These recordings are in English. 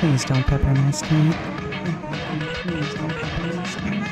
Please don't pepper my stomach. Please don't pepper my stomach.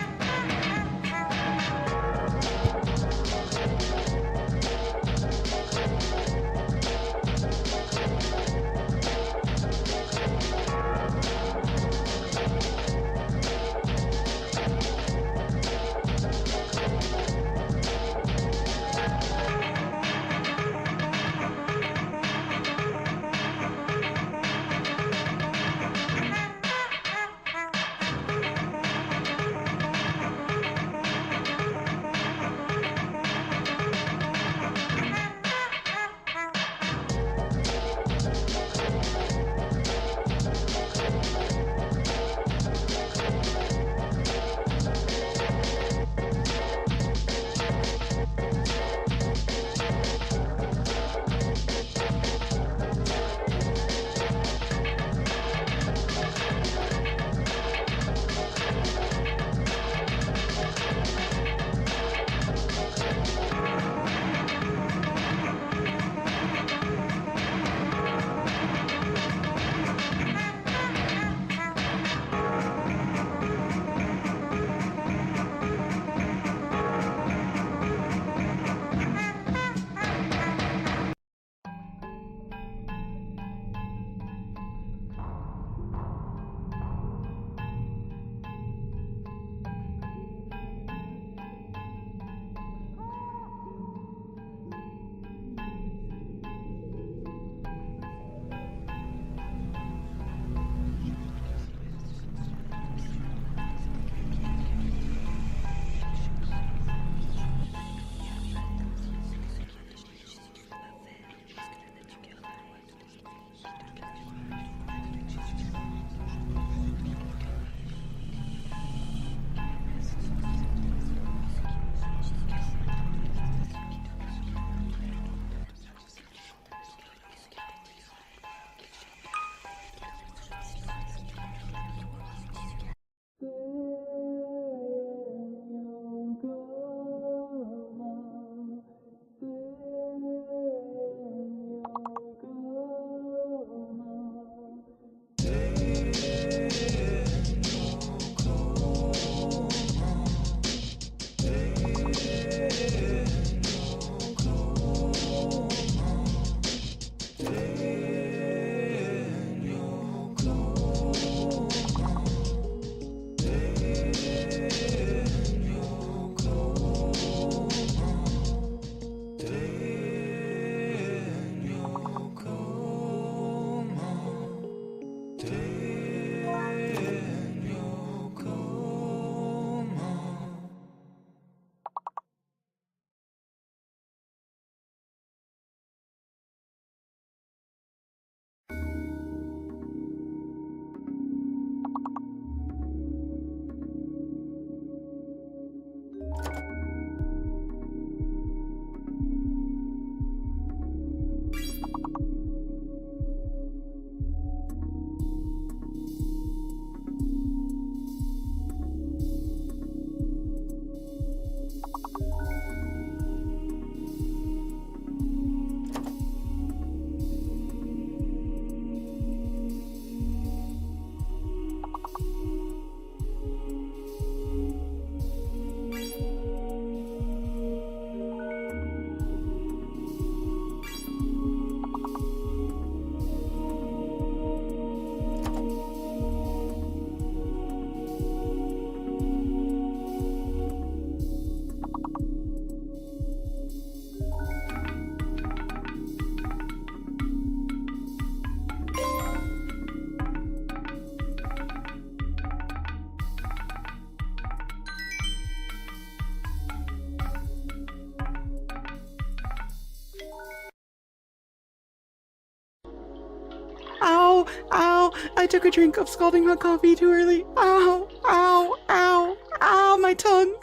Ow! Ow! I took a drink of scalding hot coffee too early. Ow! Ow! Ow! Ow! My tongue!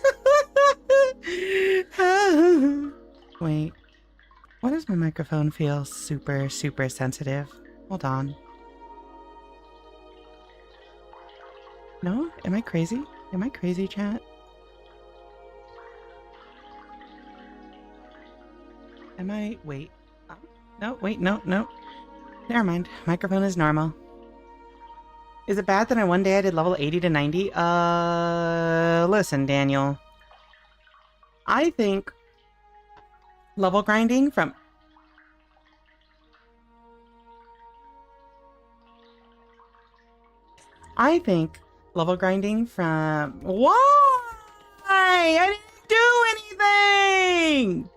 Wait. Why does my microphone feel super, super sensitive? Hold on. No? Am I crazy? Am I crazy, chat? Am I... Wait. No, wait, no, no. Never mind. Microphone is normal. Is it bad that one day I did level 80 to 90? Listen, Daniel. I think level grinding from... I think level grinding from... Why? I didn't do anything!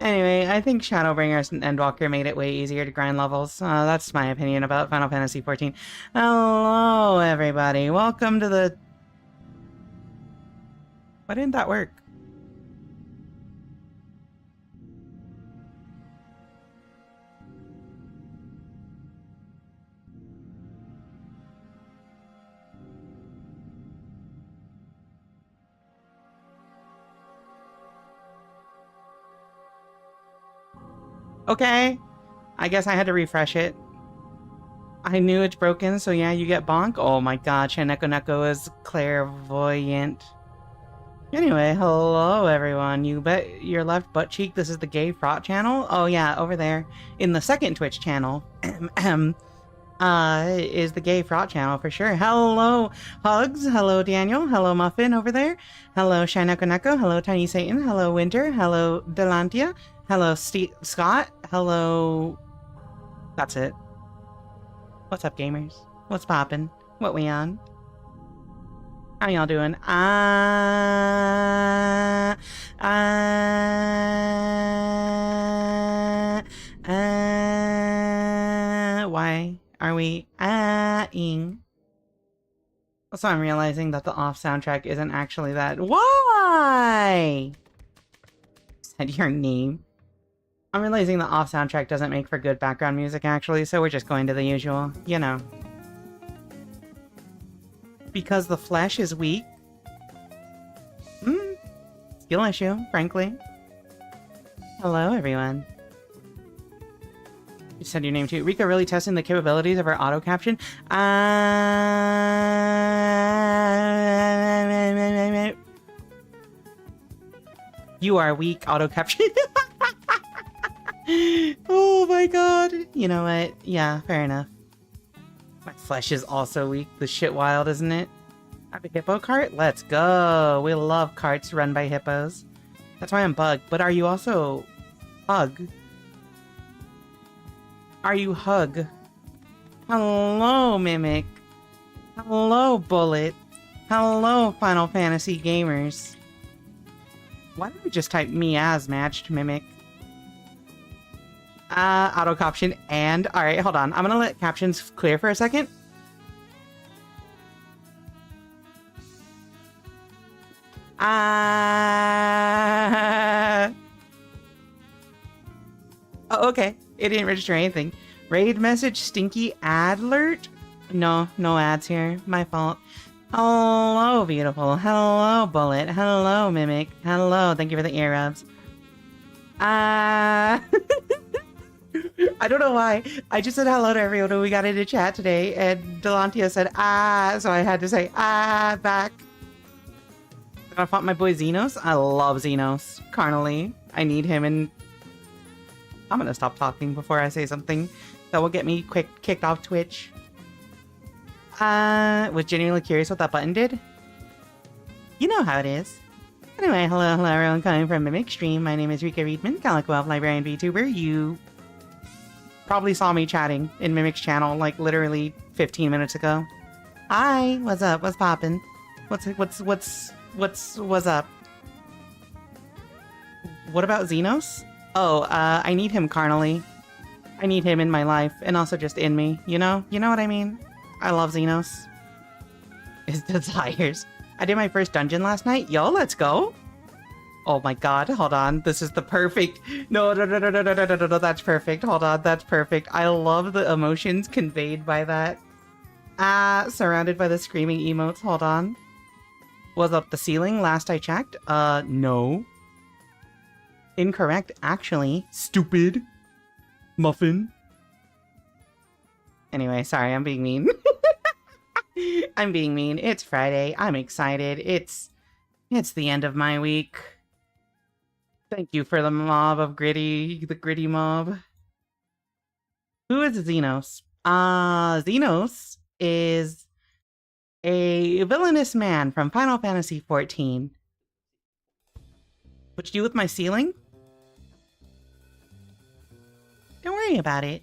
Anyway, I think Shadowbringers and Endwalker made it way easier to grind levels. That's my opinion about Final Fantasy XIV. Hello, everybody. Welcome to the... Why didn't that work? Okay, I guess I had to refresh it. I knew it's broken, so yeah, you get bonk. Oh my god, Shaneko Neko is clairvoyant. Anyway, hello everyone. You bet your left butt cheek, this is the gay fraught channel? Oh yeah, over there. In the second Twitch channel. Is the gay fraught channel for sure. Hello, Hugs. Hello, Daniel. Hello, Muffin over there. Hello, Shaneko Neko. Hello, Tiny Satan. Hello, Winter. Hello, Delantia. Hello, Scott. Hello... That's it. What's up, gamers? What's poppin'? What we on? How y'all doing? Why are we ing? So I'm realizing that the off soundtrack isn't actually that. Why? Said your name. I'm realizing the off soundtrack doesn't make for good background music, actually, so we're just going to the usual, you know. Because the flesh is weak? Skill issue, frankly. Hello, everyone. You said your name too. Rika really testing the capabilities of her auto caption. You are weak, auto caption. Oh my god. You know what? Yeah, fair enough. My flesh is also weak. The shit wild, isn't it? I have a hippo cart? Let's go. We love carts run by hippos. That's why I'm bugged. But are you also... Hug? Are you Hug? Hello, Mimic. Hello, Bullet. Hello, Final Fantasy gamers. Why don't we just type me as matched, Mimic? Auto caption and... Alright, hold on. I'm gonna let captions clear for a second. Oh, okay. It didn't register anything. Raid message, stinky ad alert? No, no ads here. My fault. Hello, beautiful. Hello, Bullet. Hello, Mimic. Hello, thank you for the ear rubs. I don't know why. I just said hello to everyone when we got into chat today, and Delantia said, so I had to say, back. I'm gonna find my boy Xenos. I love Xenos. Carnally. I need him, and I'm gonna stop talking before I say something that will get me kicked off Twitch. Was genuinely curious what that button did. You know how it is. Anyway, hello everyone coming from Mimic Stream. My name is Rika Readman, Calico Elf Librarian VTuber. You probably saw me chatting in Mimic's channel like literally 15 minutes ago. Hi, what's up? What's poppin'? What's up? What about Xenos? Oh, I need him carnally. I need him in my life, and also just in me, you know? You know what I mean? I love Xenos. His desires. I did my first dungeon last night. Yo, let's go. Oh my god, hold on. This is the perfect... No, that's perfect. Hold on, that's perfect. I love the emotions conveyed by that. Surrounded by the screaming emotes. Hold on. Was up the ceiling last I checked? No. Incorrect, actually. Stupid. Muffin. Anyway, sorry, I'm being mean. I'm being mean. It's Friday. I'm excited. It's the end of my week. Thank you for the mob of gritty, the gritty mob. Who is Xenos? Xenos is a villainous man from Final Fantasy XIV. What you do with my ceiling? Don't worry about it.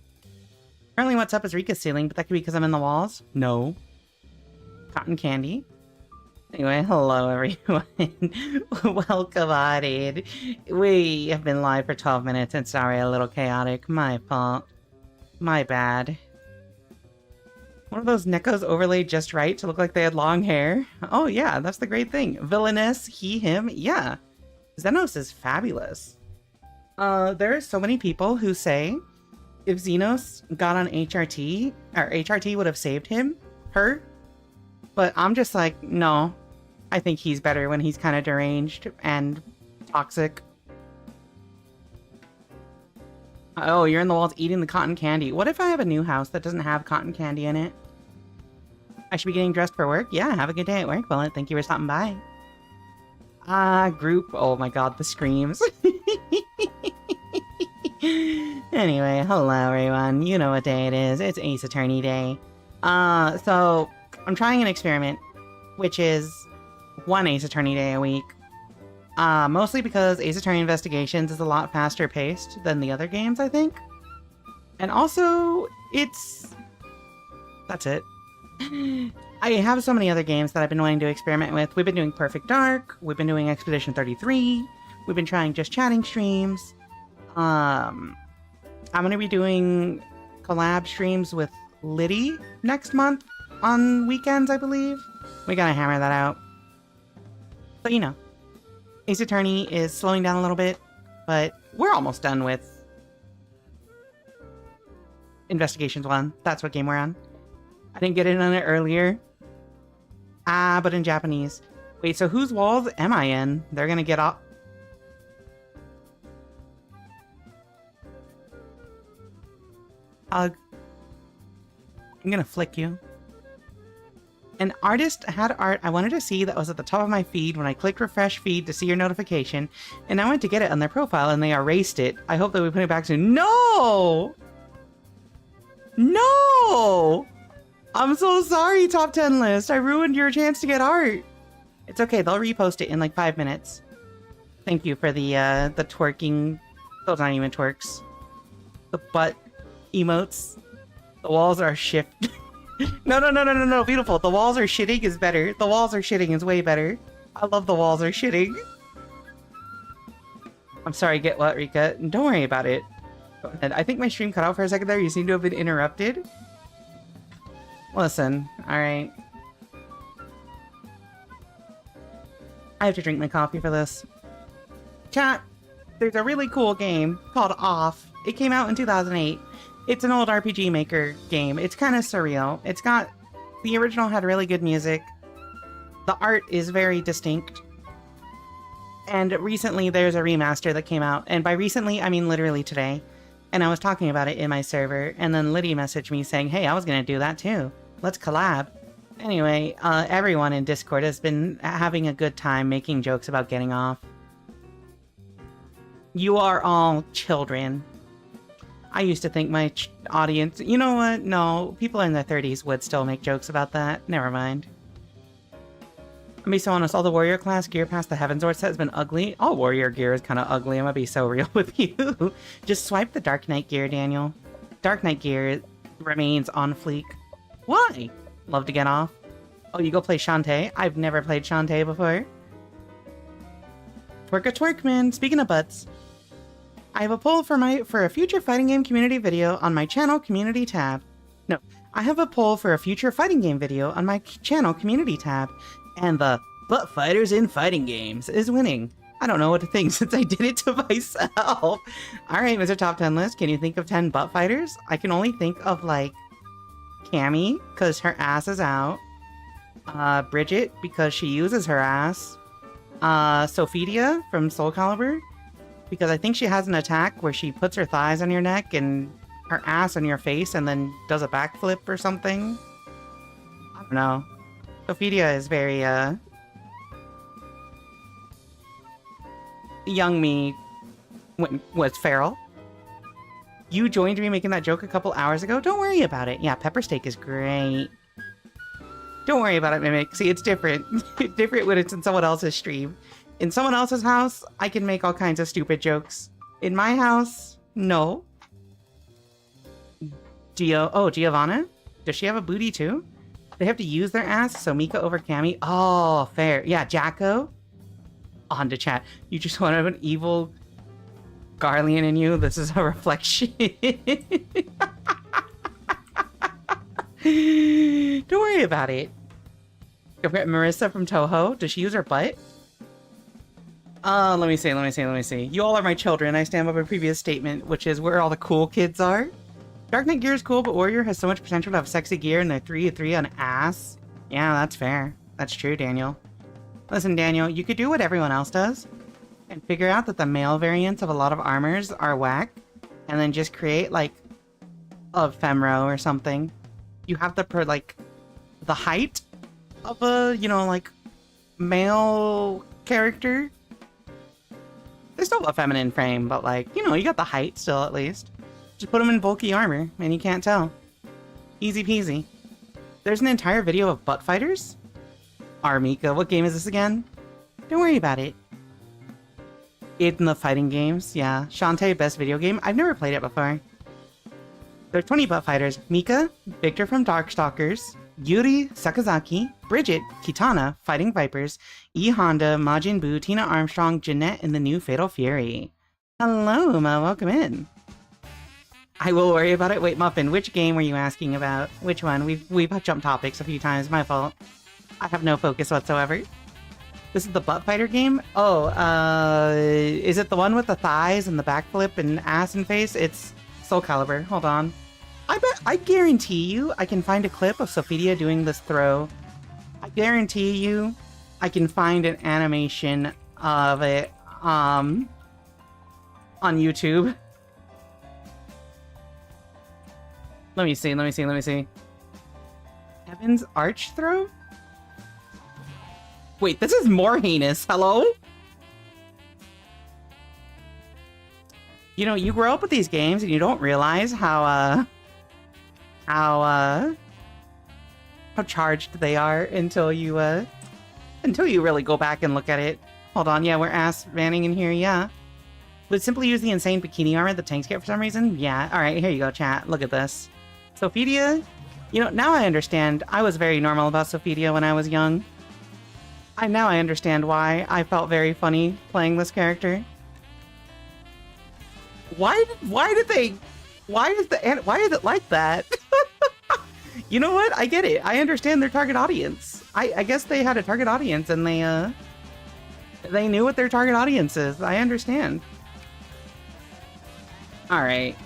Apparently what's up is Rika's ceiling, but that could be because I'm in the walls. No. Cotton candy. Anyway, hello everyone. Welcome on in. We have been live for 12 minutes and sorry, a little chaotic. My fault. My bad. One of those Nekos overlaid just right to look like they had long hair. Oh yeah, that's the great thing. Villainous, he, him, yeah. Xenos is fabulous. There are so many people who say if Xenos got on HRT, or HRT would have saved him, her. But I'm just like, no. I think he's better when he's kind of deranged and toxic. Oh, you're in the walls eating the cotton candy. What if I have a new house that doesn't have cotton candy in it? I should be getting dressed for work? Yeah, have a good day at work, Bullet. Thank you for stopping by. Group. Oh my god, the screams. Anyway, hello everyone. You know what day it is. It's Ace Attorney Day. So I'm trying an experiment, which is one Ace Attorney Day a week. Mostly because Ace Attorney Investigations is a lot faster paced than the other games, I think. And also, that's it. I have so many other games that I've been wanting to experiment with. We've been doing Perfect Dark, we've been doing Expedition 33, we've been trying just chatting streams. I'm gonna be doing collab streams with Liddy next month on weekends, I believe. We gotta hammer that out. But you know, Ace Attorney is slowing down a little bit, but we're almost done with Investigations 1. That's what game we're on. I didn't get in on it earlier. But in Japanese. Wait, so whose walls am I in? They're gonna get off. I'm gonna flick you. An artist had art I wanted to see that was at the top of my feed when I clicked refresh feed to see your notification, and I went to get it on their profile and they erased it. I hope that we put it back soon. No! No! I'm so sorry, top 10 list. I ruined your chance to get art. It's okay, they'll repost it in like 5 minutes. Thank you for the twerking. Those aren't even twerks. The butt emotes. The walls are shift. No, beautiful. The walls are shitting is better. The walls are shitting is way better. I love the walls are shitting. I'm sorry, get what, Rika? Don't worry about it. Go ahead. I think my stream cut out for a second there. You seem to have been interrupted. Listen, alright. I have to drink my coffee for this. Chat, there's a really cool game called Off. It came out in 2008. It's an old RPG Maker game. It's kind of surreal. It's got... The original had really good music. The art is very distinct. And recently there's a remaster that came out. And by recently, I mean literally today. And I was talking about it in my server. And then Liddy messaged me saying, hey, I was going to do that too. Let's collab. Anyway, everyone in Discord has been having a good time making jokes about getting off. You are all children. I used to think my audience... You know what? No, people in their 30s would still make jokes about that. Never mind. I'll be so honest, all the warrior class gear past the Heavensward set has been ugly. All warrior gear is kind of ugly, I'm gonna be so real with you. Just swipe the Dark Knight gear, Daniel. Dark Knight gear remains on fleek. Why? Love to get off. Oh, you go play Shantae? I've never played Shantae before. Twerk-a-twerkman. Speaking of butts, I have a poll for a future fighting game community video on my channel community tab. No, I have a poll for a future fighting game video on my channel community tab, and the butt fighters in fighting games is winning. I don't know what to think since I did it to myself. Alright, Mr. Top 10 List, can you think of 10 butt fighters? I can only think of, like, Cammy, because her ass is out. Bridget, because she uses her ass. Sophidia from Soul Calibur, because I think she has an attack where she puts her thighs on your neck and her ass on your face and then does a backflip or something. I don't know. Sophidia is very, young me When was feral? You joined me making that joke a couple hours ago? Don't worry about it. Yeah, pepper steak is great. Don't worry about it, Mimic. See, it's different. It's different when it's in someone else's stream. In someone else's house, I can make all kinds of stupid jokes. In my house, no. Giovanna? Does she have a booty too? They have to use their ass, so Mika over Cammy. Oh, fair. Yeah, Jacko. On to chat. You just want to have an evil Garlean in you? This is a reflection. Don't worry about it. Marissa from Toho. Does she use her butt? Let me see. You all are my children. I stand by my previous statement, which is where all the cool kids are. Dark Knight gear is cool, but Warrior has so much potential to have sexy gear and they're 3-3 on ass. Yeah, that's fair. That's true, Daniel. Listen, Daniel, you could do what everyone else does and figure out that the male variants of a lot of armors are whack, and then just create, like, a femro or something. You have the height of a, like, male character. They still have a feminine frame, but, like, you got the height still, at least. Just put them in bulky armor, and you can't tell. Easy peasy. There's an entire video of butt fighters? Armika, what game is this again? Don't worry about it. In the fighting games, yeah. Shantae, best video game? I've never played it before. There's 20 butt fighters. Mika, Victor from Darkstalkers, Yuri Sakazaki, Bridget, Kitana, Fighting Vipers, E. Honda, Majin Buu, Tina Armstrong, Jeanette, and the new Fatal Fury. Hello, Ma, welcome in. I will worry about it. Wait, Muffin, which game were you asking about? Which one? We've jumped topics a few times, my fault. I have no focus whatsoever. This is the butt fighter game? Oh, is it the one with the thighs and the backflip and ass and face? It's Soul Calibur. Hold on. I guarantee you I can find a clip of Sophidia doing this throw. I guarantee you I can find an animation of it, on YouTube. Let me see. Heaven's Arch throw? Wait, this is more heinous. Hello? You grow up with these games and you don't realize how charged they are until you really go back and look at it. Hold on, yeah, we're ass vanning in here, yeah. Would simply use the insane bikini armor the tanks get for some reason? Yeah, alright, here you go, chat. Look at this. Sophidia? Now I understand. I was very normal about Sophidia when I was young. Now I understand why I felt very funny playing this character. Why is it like that? You know what? I get it. I understand their target audience. I guess they had a target audience and they knew what their target audience is. I understand. Alright.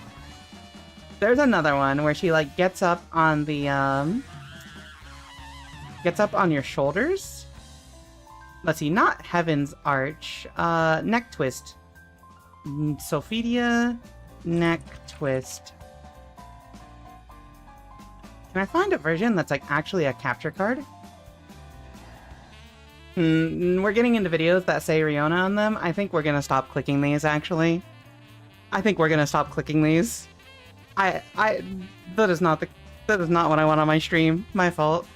There's another one where she gets up on the gets up on your shoulders. Let's see, not Heaven's Arch. Neck twist. Sophidia, neck twist. Can I find a version that's actually a capture card? We're getting into videos that say Riona on them. I think we're gonna stop clicking these, actually. I think we're gonna stop clicking these. That is not what I want on my stream. My fault.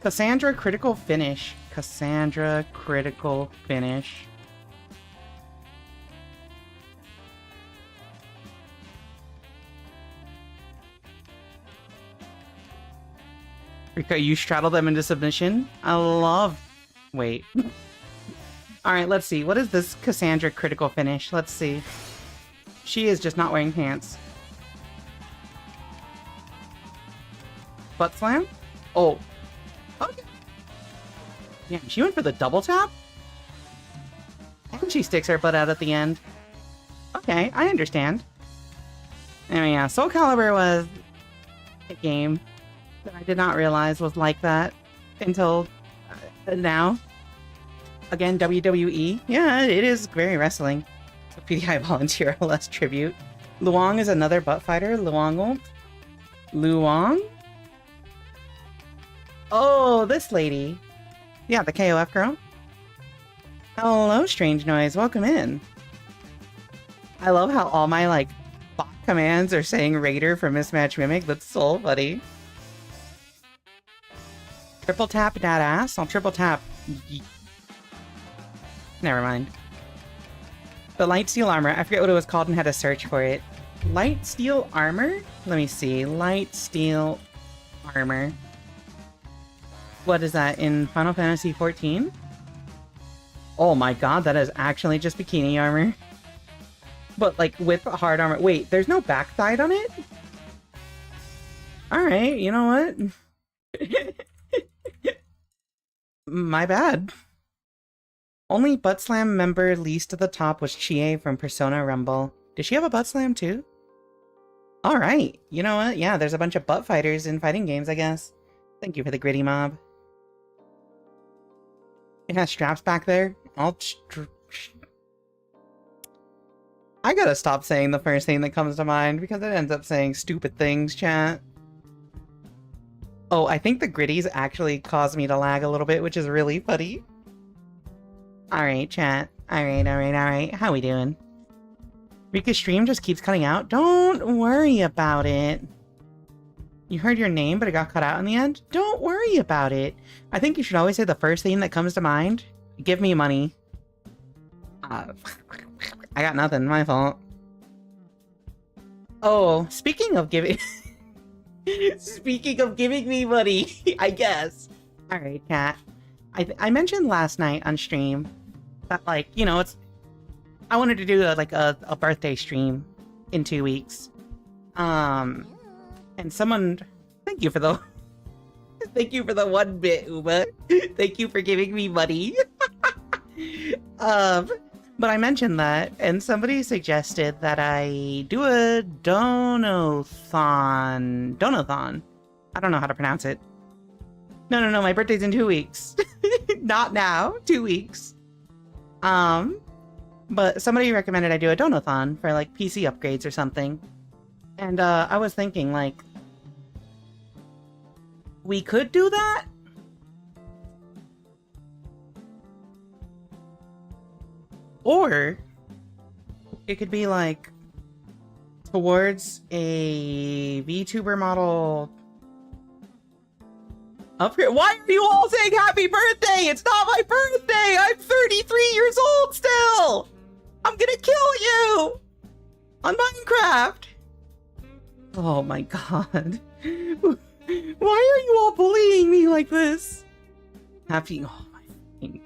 Cassandra critical finish. Cassandra critical finish. Rika, you straddle them into submission? I love... Wait. Alright, let's see. What is this Cassandra critical finish? Let's see. She is just not wearing pants. Butt slam? Oh. Okay. Yeah, she went for the double tap? And she sticks her butt out at the end. Okay, I understand. Anyway, yeah, Soul Calibur was a game that I did not realize was like that until now. Again, WWE. Yeah, it is very wrestling. So PDI volunteer less tribute. Luong is another butt fighter. Luong? Oh, this lady. Yeah, the KOF girl. Hello, Strange Noise. Welcome in. I love how all my, like, bot commands are saying Raider for Mismatch Mimic. That's so funny. Triple tap that ass? I'll triple tap. Never mind. The light steel armor. I forget what it was called and had to search for it. Light steel armor? Let me see. Light steel armor. What is that in Final Fantasy XIV? Oh my god, that is actually just bikini armor. But like with hard armor. Wait, there's no backside on it? Alright, you know what? My bad. Only butt slam member least to the top was Chie from Persona Rumble. Did she have a butt slam too? Alright, you know what? Yeah, there's a bunch of butt fighters in fighting games, I guess. Thank you for the gritty mob. It has straps back there. I gotta stop saying the first thing that comes to mind because it ends up saying stupid things, chat. Oh, I think the gritties actually caused me to lag a little bit, which is really funny. Alright, chat. Alright. How we doing? Rika's stream just keeps cutting out. Don't worry about it. You heard your name, but it got cut out in the end? Don't worry about it. I think you should always say the first thing that comes to mind. Give me money. I got nothing. My fault. Oh, speaking of giving... speaking of giving me money, I guess. Alright, chat. I mentioned last night on stream that, like, you know, I wanted to do a birthday stream in 2 weeks. And someone, thank you for the 1 bit, Uma. Thank you for giving me money. But I mentioned that, and somebody suggested that I do a donathon. I don't know how to pronounce it. No, my birthday's in 2 weeks. Not now, 2 weeks. But somebody recommended I do a donathon for, like, PC upgrades or something. And, I was thinking, like, we could do that? Or, it could be, like, towards a VTuber model upgrade. Why are you all saying happy birthday? It's not my birthday! I'm 33 years old still! I'm gonna kill you! On Minecraft! Oh my god. Why are you all bullying me like this? Happy... Oh my fucking...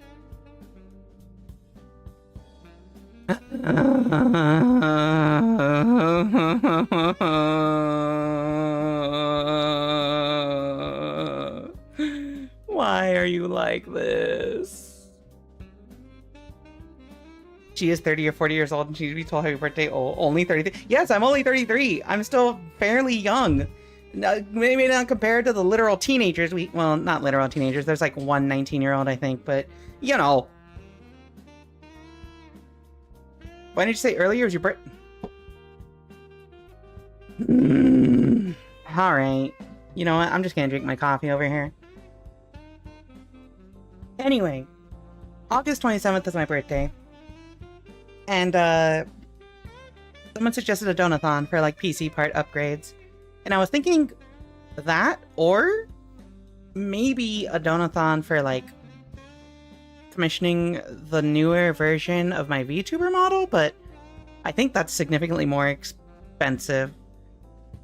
Why are you like this? She is 30 or 40 years old and she should be told happy birthday. Oh, only 33. Yes, I'm only 33. I'm still fairly young. Maybe not compared to the literal teenagers. Well, not literal teenagers. There's like one 19-year-old, I think, but you know. Why didn't you say earlier was your birthday? Alright. You know what? I'm just gonna drink my coffee over here. Anyway, August 27th is my birthday. And, someone suggested a donathon for, like, PC part upgrades. And I was thinking that, or maybe a donathon for, like, commissioning the newer version of my VTuber model, but I think that's significantly more expensive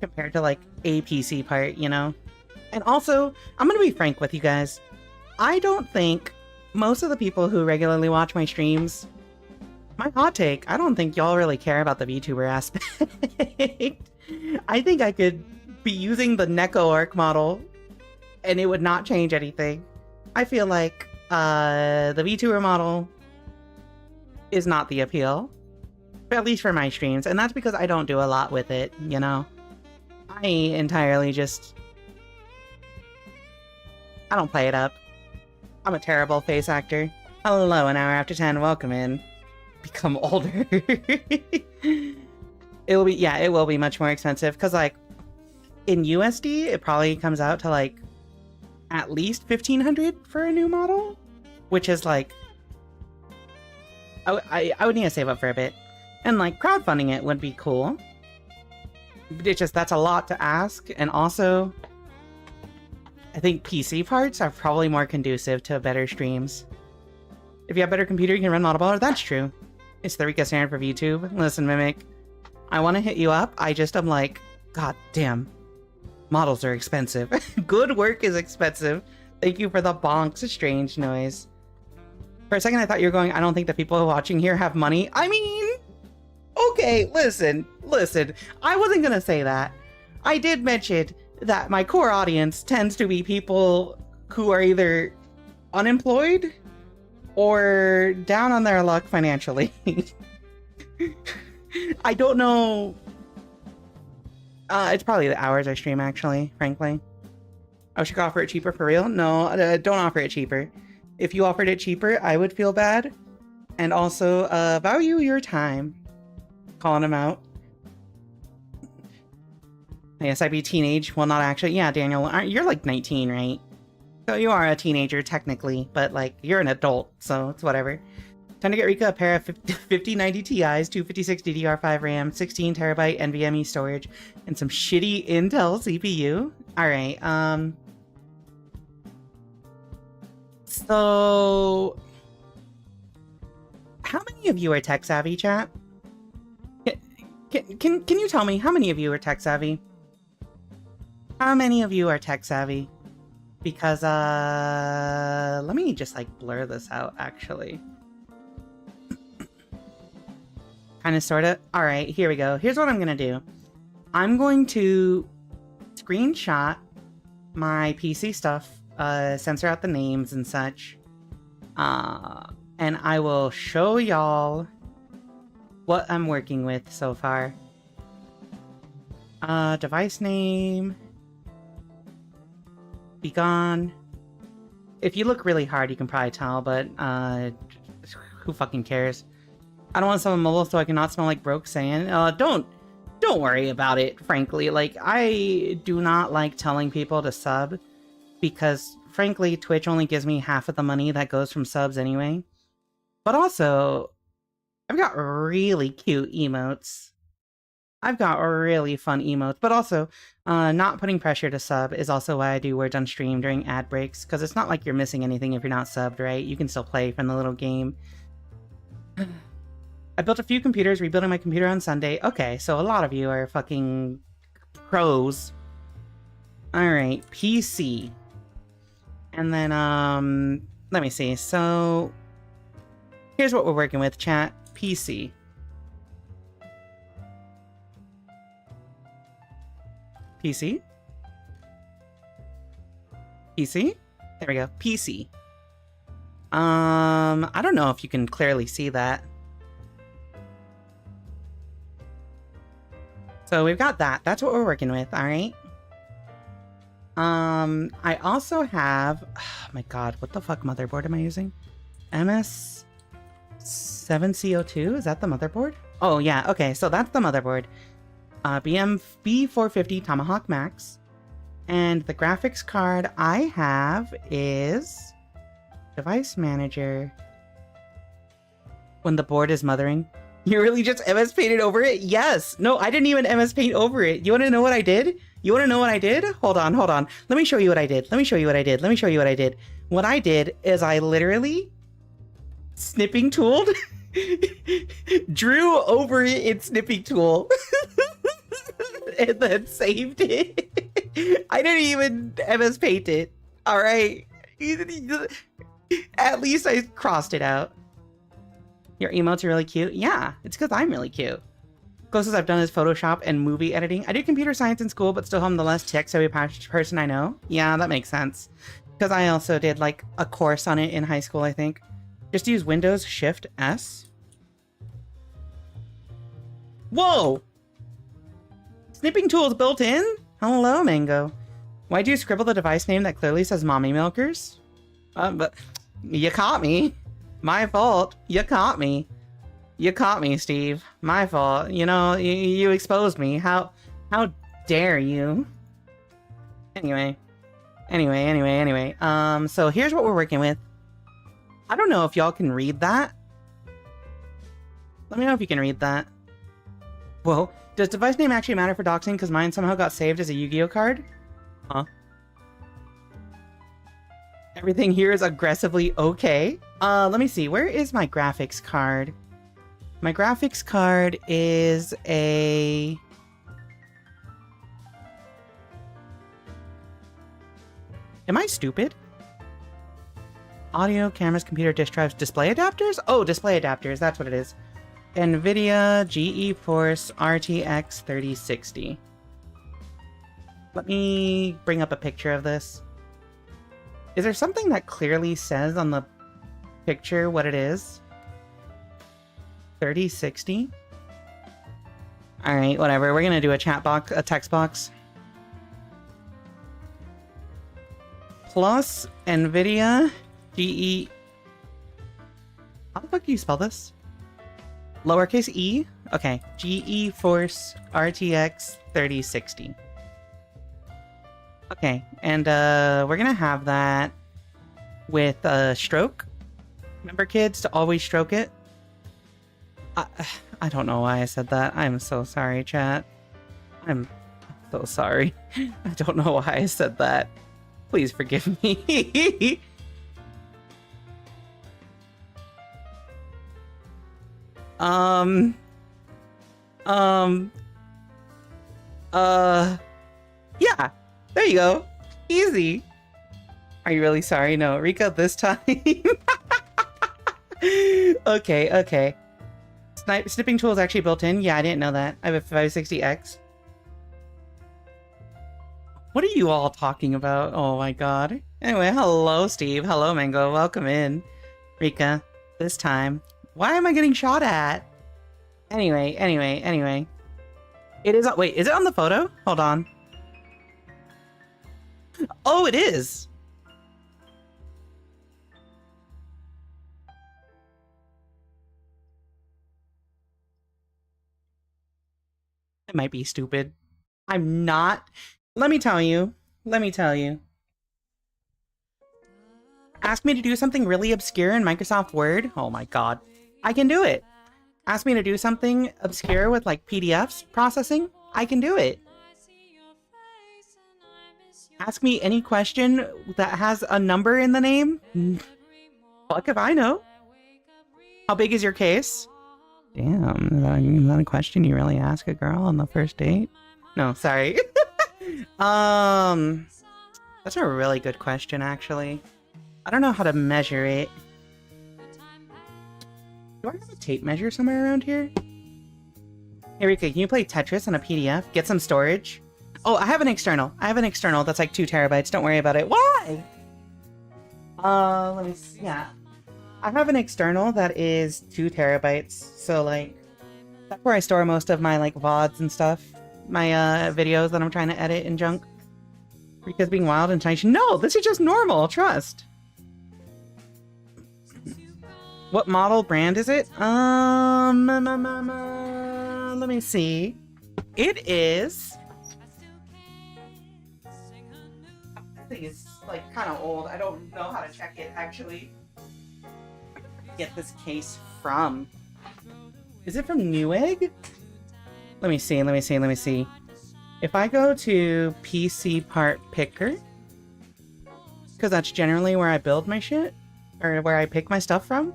compared to, like, a PC part, you know? And also, I'm gonna be frank with you guys. I don't think most of the people who regularly watch my streams... My hot take, I don't think y'all really care about the VTuber aspect. I think I could be using the Neko arc model and it would not change anything. I feel like the VTuber model is not the appeal. At least for my streams. And that's because I don't do a lot with it, you know? I entirely just... I don't play it up. I'm a terrible face actor. Hello, an hour after 10, welcome in. Become older. It will be much more expensive because, like, in USD it probably comes out to like at least 1,500 for a new model, which is like I would need to save up for a bit. And like crowdfunding it would be cool. It's just that's a lot to ask, and also I think PC parts are probably more conducive to better streams. If you have a better computer, you can run Modelballer. That's true. It's the Rika standard for VTube. Listen, Mimic, I want to hit you up. I just am like, god damn, models are expensive. Good work is expensive. Thank you for the bonks strange noise. For a second, I thought you were going, I don't think the people watching here have money. I mean, okay, listen. I wasn't gonna say that. I did mention that my core audience tends to be people who are either unemployed or down on their luck financially. I don't know. It's probably the hours I stream, actually, frankly. I should offer it cheaper for real? No, don't offer it cheaper. If you offered it cheaper, I would feel bad. And also, value your time. Calling him out. Yes, I'd be teenage. Well, not actually. Yeah, Daniel, you're like 19, right? So you are a teenager, technically, but like, you're an adult, so it's whatever. Time to get Rika a pair of 5090 Ti's, 256 DDR5 RAM, 16 terabyte NVMe storage, and some shitty Intel CPU. Alright, so how many of you are tech savvy, chat? Can you tell me how many of you are tech savvy? How many of you are tech savvy? Because, let me just, like, blur this out, actually. Kind of, sort of. Alright, here we go. Here's what I'm gonna do. I'm going to screenshot my PC stuff, censor out the names and such, and I will show y'all what I'm working with so far. Device name... Be gone. If you look really hard, you can probably tell, but who fucking cares? I don't want to summon mobile so I cannot smell like broke sand. Don't worry about it, frankly. Like, I do not like telling people to sub because, frankly, Twitch only gives me half of the money that goes from subs anyway. But also, I've got really cute emotes. I've got really fun emotes, but also, not putting pressure to sub is also why I do words on stream during ad breaks, because it's not like you're missing anything if you're not subbed, right? You can still play from the little game. I built a few computers, rebuilding my computer on Sunday. Okay, so a lot of you are fucking pros. Alright, PC. And then, let me see. So, here's what we're working with, chat. PC. PC? PC? There we go. PC. I don't know if you can clearly see that. So we've got that. That's what we're working with, alright? I also have... Oh my god, what the fuck motherboard am I using? MS7CO2? Is that the motherboard? Oh yeah, okay, so that's the motherboard. B450 Tomahawk Max. And the graphics card I have is... Device Manager. When the board is mothering. You really just MS painted over it? Yes! No, I didn't even MS paint over it. You wanna know what I did? You wanna know what I did? Hold on, hold on. Let me show you what I did. Let me show you what I did. Let me show you what I did. What I did is I literally... snipping tooled... drew over it in snipping tool. And then saved it. I didn't even MS paint it. Alright. At least I crossed it out. Your emotes are really cute. Yeah, it's because I'm really cute. Closest I've done is Photoshop and movie editing. I did computer science in school, but still I'm the less tech-savvy person I know. Yeah, that makes sense. Because I also did like a course on it in high school, I think. Just use Windows Shift S. Whoa! Snipping tools built in? Hello, Mango. Why'd you scribble the device name that clearly says Mommy Milkers? But you caught me. My fault. You caught me. You caught me, Steve. My fault. You know, you exposed me. How dare you? Anyway. So here's what we're working with. I don't know if y'all can read that. Let me know if you can read that. Whoa. Does device name actually matter for doxing? Because mine somehow got saved as a Yu-Gi-Oh card? Huh? Everything here is aggressively okay. Let me see. Where is my graphics card? My graphics card is a... Am I stupid? Audio, cameras, computer, disk drives, display adapters? Oh, display adapters. That's what it is. NVIDIA GeForce RTX 3060. Let me bring up a picture of this. Is there something that clearly says on the picture what it is? 3060? Alright, whatever. We're gonna do a chat box, a text box. Plus NVIDIA GE... How the fuck do you spell this? Lowercase e? Okay. GeForce RTX 3060. Okay, and we're gonna have that with stroke. Remember, kids, to always stroke it? I don't know why I said that. I'm so sorry, chat. I'm so sorry. I don't know why I said that. Please forgive me. Yeah. There you go. Easy. Are you really sorry? No, Rika, this time. Okay. Snipping tool is actually built in. Yeah, I didn't know that. I have a 560X. What are you all talking about? Oh my god. Anyway, hello, Steve. Hello, Mango. Welcome in. Rika, this time. Why am I getting shot at? Anyway. It is... Wait, is it on the photo? Hold on. Oh, it is! I might be stupid. I'm not. Let me tell you. Ask me to do something really obscure in Microsoft Word. Oh my god. I can do it. Ask me to do something obscure with like PDFs processing. I can do it. Ask me any question that has a number in the name. Fuck if I know. How big is your case? Damn, is that a question you really ask a girl on the first date? No, sorry. That's a really good question, actually. I don't know how to measure it. Do I have a tape measure somewhere around here? Hey, Rika, can you play Tetris on a PDF? Get some storage? Oh, I have an external. That's like 2 terabytes. Don't worry about it. Why? Let me see. Yeah. I have an external that is 2 terabytes. So, like, that's where I store most of my, like, VODs and stuff. My, videos that I'm trying to edit and junk. Rika's being wild and tiny. No, this is just normal. Trust. What model brand is it? Let me see. It is... This thing is, like, kind of old. I don't know how to check it, actually. Where did I get this case from? Is it from Newegg? Let me see. If I go to PC Part Picker, because that's generally where I build my shit, or where I pick my stuff from.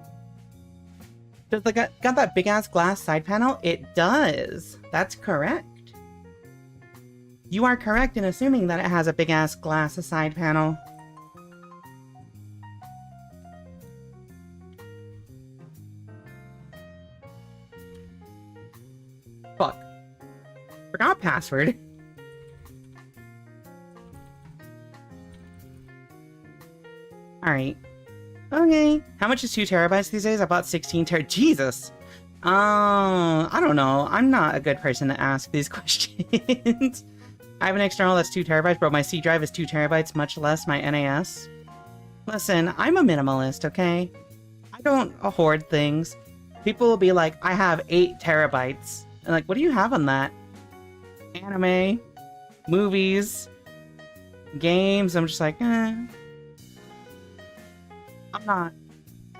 Does it got that big-ass glass side panel? It does. That's correct. You are correct in assuming that it has a big-ass glass side panel. Fuck. Forgot password. Alright. Okay. How much is 2 terabytes these days? I bought 16 Jesus. I don't know. I'm not a good person to ask these questions. I have an external that's 2 terabytes, bro. My C drive is 2 terabytes, much less my NAS. Listen, I'm a minimalist, okay? I don't hoard things. People will be like, I have 8 terabytes. And like, what do you have on that? Anime, movies, games. I'm just like, I'm not.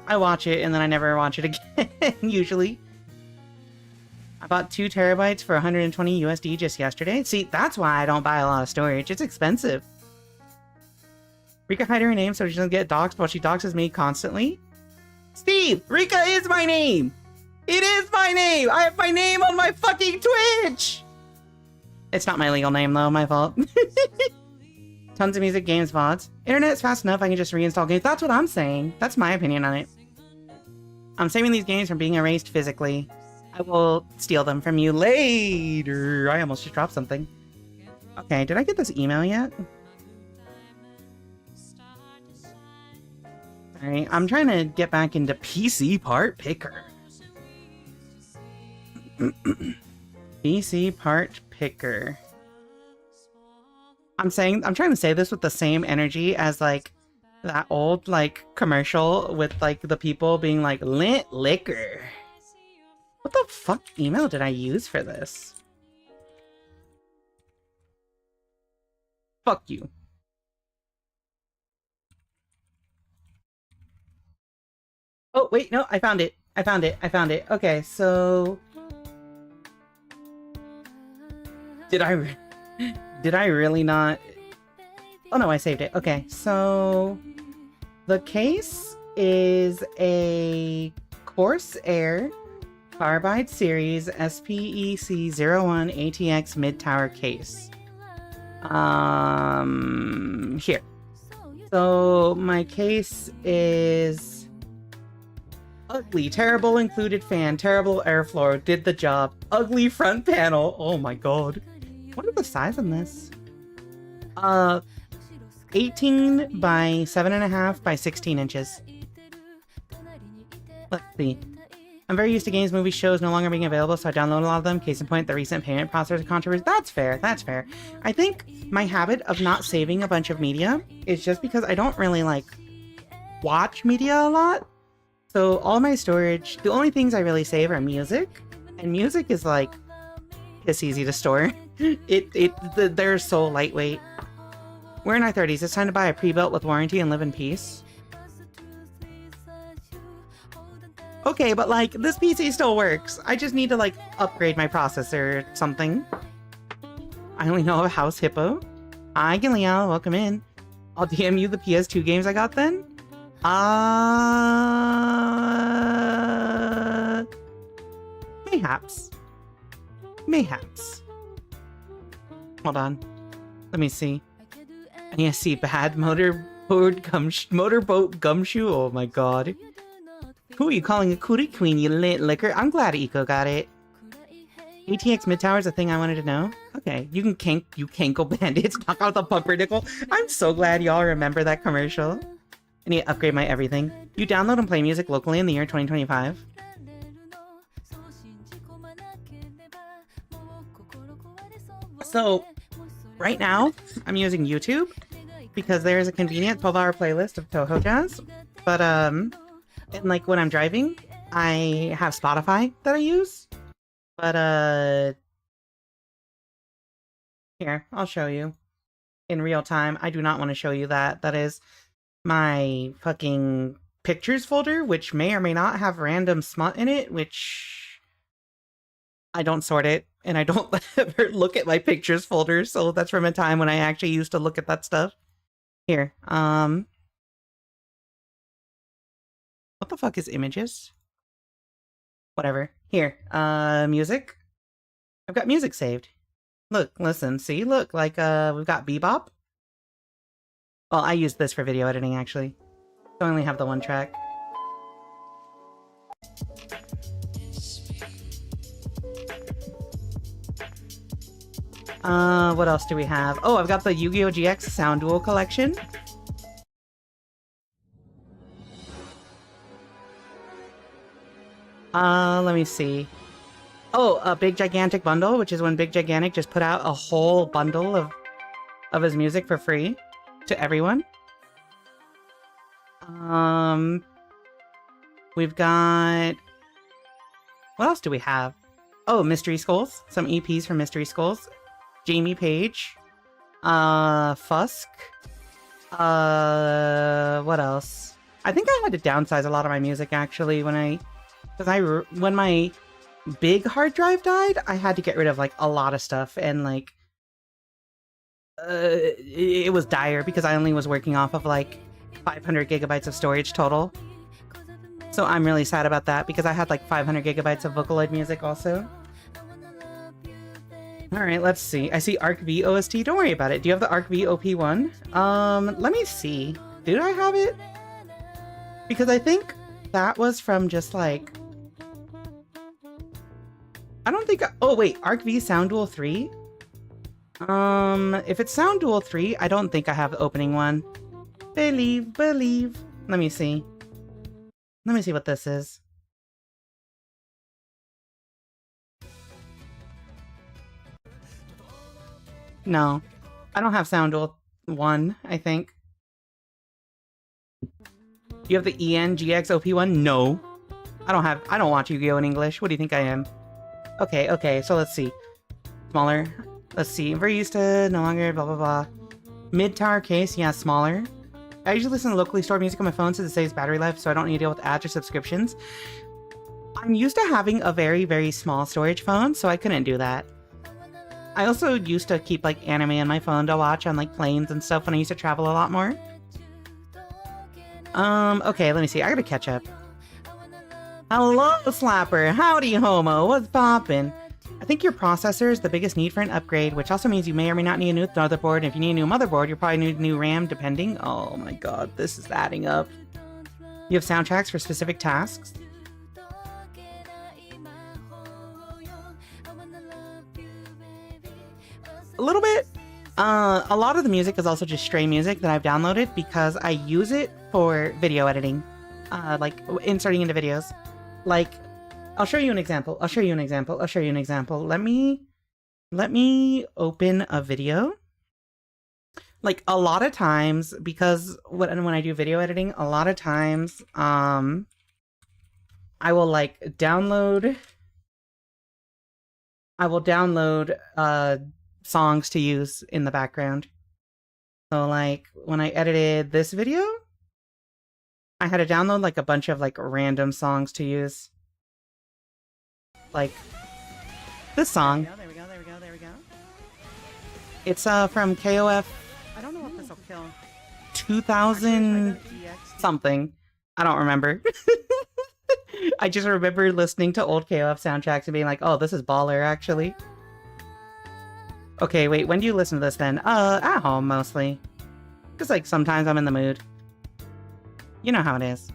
I watch it and then I never watch it again, usually. I bought 2 terabytes for 120 USD just yesterday. See, that's why I don't buy a lot of storage. It's expensive. Rika hide her name so she doesn't get doxxed while she doxes me constantly. Steve! Rika is my name! It is my name! I have my name on my fucking Twitch! It's not my legal name though, my fault. Tons of music, games, VODs. Internet's fast enough, I can just reinstall games. That's what I'm saying. That's my opinion on it. I'm saving these games from being erased physically. I will steal them from you later. I almost just dropped something. Okay, did I get this email yet? Alright, I'm trying to get back into PC Part Picker. PC Part Picker. I'm trying to say this with the same energy as like that old like commercial with like the people being like lint liquor. What the fuck email did I use for this? Fuck you. Oh wait, no, I found it. I found it. Okay, so did I really not? Oh no, I saved it. Okay, so the case is a Corsair Carbide Series SPEC01 ATX mid-tower case. Here. So my case is ugly, terrible included fan, terrible airflow, did the job, ugly front panel. Oh my god. What is the size on this? 18 by 7.5 by 16 inches. Let's see. I'm very used to games, movies, shows no longer being available, so I download a lot of them. Case in point, the recent payment processor controversy. That's fair, that's fair. I think my habit of not saving a bunch of media is just because I don't really, like, watch media a lot. So all my storage, the only things I really save are music, and music is, like, it's easy to store. They're so lightweight. We're in our 30s. It's time to buy a pre-built with warranty and live in peace. Okay, but like, this PC still works. I just need to like, upgrade my processor or something. I only know of House Hippo. Hi, Gilial, welcome in. I'll DM you the PS2 games I got then. Mayhaps. Mayhaps. Hold on. Let me see. I need to see bad motorboat gumshoe. Oh my god. Who are you calling a cootie queen, you lit liquor? I'm glad Eco got it. ATX mid tower is a thing I wanted to know. Okay, you cankle bandits, knock out the pumpernickel. I'm so glad y'all remember that commercial. I need to upgrade my everything. You download and play music locally in the year 2025? So, right now, I'm using YouTube because there's a convenient 12-hour playlist of Toho Jazz. But, and like when I'm driving, I have Spotify that I use. But, here, I'll show you in real time. I do not want to show you that. That is my fucking pictures folder, which may or may not have random smut in it, which I don't sort it. And I don't ever look at my pictures folder, so that's from a time when I actually used to look at that stuff. Here, what the fuck is images? Whatever. Here, music. I've got music saved. Look, listen, see, look, like, we've got Bebop. Well, I used this for video editing, actually. I only have the one track. What else do we have? Oh, I've got the Yu-Gi-Oh! GX Sound Duel collection. Let me see. Oh, a Big Gigantic bundle, which is when Big Gigantic just put out a whole bundle of his music for free to everyone. We've got... What else do we have? Oh, Mystery Skulls. Some EPs from Mystery Skulls. Jamie Page. Fusk. What else? I think I had to downsize a lot of my music, actually, when my big hard drive died, I had to get rid of like a lot of stuff, and like it was dire because I only was working off of like 500 gigabytes of storage total. So I'm really sad about that because I had like 500 gigabytes of Vocaloid music also. Alright, let's see. I see Arc V OST. Don't worry about it. Do you have the Arc V OP1? Let me see. Did I have it? Because I think that was from just like... I don't think... Oh, wait. Arc V Sound Duel 3? If it's Sound Duel 3, I don't think I have the opening one. Believe, believe. Let me see. Let me see what this is. No. I don't have Sound Duel 1, I think. You have the ENGX OP1? No. I don't watch Yu-Gi-Oh! In English. What do you think I am? Okay, so let's see. Smaller. Let's see. I'm very used to no longer blah blah blah. Mid-tower case, yeah, smaller. I usually listen to locally stored music on my phone since it saves battery life, so I don't need to deal with ads or subscriptions. I'm used to having a very, very small storage phone, so I couldn't do that. I also used to keep like anime on my phone to watch on like planes and stuff when I used to travel a lot more. Okay, let me see. I gotta catch up. Hello, Slapper. Howdy, homo. What's poppin'? I think your processor is the biggest need for an upgrade, which also means you may or may not need a new motherboard. And if you need a new motherboard, you'll probably need a new RAM, depending. Oh my god, this is adding up. You have soundtracks for specific tasks. A little bit. A lot of the music is also just stray music that I've downloaded because I use it for video editing. Like inserting into videos. Like, I'll show you an example. Let me open a video. Like, a lot of times, because when I do video editing, a lot of times, I will like download songs to use in the background. So like, when I edited this video, I had to download like a bunch of like random songs to use. Like this song. There we go. It's from KOF. I don't know if this will kill. 2000 something. I don't remember. I just remember listening to old KOF soundtracks and being like, oh, this is baller actually. Okay, wait, when do you listen to this then? At home mostly. Just like sometimes I'm in the mood. You know how it is.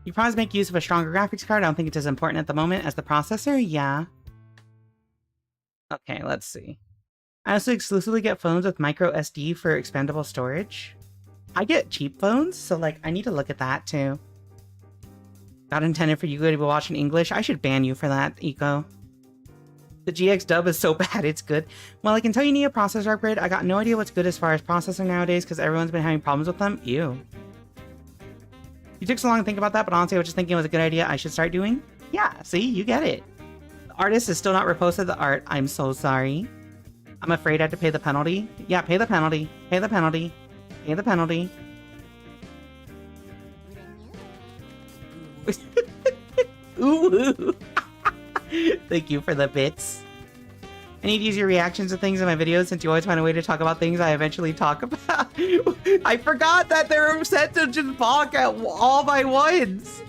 You probably make use of a stronger graphics card. I don't think it's as important at the moment as the processor. Yeah. Okay, let's see. I also exclusively get phones with micro SD for expandable storage. I get cheap phones, so like I need to look at that too. Not intended for you to be watching English. I should ban you for that, Eco. The GX dub is so bad, it's good. Well, I can tell you need a processor upgrade. I got no idea what's good as far as processor nowadays because everyone's been having problems with them. Ew. You took so long to think about that, but honestly, I was just thinking it was a good idea I should start doing. Yeah, see? You get it. The artist is still not reposted the art. I'm so sorry. I'm afraid I have to pay the penalty. Yeah, pay the penalty. Pay the penalty. Pay the penalty. Ooh. Thank you for the bits. I need to use your reactions to things in my videos since you always find a way to talk about things I eventually talk about. I forgot that they're set to just balk at all my ones.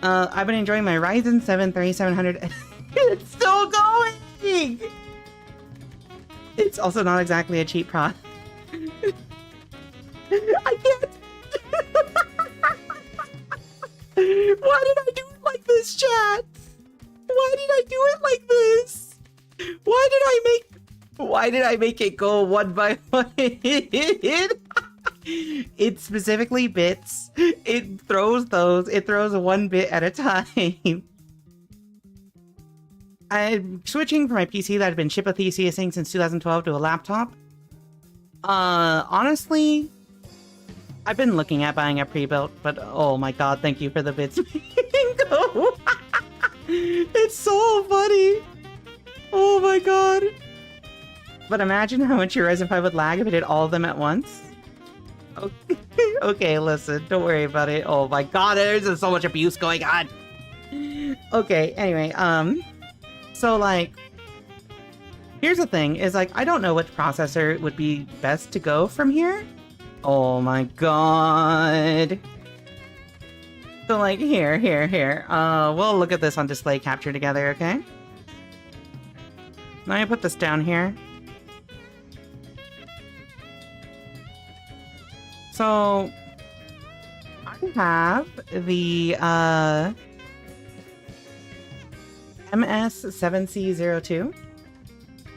I've been enjoying my Ryzen 7 3700. It's still going! It's also not exactly a cheap product. I can't. Why did I do it like this, chat? Why did I do it like this? Why did I make it go one by one? It's specifically bits. It throws one bit at a time. I'm switching from my PC that had been shipathesiasing since 2012 to a laptop. Honestly, I've been looking at buying a pre-built, but oh my god, thank you for the bits. It's so funny. Oh my god. But imagine how much your Ryzen 5 would lag if it did all of them at once. Okay, okay, listen, don't worry about it. Oh my god, there's so much abuse going on. Okay, anyway, so like, here's the thing, is like, I don't know which processor would be best to go from here. Oh my god. So like, here. We'll look at this on display capture together, okay? Let me put this down here. So, I have the, MS7C02.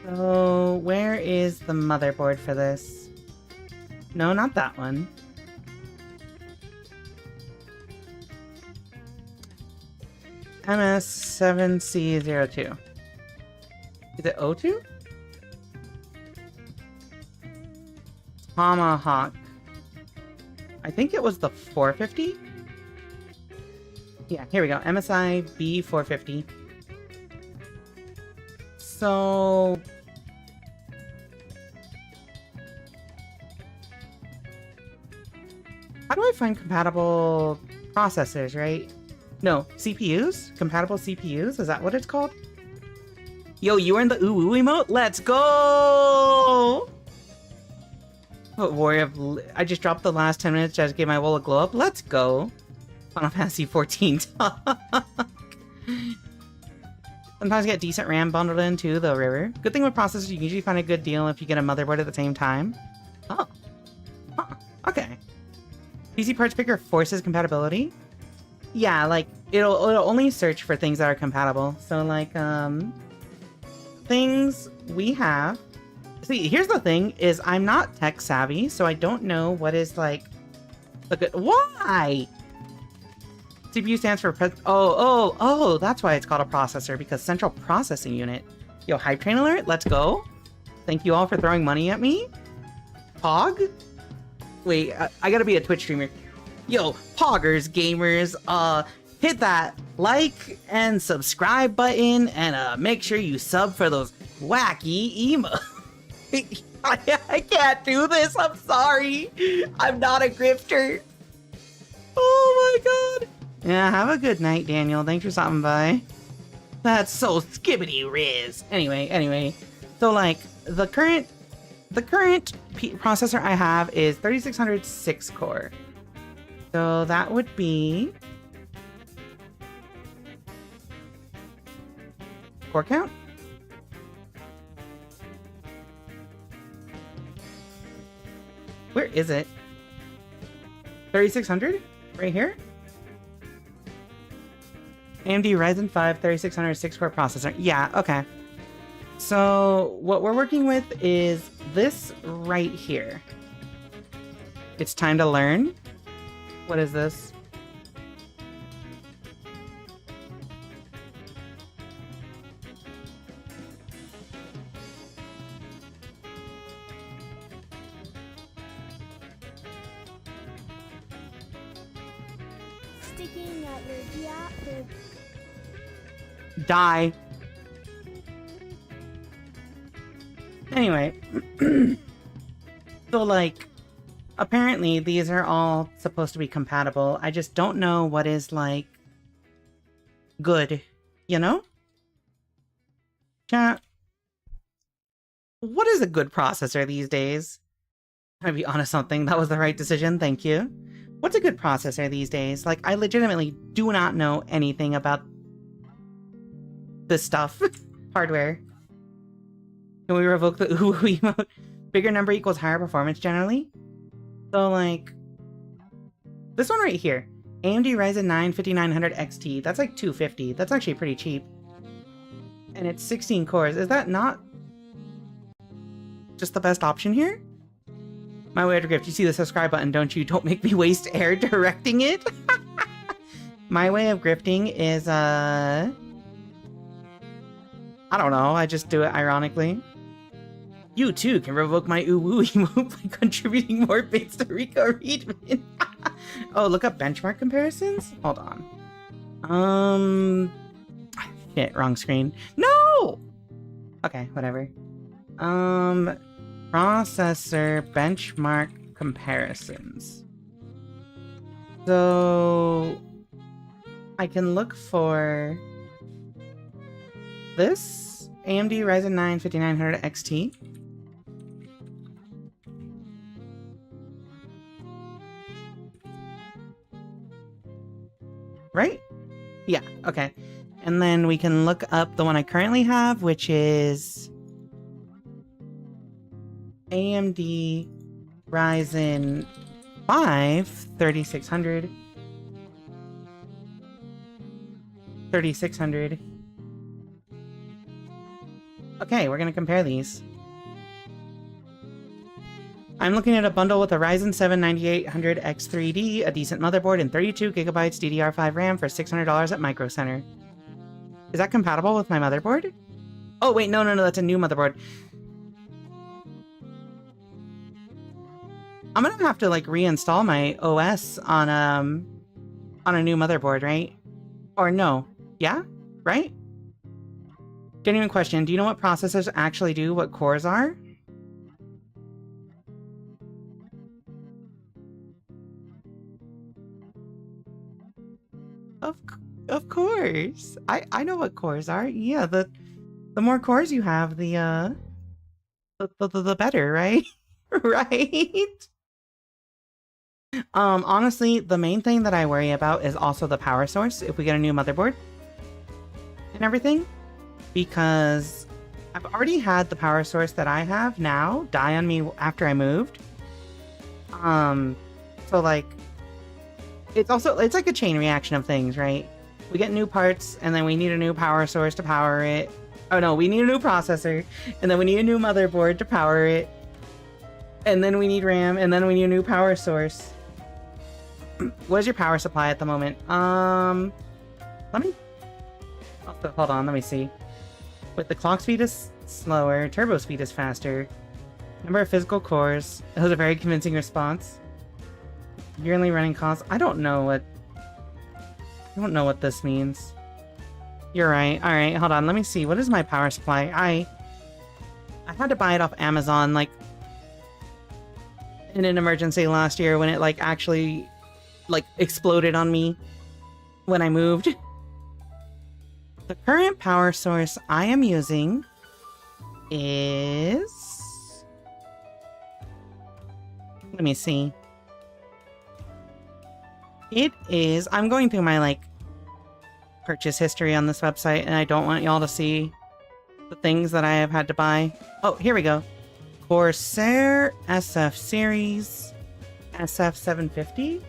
So, where is the motherboard for this? No, not that one. MS7C02. Is it O2? Tomahawk. I think it was the 450? Yeah, here we go. MSI B450. So... how do I find compatible processors, right? No, CPUs? Compatible CPUs? Is that what it's called? Yo, you were in the ooh emote? Let's go! Warrior of... I just dropped the last 10 minutes, just gave my wall a glow up. Let's go! Final Fantasy 14 talk. Sometimes you get decent RAM bundled in too, though, River. Good thing with processors, you can usually find a good deal if you get a motherboard at the same time. Oh. Huh. Okay. PC Parts Picker forces compatibility? Yeah, like, it'll only search for things that are compatible. So, like, things we have... See, here's the thing, is I'm not tech savvy, so I don't know what is, like, the good... Why? CPU stands for... Oh, that's why it's called a processor, because Central Processing Unit. Yo, Hype Train Alert, let's go. Thank you all for throwing money at me. Pog? Wait, I gotta be a Twitch streamer. Yo, Poggers, gamers, hit that like and subscribe button, and make sure you sub for those wacky emo. I can't do this, I'm sorry. I'm not a grifter. Oh my god. Yeah, have a good night, Daniel. Thanks for stopping by. That's so skibbity riz. Anyway. So like, the current processor I have is 3600 6-core. So that would be... core count? Where is it? 3600? Right here? AMD Ryzen 5 3600 6-core processor. Yeah, okay. So what we're working with is this right here. It's time to learn. What is this? Sticking at your Die. Anyway, so like, apparently these are all supposed to be compatible. I just don't know what is like good, you know? Chat. What is a good processor these days? Can I be honest something? That was the right decision, thank you. What's a good processor these days? Like, I legitimately do not know anything about this stuff. Hardware. Can we revoke the ooh emote? Bigger number equals higher performance generally? So like, this one right here. AMD Ryzen 9 5900 XT. That's like $250. That's actually pretty cheap. And it's 16 cores. Is that not just the best option here? My way of gift. You see the subscribe button, don't you? Don't make me waste air directing it. My way of grifting is, I don't know. I just do it ironically. You too can revoke my ooh emote by contributing more bits to Rika Readman. Oh, look up benchmark comparisons? Hold on. Shit, wrong screen. No! Okay, whatever. Processor benchmark comparisons. So I can look for this AMD Ryzen 9 5900 XT. Right? Yeah, okay. And then we can look up the one I currently have, which is AMD Ryzen 5 3600. 3600. Okay, we're gonna compare these. I'm looking at a bundle with a Ryzen 7 9800X3D, a decent motherboard, and 32GB DDR5 RAM for $600 at Micro Center. Is that compatible with my motherboard? Oh, wait, no, that's a new motherboard. I'm gonna have to, like, reinstall my OS on a new motherboard, right? Or no. Yeah? Right? Genuine question, do you know what processors actually do what cores are? Of course. I know what cores are. Yeah, the more cores you have, the better, right? Right? Honestly, the main thing that I worry about is also the power source if we get a new motherboard and everything, because I've already had the power source that I have now die on me after I moved. So like, it's like a chain reaction of things, right? We get new parts, and then we need a new power source to power it. Oh no, we need a new processor, and then we need a new motherboard to power it. And then we need RAM, and then we need a new power source. What is your power supply at the moment? Hold on, let me see. With the clock speed is slower, turbo speed is faster. Number of physical cores. That was a very convincing response. Yearly running costs. I don't know what this means. You're right. Alright, hold on. Let me see. What is my power supply? I had to buy it off Amazon, like, in an emergency last year when it, like, actually, like, exploded on me when I moved. The current power source I am using is... Let me see. It is... I'm going through my, like, purchase history on this website, and I don't want y'all to see the things that I have had to buy. Oh, here we go. Corsair SF Series SF750.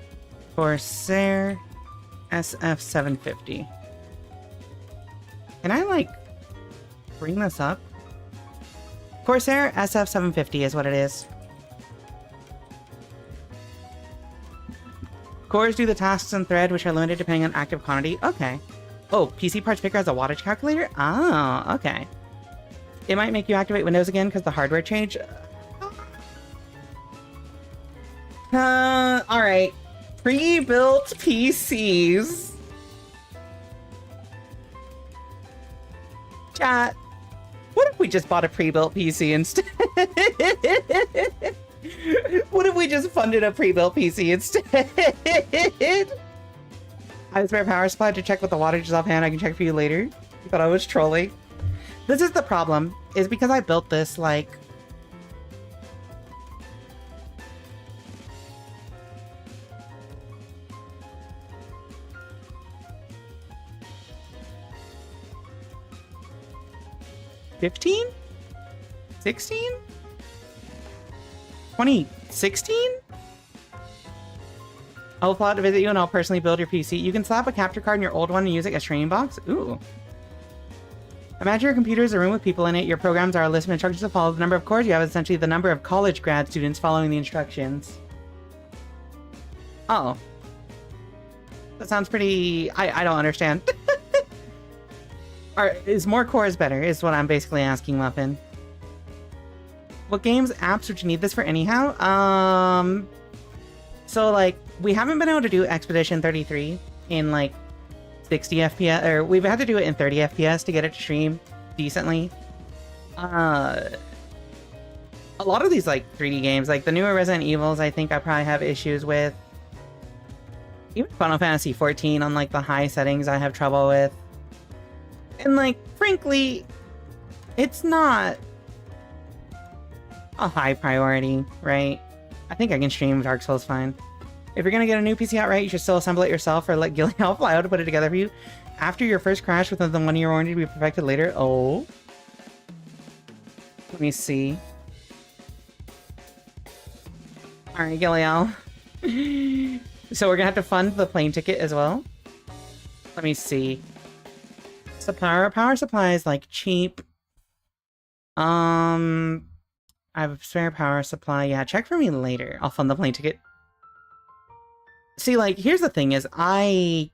Corsair SF750. Can I, like, bring this up? Corsair SF750 is what it is. Cores do the tasks in thread, which are limited depending on active quantity. Okay. Oh, PC Parts Picker has a wattage calculator? Oh, okay. It might make you activate Windows again because the hardware changed. Alright. Pre-built PCs. Chat. What if we just bought a pre-built PC instead? What if we just funded a pre-built PC instead? I have a spare power supply to check what the wattage is offhand. I can check for you later. You thought I was trolling. This is the problem, is because I built this, like... $15? $16? 2016? I'll plot to visit you and I'll personally build your PC. You can slap a capture card in your old one and use it as training box. Ooh. Imagine your computer is a room with people in it. Your programs are a list of instructions to follow. The number of cores you have is essentially the number of college grad students following the instructions. Oh. That sounds pretty... I don't understand. Is more cores better, is what I'm basically asking, Muffin. What games, apps would you need this for anyhow? So, like, we haven't been able to do Expedition 33 in, like, 60 FPS, or we've had to do it in 30 FPS to get it to stream decently. A lot of these, like, 3D games, like the newer Resident Evils, I think I probably have issues with. Even Final Fantasy 14 on, like, the high settings I have trouble with. And like, frankly, it's not a high priority, right? I think I can stream Dark Souls fine. If you're gonna get a new PC outright, you should still assemble it yourself or let Gillian fly out to put it together for you. After your first crash within the 1 year warranty to be perfected later. Oh. Let me see. Alright, Gillian. So we're gonna have to fund the plane ticket as well. Let me see. So power supply is like cheap. I have a spare power supply. Yeah, check for me later. I'll fund the plane ticket. See, like, here's the thing is I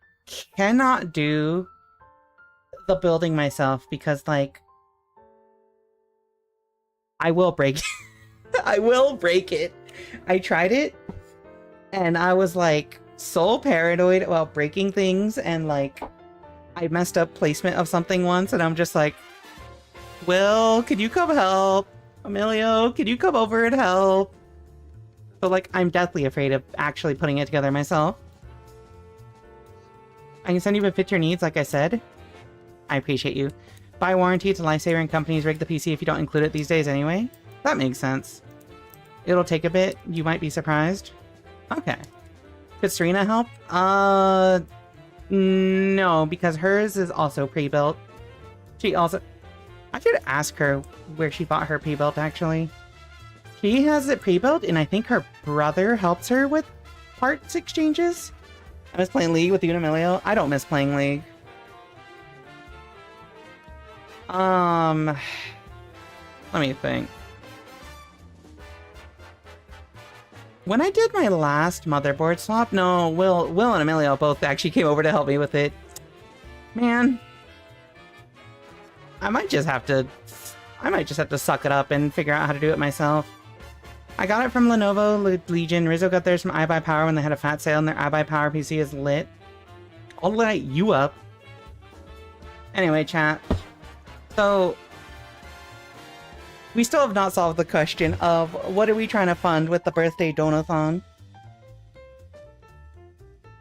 cannot do the building myself because, like, I will break it. I will break it. I tried it and I was like so paranoid about breaking things, and like I messed up placement of something once and I'm just like, Will, could you come help? Emilio, could you come over and help? So like, I'm deathly afraid of actually putting it together myself. I can send you if it fits your needs, like I said. I appreciate you. Buy warranty, it's a lifesaver, and companies rig the PC if you don't include it these days anyway. That makes sense. It'll take a bit, you might be surprised. Okay. Could Serena help? No, because hers is also pre-built. She also... I should ask her where she bought her pre-built, actually. She has it pre-built, and I think her brother helps her with parts exchanges. I miss playing League with you and Emilio. I don't miss playing League. Let me think. When I did my last motherboard swap, no, Will and Emilio both actually came over to help me with it. Man, I might just have to suck it up and figure out how to do it myself. I got it from Lenovo Legion. Rizzo got theirs from iBuyPower when they had a fat sale, and their iBuyPower PC is lit. I'll light you up. Anyway, chat. So, we still have not solved the question of what are we trying to fund with the birthday donathon.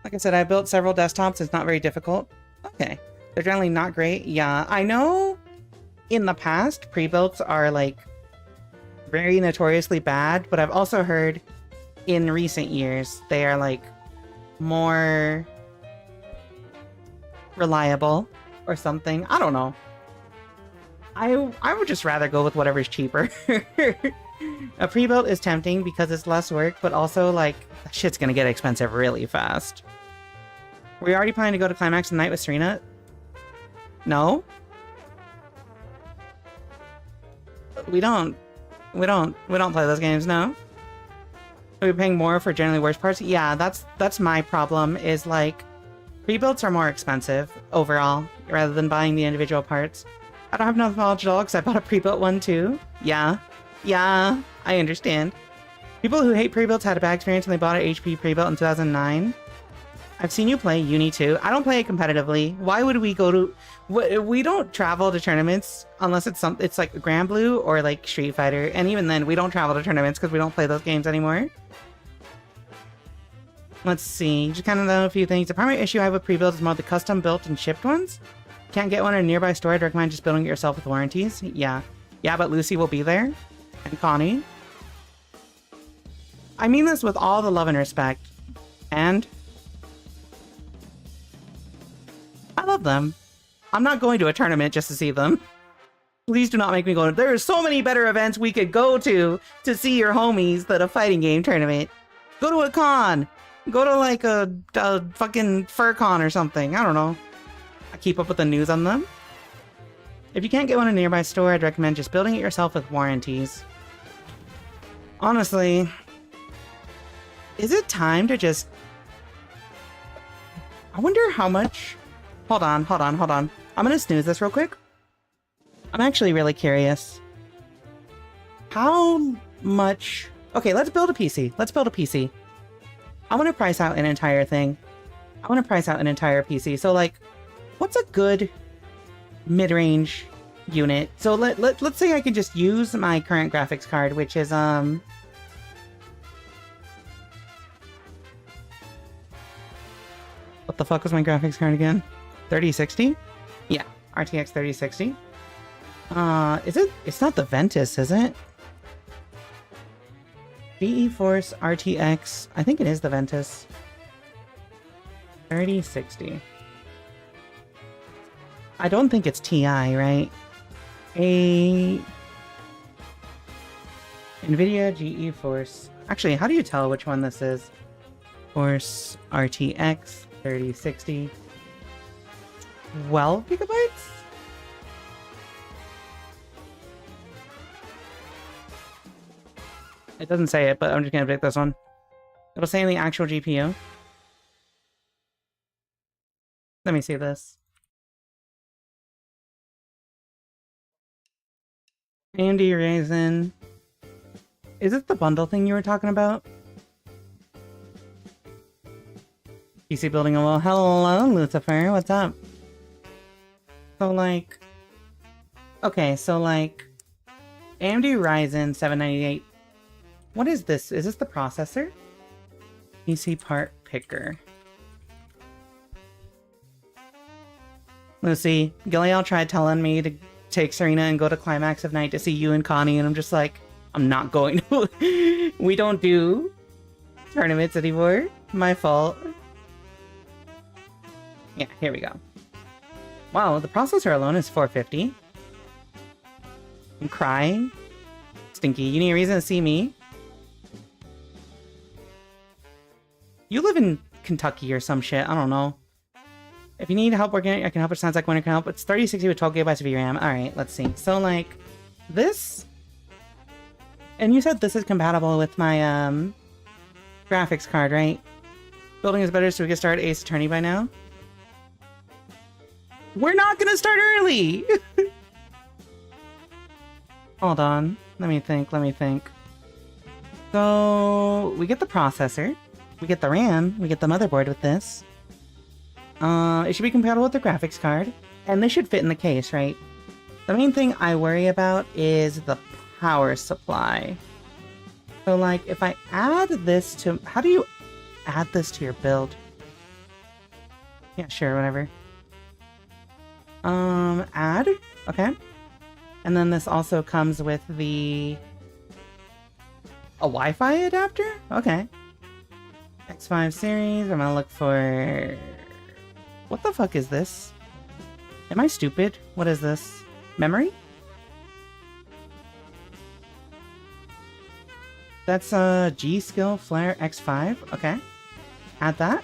Like I said, I built several desktops. It's not very difficult. Okay. They're generally not great. Yeah, I know in the past, pre-builts are like very notoriously bad, but I've also heard in recent years they are like more reliable or something. I don't know. I would just rather go with whatever's cheaper. A pre-built is tempting because it's less work, but also like that shit's gonna get expensive really fast. Were we already planning to go to Climax tonight with Serena? No. We don't play those games, no. Are we paying more for generally worse parts? Yeah, that's my problem, is like pre-builts are more expensive overall rather than buying the individual parts. I don't have enough knowledge at all because I bought a pre-built one too. Yeah, I understand. People who hate pre-builts had a bad experience when they bought an HP pre-built in 2009. I've seen you play Uni 2. I don't play it competitively. Why would we go to... We don't travel to tournaments unless it's like Grand Blue or like Street Fighter. And even then, we don't travel to tournaments because we don't play those games anymore. Let's see. Just kind of know a few things. The primary issue I have with pre-builds is more the custom built and shipped ones. Can't get one in a nearby store. I'd recommend just building it yourself with warranties. Yeah, but Lucy will be there. And Connie. I mean this with all the love and respect. And... I love them. I'm not going to a tournament just to see them. Please do not make me go. There are so many better events we could go to see your homies than a fighting game tournament. Go to a con. Go to like a fucking fur con or something. I don't know. I keep up with the news on them. If you can't get one in a nearby store, I'd recommend just building it yourself with warranties. Honestly, is it time to just... I wonder how much... Hold on. I'm gonna snooze this real quick. I'm actually really curious. How much... Okay, let's build a PC. I want to price out an entire thing. I want to price out an entire PC. So, like, what's a good mid-range unit? So let's say I could just use my current graphics card, which is, What the fuck was my graphics card again? 3060? Yeah. RTX 3060. Is it? It's not the Ventus, is it? GeForce RTX. I think it is the Ventus. 3060. I don't think it's TI, right? NVIDIA GeForce. Actually, how do you tell which one this is? Force RTX 3060. 12 gigabytes? It doesn't say it, but I'm just gonna pick this one. It'll say in the actual GPU. Let me see this. AMD Ryzen. Is it the bundle thing you were talking about? PC building a wall. Hello, Lucifer. What's up? So, like... Okay, so, like... AMD Ryzen 798. What is this? Is this the processor? PC part picker. Lucy, Giliel tried telling me to take Serena and go to Climax of Night to see you and Connie, and I'm just like, I'm not going to. We don't do tournaments anymore. My fault. Yeah, here we go. Wow, the processor alone is 450. I'm crying. Stinky, you need a reason to see me? You live in Kentucky or some shit, I don't know. If you need help working it, I can help. It sounds like Winter can help. It's 3060 with 12 gigabytes of VRAM. Alright, let's see. So, like, this... And you said this is compatible with my, graphics card, right? Building is better so we can start Ace Attorney by now. We're not gonna start early! Hold on. Let me think. So, we get the processor. We get the RAM. We get the motherboard with this. It should be compatible with the graphics card. And this should fit in the case, right? The main thing I worry about is the power supply. So, like, if I add this to... How do you add this to your build? Yeah, sure, whatever. Add? Okay. And then this also comes with the... A Wi-Fi adapter? Okay. X5 series, I'm gonna look for... What the fuck is this? Am I stupid? What is this? Memory? That's a G-Skill Flare X5. Okay. Add that.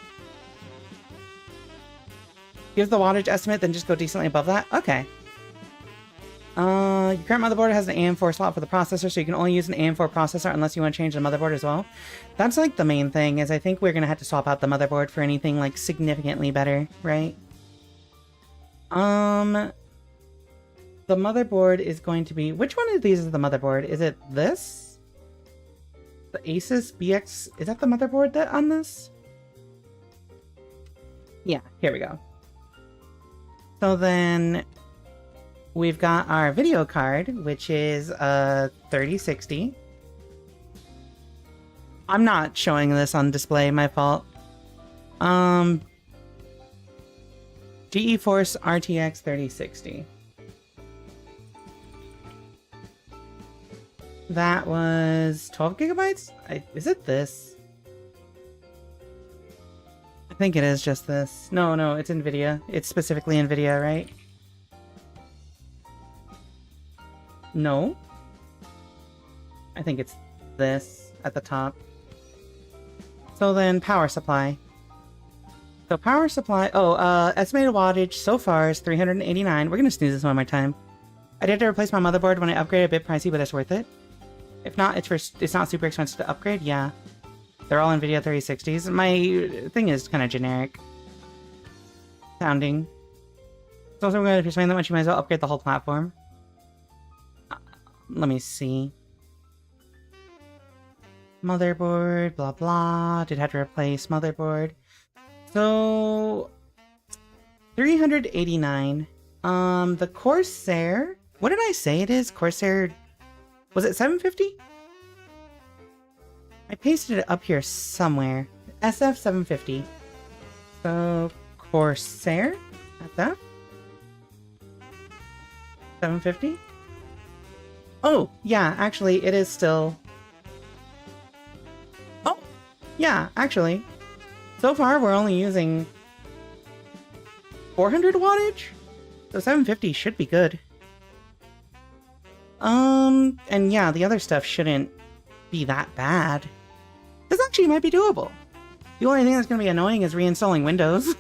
Give the wattage estimate, then just go decently above that. Okay. Your current motherboard has an AM4 slot for the processor, so you can only use an AM4 processor unless you want to change the motherboard as well. That's like the main thing, is I think we're gonna have to swap out the motherboard for anything like significantly better, right? The motherboard is going to be... Which one of these is the motherboard? Is it this? The Asus BX... Is that the motherboard that on this? Yeah, here we go. So then... We've got our video card, which is a 3060. I'm not showing this on display, my fault. GeForce RTX 3060. That was 12 gigabytes? Is it this? I think it is just this. No, it's NVIDIA. It's specifically NVIDIA, right? No. I think it's this at the top. So then power supply. So power supply, estimated wattage so far is 389. We're gonna snooze this one more time. I did to replace my motherboard when I upgraded, a bit pricey, but it's worth it. If not, it's not super expensive to upgrade, yeah. They're all NVIDIA 3060s. My thing is kind of generic sounding. So also, if you're spending that much, you might as well upgrade the whole platform. Let me see. Motherboard, blah blah. Did have to replace motherboard. So 389. The Corsair. What did I say it is? Corsair. Was it 750? I pasted it up here somewhere. SF 750. So Corsair. At that. 750? Oh, yeah, actually, it is still... Oh, yeah, actually. So far, we're only using 400 wattage? So 750 should be good. And yeah, the other stuff shouldn't be that bad. This actually might be doable. The only thing that's going to be annoying is reinstalling Windows.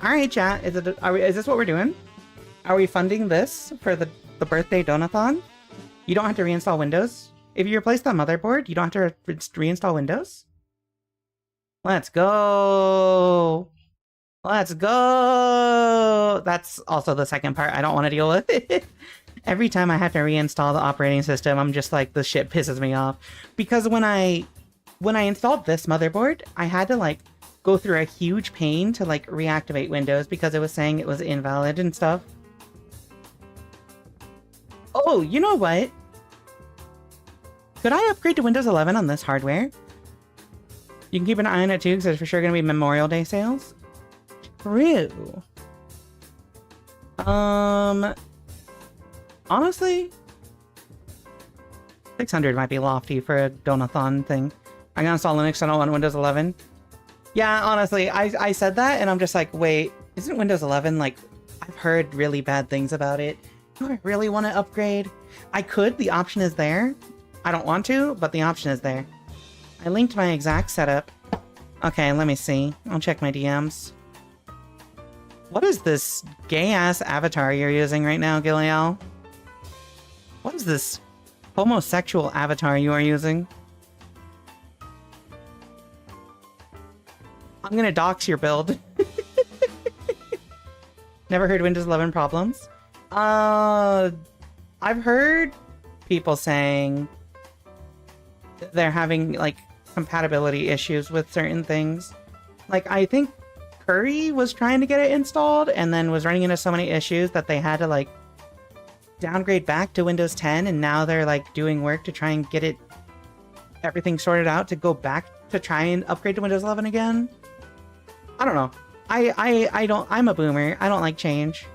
Alright, chat. Is this what we're doing? Are we funding this for the birthday donathon? You don't have to reinstall Windows. If you replace the motherboard, you don't have to reinstall Windows? Let's go! Let's go! That's also the second part I don't want to deal with. Every time I have to reinstall the operating system, I'm just like, this shit pisses me off. Because when I installed this motherboard, I had to like go through a huge pain to like reactivate Windows because it was saying it was invalid and stuff. Oh, you know what? Could I upgrade to Windows 11 on this hardware? You can keep an eye on it too, because there's for sure going to be Memorial Day sales. True. Honestly, 600 might be lofty for a donathon thing. I'm gonna install Linux on Windows 11. Yeah, honestly, I said that and I'm just like, wait, isn't Windows 11 like, I've heard really bad things about it. Do I really want to upgrade? I could, the option is there. I don't want to, but the option is there. I linked my exact setup. Okay, let me see. I'll check my DMs. What is this gay-ass avatar you're using right now, Giliel? What is this homosexual avatar you are using? I'm gonna dox your build. Never heard Windows 11 problems. I've heard people saying they're having, like, compatibility issues with certain things. Like, I think Curry was trying to get it installed and then was running into so many issues that they had to, like, downgrade back to Windows 10, and now they're, like, doing work to try and get it, everything sorted out to go back to try and upgrade to Windows 11 again. I don't know. I'm a boomer. I don't like change.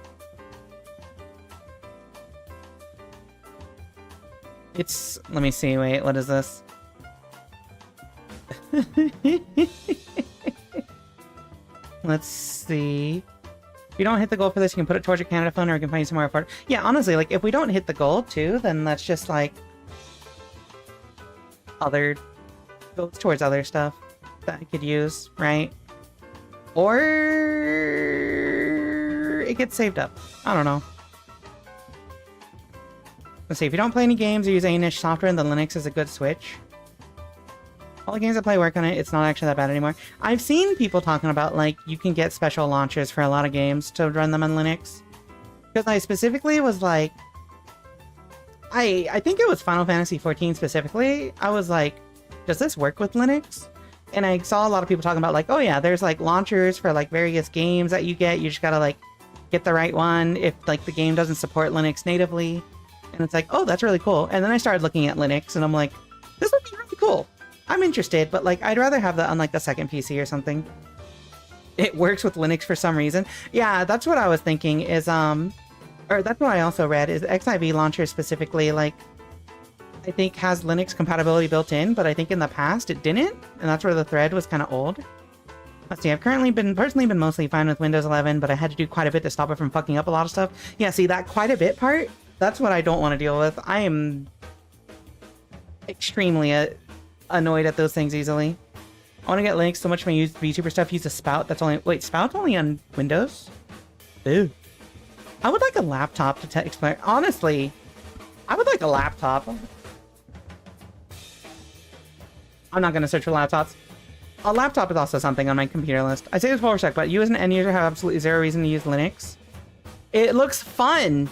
It's, let me see, wait, what is this? Let's see. If you don't hit the goal for this, you can put it towards your Canada phone, or you can find you somewhere affordable. Yeah, honestly, like, if we don't hit the goal, too, then that's just, like, goes towards other stuff that I could use, right? Or it gets saved up. I don't know. Let's see, if you don't play any games or use any niche software, then Linux is a good switch. All the games I play work on it, it's not actually that bad anymore. I've seen people talking about, like, you can get special launchers for a lot of games to run them on Linux. Because I specifically was like... I think it was Final Fantasy XIV specifically. I was like, does this work with Linux? And I saw a lot of people talking about, like, oh yeah, there's, like, launchers for, like, various games that you get. You just gotta, like, get the right one if, like, the game doesn't support Linux natively. And it's like, oh, that's really cool. And then I started looking at Linux, and I'm like, this would be really cool. I'm interested, but, like, I'd rather have that on, like, the second PC or something. It works with Linux for some reason. Yeah, that's what I was thinking is, or that's what I also read, is XIV launcher specifically, like, I think has Linux compatibility built in, but I think in the past it didn't, and that's where the thread was kind of old. Let's see, I've personally been mostly fine with Windows 11, but I had to do quite a bit to stop it from fucking up a lot of stuff. Yeah, see, that quite a bit part, that's what I don't want to deal with. I am extremely annoyed at those things easily. I want to get Linux so much of my VTuber stuff uses Spout. That's only... Wait, Spout's only on Windows? Ooh. I would like a laptop to explain... Honestly, I would like a laptop. I'm not going to search for laptops. A laptop is also something on my computer list. I say this for a sec, but you as an end user have absolutely zero reason to use Linux. It looks fun.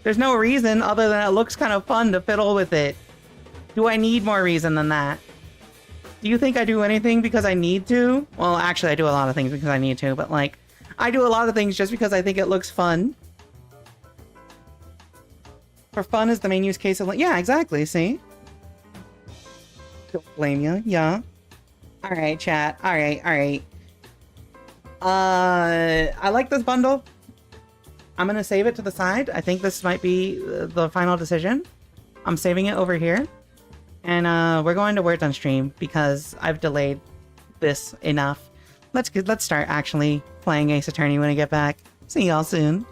There's no reason other than it looks kind of fun to fiddle with it. Do I need more reason than that? Do you think I do anything because I need to? Well, actually, I do a lot of things because I need to, but, like, I do a lot of things just because I think it looks fun. For fun is the main use case of... Yeah, exactly, see? Don't blame you, yeah. Alright, chat. Alright. I like this bundle. I'm gonna save it to the side. I think this might be the final decision. I'm saving it over here. And we're going to Words on Stream because I've delayed this enough. Let's start actually playing Ace Attorney when I get back. See y'all soon.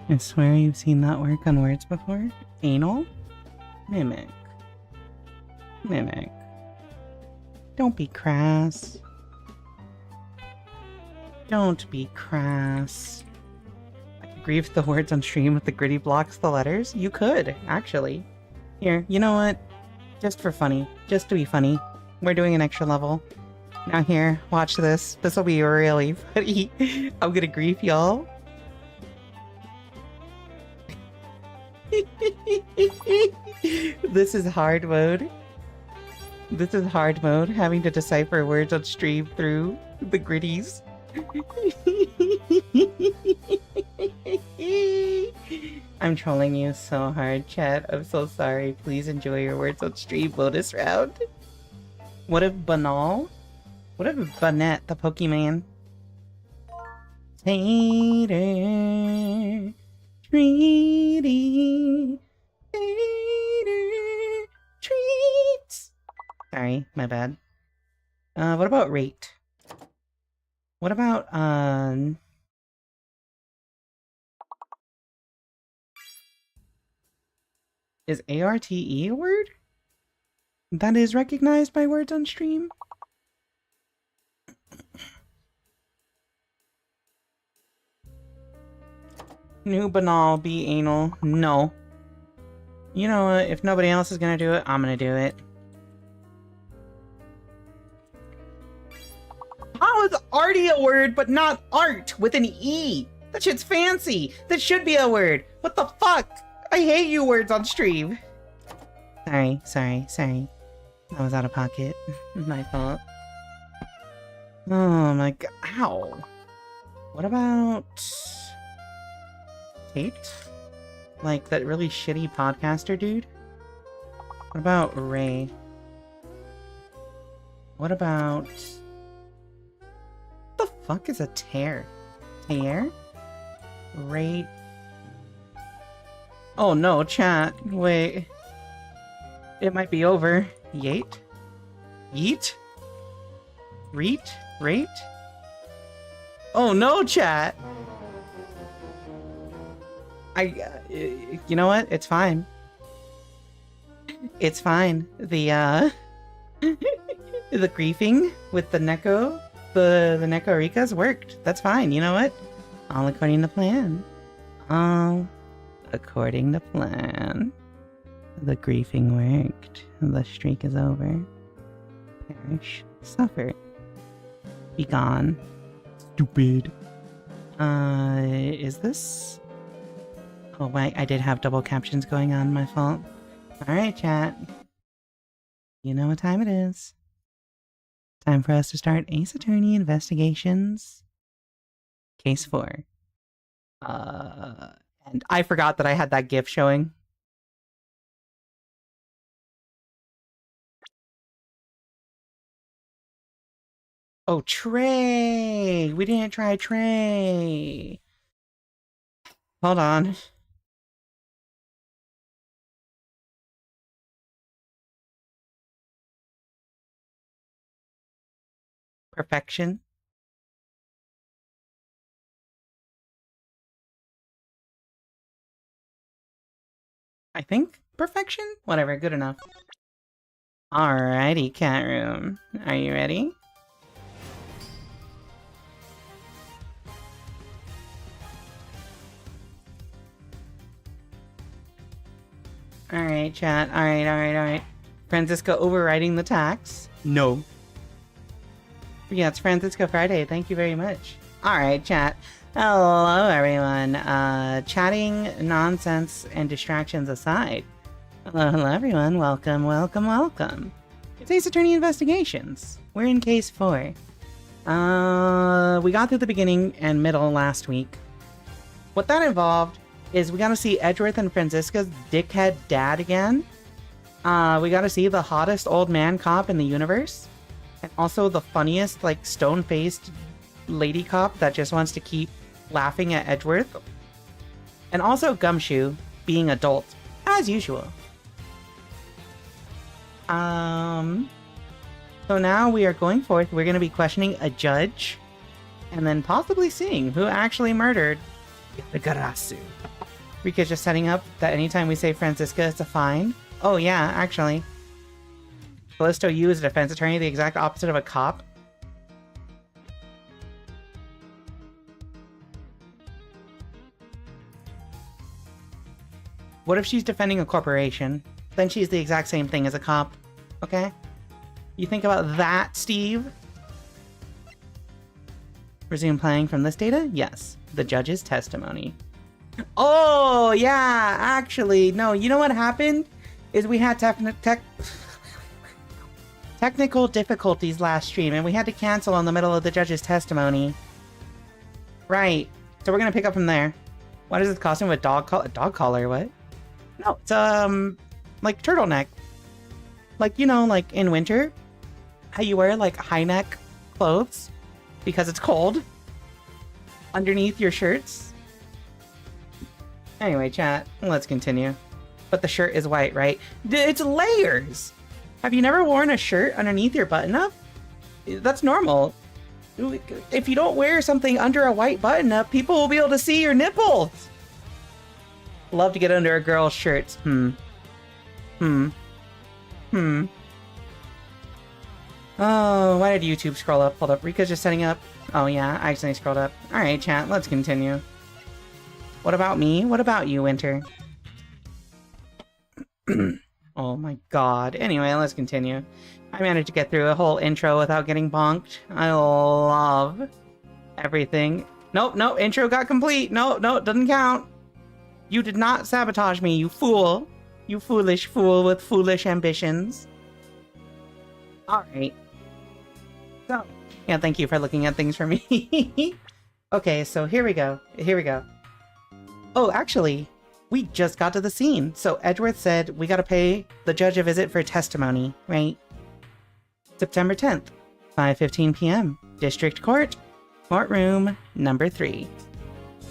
I swear you've seen that work on words before. Anal? Mimic. Mimic. Don't be crass. Don't be crass. I could grieve the words on stream with the gritty blocks the letters? You could, actually. Here, you know what? Just for funny. Just to be funny. We're doing an extra level. Now here, watch this. This'll be really funny. I'm gonna grief y'all. This is hard mode. This is hard mode, having to decipher words on stream through the gritties. I'm trolling you so hard, chat. I'm so sorry. Please enjoy your words on stream bonus round. What if Banal? What if Banette, the Pokemon? Tater, treaty, tater, treats. Sorry, my bad. What about rate? What about, is ARTE a word? That is recognized by words on stream? New banal, be anal. No. You know what? If nobody else is gonna do it, I'm gonna do it. How is arty a word, but not art with an E? That shit's fancy. That should be a word. What the fuck? I hate you words on stream. Sorry. That was out of pocket. My fault. Oh my god. Ow. What about... Tate? Like that really shitty podcaster dude? What about Ray? What about... What the fuck is a tear? Tear? Ray... Oh no, chat. Wait. It might be over. Yate? Yeet? Reet? Rate? Oh no, chat! You know what? It's fine. It's fine. The the griefing with the Neko, the Neko Rikas worked. That's fine. You know what? All according to plan. All according to plan. The griefing worked. The streak is over. Perish. Suffer. Be gone. Stupid. Is this... Oh wait, I did have double captions going on, my fault. Alright, chat. You know what time it is. Time for us to start Ace Attorney Investigations. Case 4. And I forgot that I had that GIF showing. Oh, Trey! We didn't try Trey! Hold on. Perfection. I think perfection? Whatever, good enough. Alrighty, cat room. Are you ready? Alright, chat. Alright. Franziska overriding the tax. No. Yeah, it's Franziska Friday. Thank you very much. Alright, chat. Hello, everyone. Chatting, nonsense, and distractions aside. Hello, everyone. Welcome. It's Ace Attorney Investigations. We're in case 4. We got through the beginning and middle last week. What that involved is we got to see Edgeworth and Franziska's dickhead dad again. We got to see the hottest old man cop in the universe. And also the funniest, like, stone-faced lady cop that just wants to keep laughing at Edgeworth. And also Gumshoe being adult, as usual. So now we are going forth. We're going to be questioning a judge. And then possibly seeing who actually murdered Itagarasu. Rika's just setting up that anytime we say Franziska, it's a fine. Oh yeah, actually. Callisto Yu is a defense attorney, the exact opposite of a cop. What if she's defending a corporation? Then she's the exact same thing as a cop. Okay? You think about that, Steve? Resume playing from this data? Yes. The judge's testimony. Oh, yeah, actually. No, you know what happened? Is we had technical difficulties last stream, and we had to cancel on the middle of the judge's testimony. Right. So we're gonna pick up from there. What is this costume with dog collar? What? No, it's like turtleneck. Like, you know, like in winter, how you wear like high neck clothes because it's cold underneath your shirts. Anyway, chat, let's continue. But the shirt is white, right? It's layers. Have you never worn a shirt underneath your button-up? That's normal. If you don't wear something under a white button-up, people will be able to see your nipples. Love to get under a girl's shirts. Oh, why did YouTube scroll up? Hold up, Rika's just setting up. Oh yeah, I accidentally scrolled up. Alright, chat, let's continue. What about me? What about you, Winter? Oh my god. Anyway, let's continue. I managed to get through a whole intro without getting bonked. I love everything. Nope, no, intro got complete. No, doesn't count. You did not sabotage me, you fool. You foolish fool with foolish ambitions. Alright. So, yeah, thank you for looking at things for me. Okay, so here we go. Oh, actually, we just got to the scene. So Edgeworth said we gotta pay the judge a visit for testimony, right? September 10th, 5:15 p.m. District Court, courtroom number 3.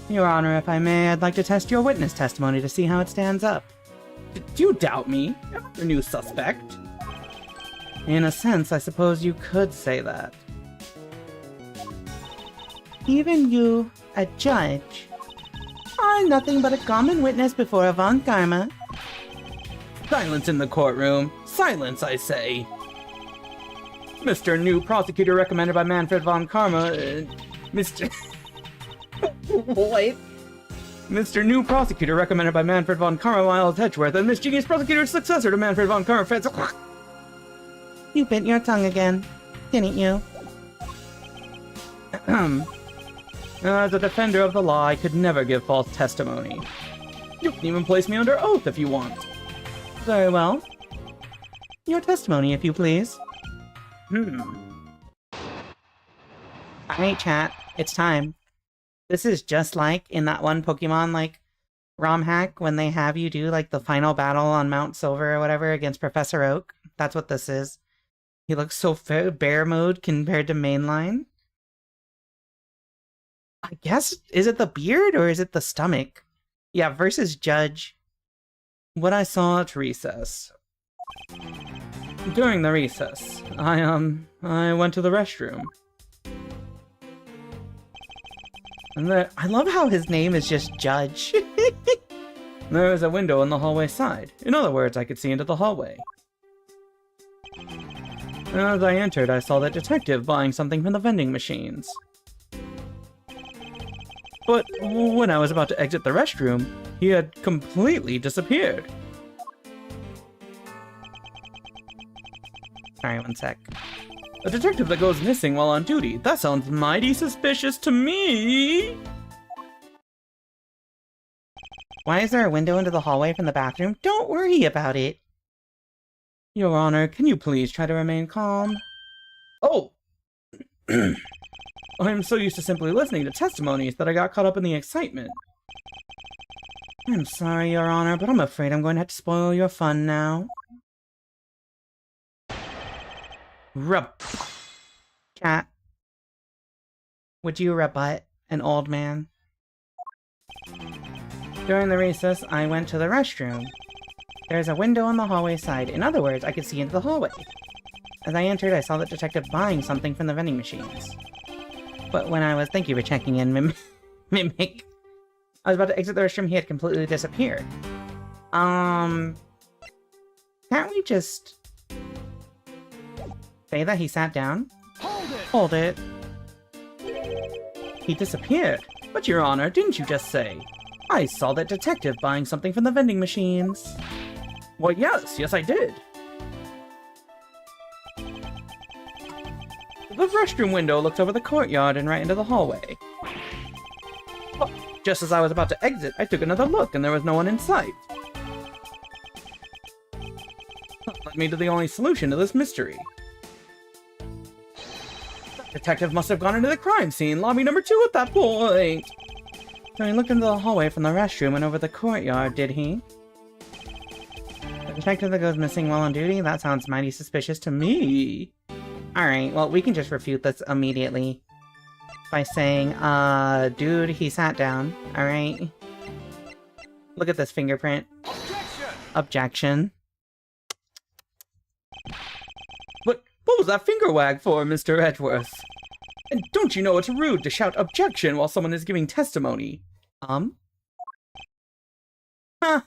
Your Honor, if I may, I'd like to test your witness testimony to see how it stands up. Do you doubt me? I'm the new suspect. In a sense, I suppose you could say that. Even you, a judge, are nothing but a common witness before a Von Karma. Silence in the courtroom. Silence, I say. Mr. New Prosecutor recommended by Manfred Von Karma, Mr. What? Mr. New Prosecutor recommended by Manfred Von Karma, Miles Edgeworth, and Mischievous Prosecutor's successor to Manfred Von Karma, Franziska. You bit your tongue again, didn't you? As a defender of the law, I could never give false testimony. You can even place me under oath if you want. Very well. Your testimony, if you please. Alright, chat. It's time. This is just like in that one Pokemon, like, ROM hack when they have you do, like, the final battle on Mount Silver or whatever against Professor Oak. That's what this is. He looks so bear mode compared to mainline. I guess, is it the beard or is it the stomach? Yeah, versus Judge. What I saw at recess. During the recess, I went to the restroom. And there, I love how his name is just Judge. There was a window on the hallway side. In other words, I could see into the hallway. As I entered, I saw that detective buying something from the vending machines. But when I was about to exit the restroom, he had completely disappeared. Sorry, one sec. A detective that goes missing while on duty. That sounds mighty suspicious to me! Why is there a window into the hallway from the bathroom? Don't worry about it. Your Honor, can you please try to remain calm? Oh! I'm so used to simply listening to testimonies that I got caught up in the excitement. I'm sorry, Your Honor, but I'm afraid I'm going to have to spoil your fun now. Cat. Would you rebut an old man? During the recess, I went to the restroom. There's a window on the hallway side. In other words, I could see into the hallway. As I entered, I saw the detective buying something from the vending machines. But when I was... Thank you for checking in, Mimic. I was about to exit the restroom, he had completely disappeared. Can't we just say that he sat down? Hold it. He disappeared. But Your Honor, didn't you just say? I saw that detective buying something from the vending machines. Well, yes I did. The restroom window looked over the courtyard and right into the hallway. But just as I was about to exit, I took another look and there was no one in sight. That led me to the only solution to this mystery. The detective must have gone into the crime scene, lobby number 2 at that point. So he looked into the hallway from the restroom and over the courtyard, did he? The detective that goes missing while on duty? That sounds mighty suspicious to me. Alright, well, we can just refute this immediately. By saying, dude, he sat down. Alright. Look at this fingerprint. Objection. What was that finger wag for, Mr. Edgeworth? And don't you know it's rude to shout objection while someone is giving testimony? Huh. If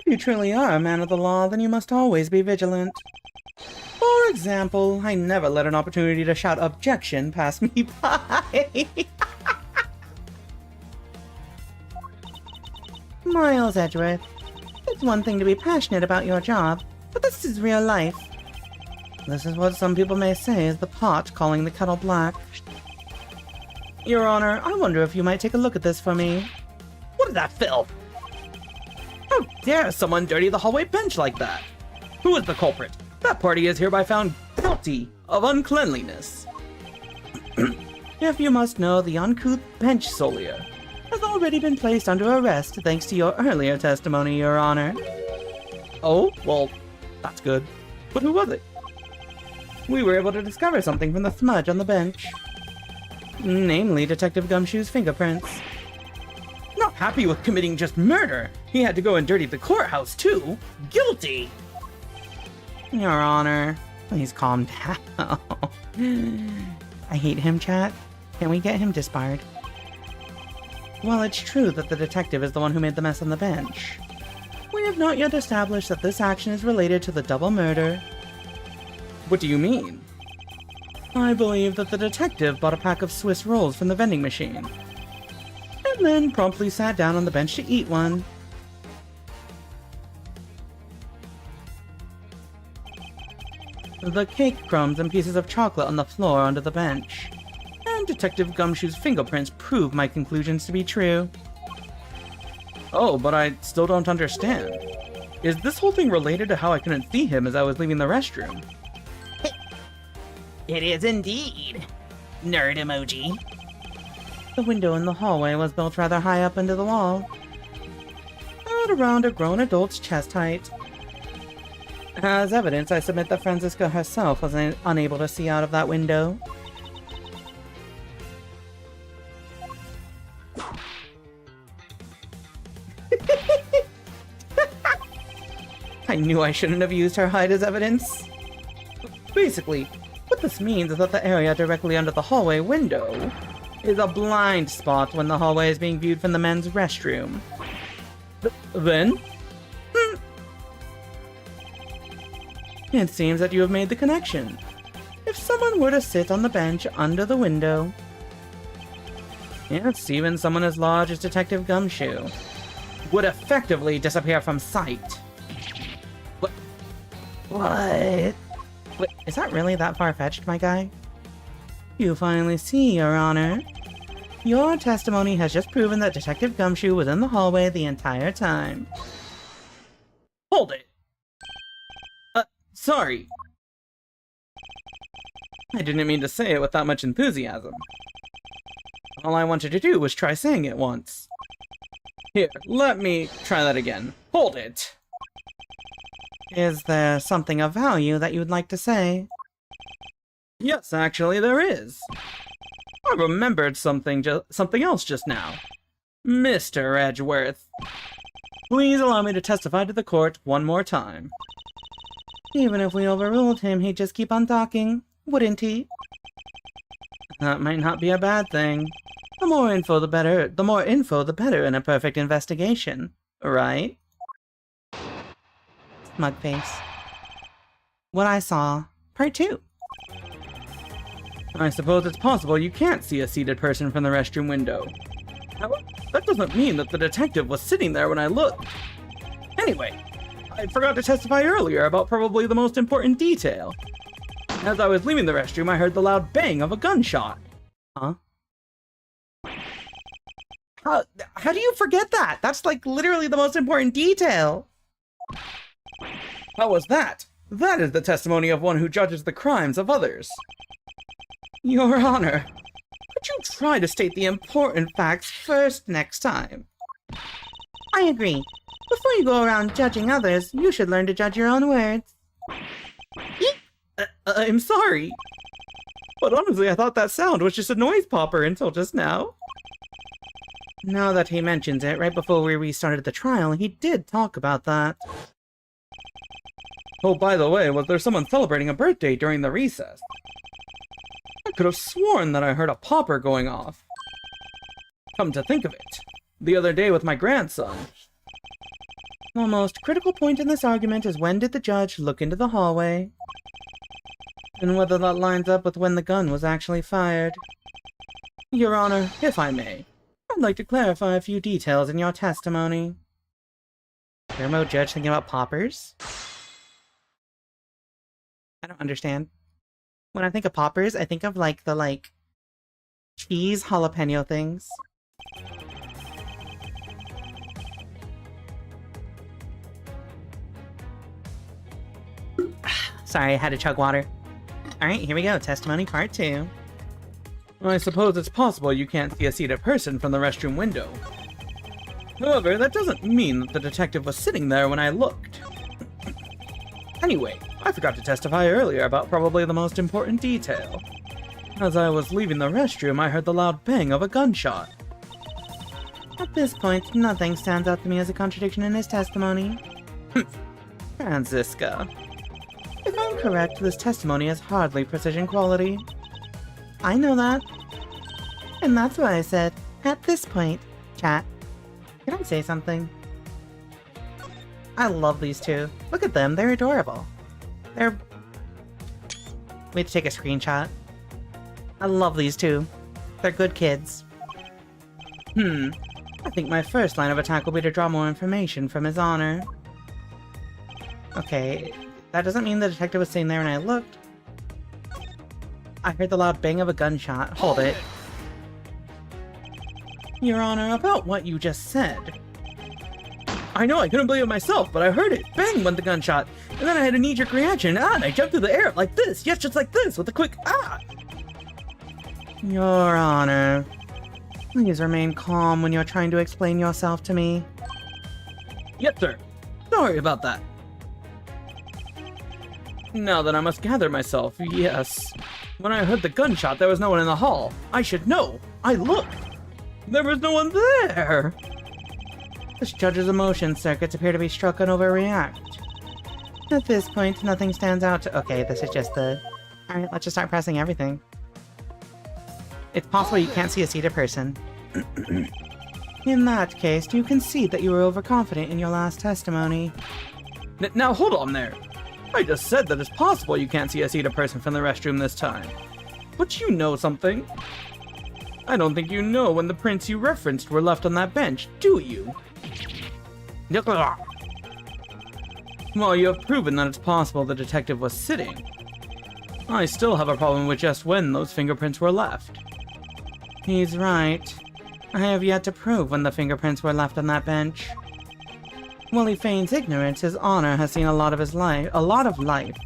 you truly are a man of the law, then you must always be vigilant. For example, I never let an opportunity to shout objection pass me by. Miles Edgeworth, it's one thing to be passionate about your job, but this is real life. This is what some people may say is the pot calling the kettle black. Your Honor, I wonder if you might take a look at this for me. What is that filth? How dare someone dirty the hallway bench like that? Who is the culprit? That party is hereby found guilty of uncleanliness. If you must know, the uncouth bench solier has already been placed under arrest thanks to your earlier testimony, Your Honor. Oh, well, that's good. But who was it? We were able to discover something from the smudge on the bench. Namely, Detective Gumshoe's fingerprints. Not happy with committing just murder, he had to go and dirty the courthouse too. Guilty! Your Honor, please calm down. I hate him, chat. Can we get him disbarred? Well, it's true that the detective is the one who made the mess on the bench. We have not yet established that this action is related to the double murder. What do you mean? I believe that the detective bought a pack of Swiss rolls from the vending machine, and then promptly sat down on the bench to eat one. The cake crumbs and pieces of chocolate on the floor under the bench, and Detective Gumshoe's fingerprints prove my conclusions to be true. Oh, but I still don't understand. Is this whole thing related to how I couldn't see him as I was leaving the restroom? It is indeed. Nerd emoji. The window in the hallway was built rather high up into the wall, at around a grown adult's chest height. As evidence, I submit that Franziska herself was unable to see out of that window. I knew I shouldn't have used her height as evidence. Basically, what this means is that the area directly under the hallway window is a blind spot when the hallway is being viewed from the men's restroom. Then? It seems that you have made the connection. If someone were to sit on the bench under the window, yes, even someone as large as Detective Gumshoe would effectively disappear from sight. What? Wait, is that really that far-fetched, my guy? You finally see, Your Honor. Your testimony has just proven that Detective Gumshoe was in the hallway the entire time. Hold it! Sorry. I didn't mean to say it with that much enthusiasm. All I wanted to do was try saying it once. Here, let me try that again. Hold it! Is there something of value that you would like to say? Yes, actually there is. I remembered something else just now. Mr. Edgeworth. Please allow me to testify to the court one more time. Even if we overruled him, he'd just keep on talking, wouldn't he? That might not be a bad thing. The more info, the better. The more info, the better in a perfect investigation. Right? Smug face. What I saw. Part 2. I suppose it's possible you can't see a seated person from the restroom window. However, that doesn't mean that the detective was sitting there when I looked. Anyway, I forgot to testify earlier about probably the most important detail. As I was leaving the restroom, I heard the loud bang of a gunshot. Huh? How do you forget that? That's like literally the most important detail. How was that? That is the testimony of one who judges the crimes of others. Your Honor, could you try to state the important facts first next time? I agree. Before you go around judging others, you should learn to judge your own words. I'm sorry. But honestly, I thought that sound was just a noise popper until just now. Now that he mentions it, right before we restarted the trial, he did talk about that. Oh, by the way, was there someone celebrating a birthday during the recess? I could have sworn that I heard a popper going off. Come to think of it, the other day with my grandson. The most critical point in this argument is when did the judge look into the hallway? And whether that lines up with when the gun was actually fired. Your Honor, if I may, I'd like to clarify a few details in your testimony. Remote judge thinking about poppers? I don't understand. When I think of poppers, I think of like the cheese jalapeno things. Sorry, I had to chug water. Alright, here we go. Testimony part 2. I suppose it's possible you can't see a seated person from the restroom window. However, that doesn't mean that the detective was sitting there when I looked. Anyway, I forgot to testify earlier about probably the most important detail. As I was leaving the restroom, I heard the loud bang of a gunshot. At this point, nothing stands out to me as a contradiction in his testimony. Franziska. If I'm correct, this testimony has hardly precision quality. I know that. And that's why I said, at this point, chat. Can I say something? I love these two. Look at them, they're adorable. They're... We have to take a screenshot. I love these two. They're good kids. I think my first line of attack will be to draw more information from His Honor. Okay, that doesn't mean the detective was sitting there when I looked. I heard the loud bang of a gunshot. Hold it. Your Honor, about what you just said. I know, I couldn't believe it myself, but I heard it. Bang went the gunshot. And then I had a knee-jerk reaction. And I jumped through the air like this. Yes, just like this, with a quick Your Honor, please remain calm when you're trying to explain yourself to me. Yes, sir. Sorry about that. Now that I must gather myself, yes. When I heard the gunshot, there was no one in the hall. I should know. I looked. There was no one there. This judge's emotion circuits appear to be struck and overreact. At this point, nothing stands out to— Okay, this is just the... Alright, let's just start pressing everything. It's possible you can't see a seated person. In that case, do you concede that you were overconfident in your last testimony? Now hold on there. I just said that it's possible you can't see a seated person from the restroom this time. But you know something. I don't think you know when the prints you referenced were left on that bench, do you? Well, you have proven that it's possible the detective was sitting. I still have a problem with just when those fingerprints were left. He's right. I have yet to prove when the fingerprints were left on that bench. While he feigns ignorance, His Honor has seen a lot of life.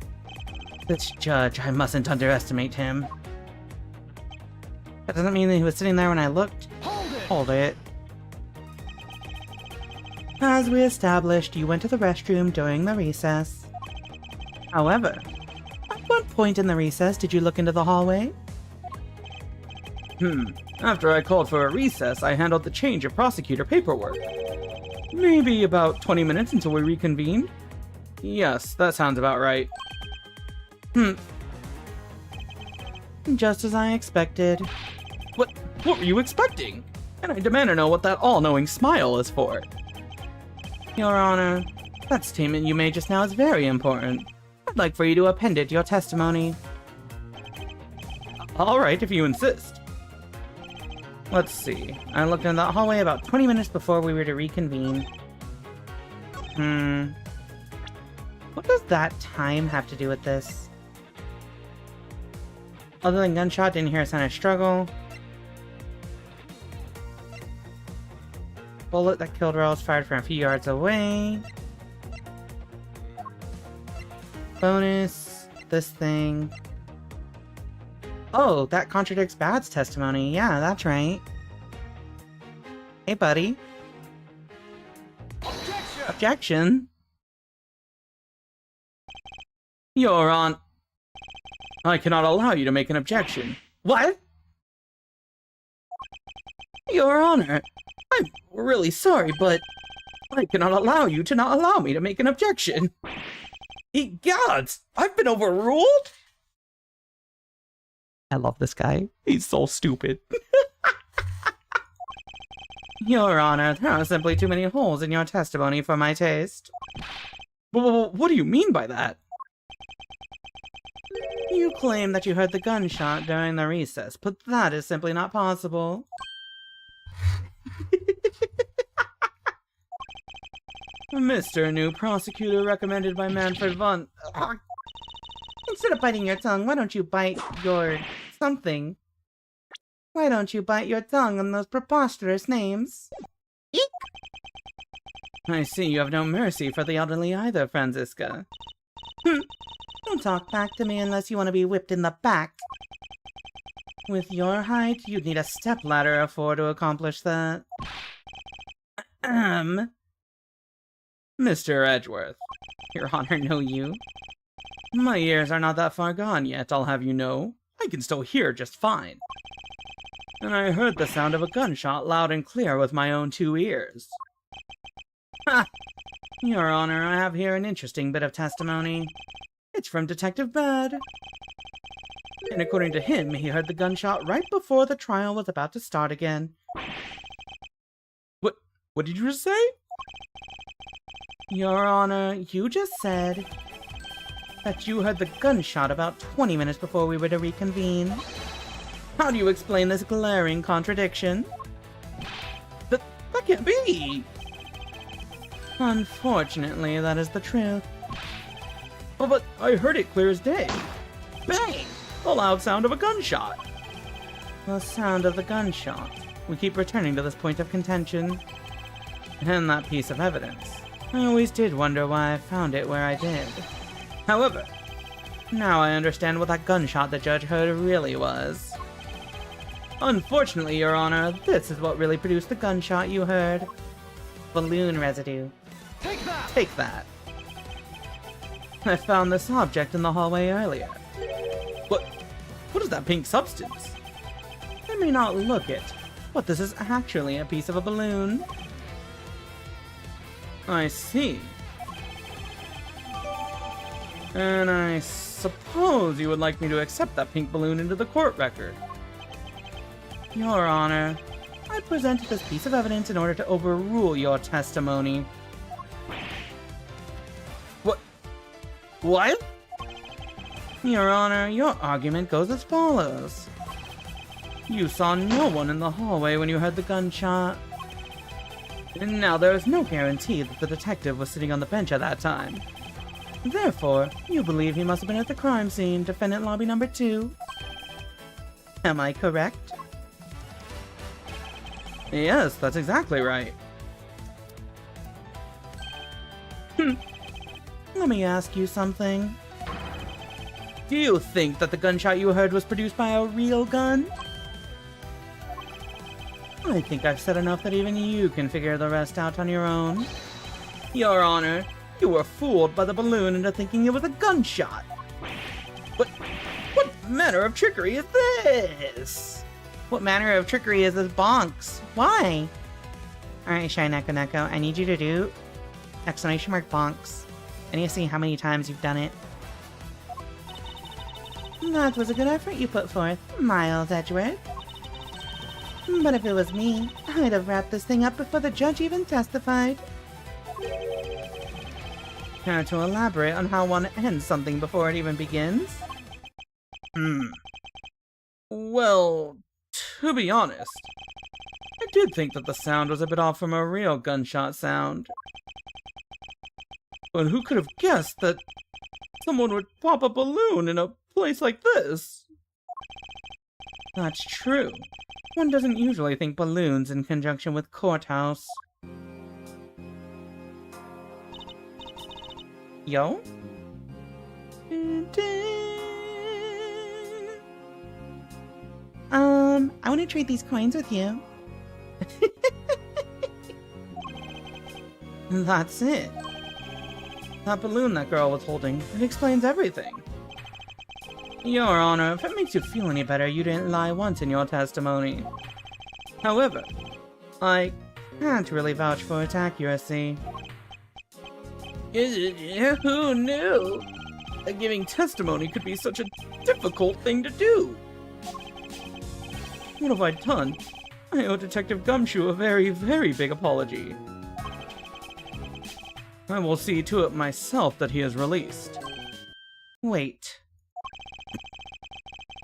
This judge, I mustn't underestimate him. That doesn't mean that he was sitting there when I looked. Hold it. As we established, you went to the restroom during the recess. However, at what point in the recess did you look into the hallway? After I called for a recess, I handled the change of prosecutor paperwork. Maybe about 20 minutes until we reconvened? Yes, that sounds about right. Just as I expected. What were you expecting? And I demand to know what that all-knowing smile is for. Your Honor, that statement you made just now is very important. I'd like for you to append it to your testimony. Alright, if you insist. Let's see. I looked in that hallway about 20 minutes before we were to reconvene. What does that time have to do with this? Other than gunshot, didn't hear a sign of struggle. Bullet that killed Rose fired from a few yards away. Bonus. This thing. Oh, that contradicts Bad's testimony. Yeah, that's right. Hey, buddy. Objection? Your Honor. I cannot allow you to make an objection. What? Your Honor, I'm really sorry, but I cannot allow you to not allow me to make an objection. Ye gods! I've been overruled? I love this guy. He's so stupid. Your Honor, there are simply too many holes in your testimony for my taste. What do you mean by that? You claim that you heard the gunshot during the recess, but that is simply not possible. Mr. New Prosecutor recommended by Manfred von... Instead of biting your tongue, why don't you bite your... something? Why don't you bite your tongue on those preposterous names? Eek! I see you have no mercy for the elderly either, Franziska. Don't talk back to me unless you want to be whipped in the back. With your height, you'd need a stepladder of 4 to accomplish that. Mr. Edgeworth, Your Honor, know you. My ears are not that far gone yet, I'll have you know. I can still hear just fine. And I heard the sound of a gunshot loud and clear with my own 2 ears. Ha! Your Honor, I have here an interesting bit of testimony. It's from Detective Bad. And according to him, he heard the gunshot right before the trial was about to start again. What did you just say? Your Honor, you just said that you heard the gunshot about 20 minutes before we were to reconvene. How do you explain this glaring contradiction? That can't be! Unfortunately, that is the truth. Oh, but I heard it clear as day. Bang! The loud sound of a gunshot. The sound of the gunshot. We keep returning to this point of contention. And that piece of evidence. I always did wonder why I found it where I did. However, now I understand what that gunshot the judge heard really was. Unfortunately, Your Honor, this is what really produced the gunshot you heard. Balloon residue. Take that! Take that. I found this object in the hallway earlier. What is that pink substance? I may not look it, but this is actually a piece of a balloon. I see. And I suppose you would like me to accept that pink balloon into the court record. Your Honor, I presented this piece of evidence in order to overrule your testimony. What? Your Honor, your argument goes as follows. You saw no one in the hallway when you heard the gunshot. And now there is no guarantee that the detective was sitting on the bench at that time. Therefore, you believe he must have been at the crime scene, defendant lobby number 2. Am I correct? Yes, that's exactly right. Let me ask you something. Do you think that the gunshot you heard was produced by a real gun? I think I've said enough that even you can figure the rest out on your own. Your Honor, you were fooled by the balloon into thinking it was a gunshot. What manner of trickery is this? What manner of trickery is this, Bonks? Why? Alright, Shy Neko Neko, I need you to do exclamation mark Bonks. I need to see how many times you've done it. That was a good effort you put forth, Miles Edgeworth. But if it was me, I'd have wrapped this thing up before the judge even testified. Care to elaborate on how one ends something before it even begins? Well, to be honest, I did think that the sound was a bit off from a real gunshot sound. But who could have guessed that someone would pop a balloon in a place like this? That's true. One doesn't usually think balloons in conjunction with courthouse. Yo? I want to trade these coins with you. That's it. That balloon that girl was holding, it explains everything. Your Honor, if it makes you feel any better, you didn't lie once in your testimony. However, I can't really vouch for its accuracy. Who knew that giving testimony could be such a difficult thing to do? What have I done? I owe Detective Gumshoe a very, very big apology. I will see to it myself that he is released. Wait.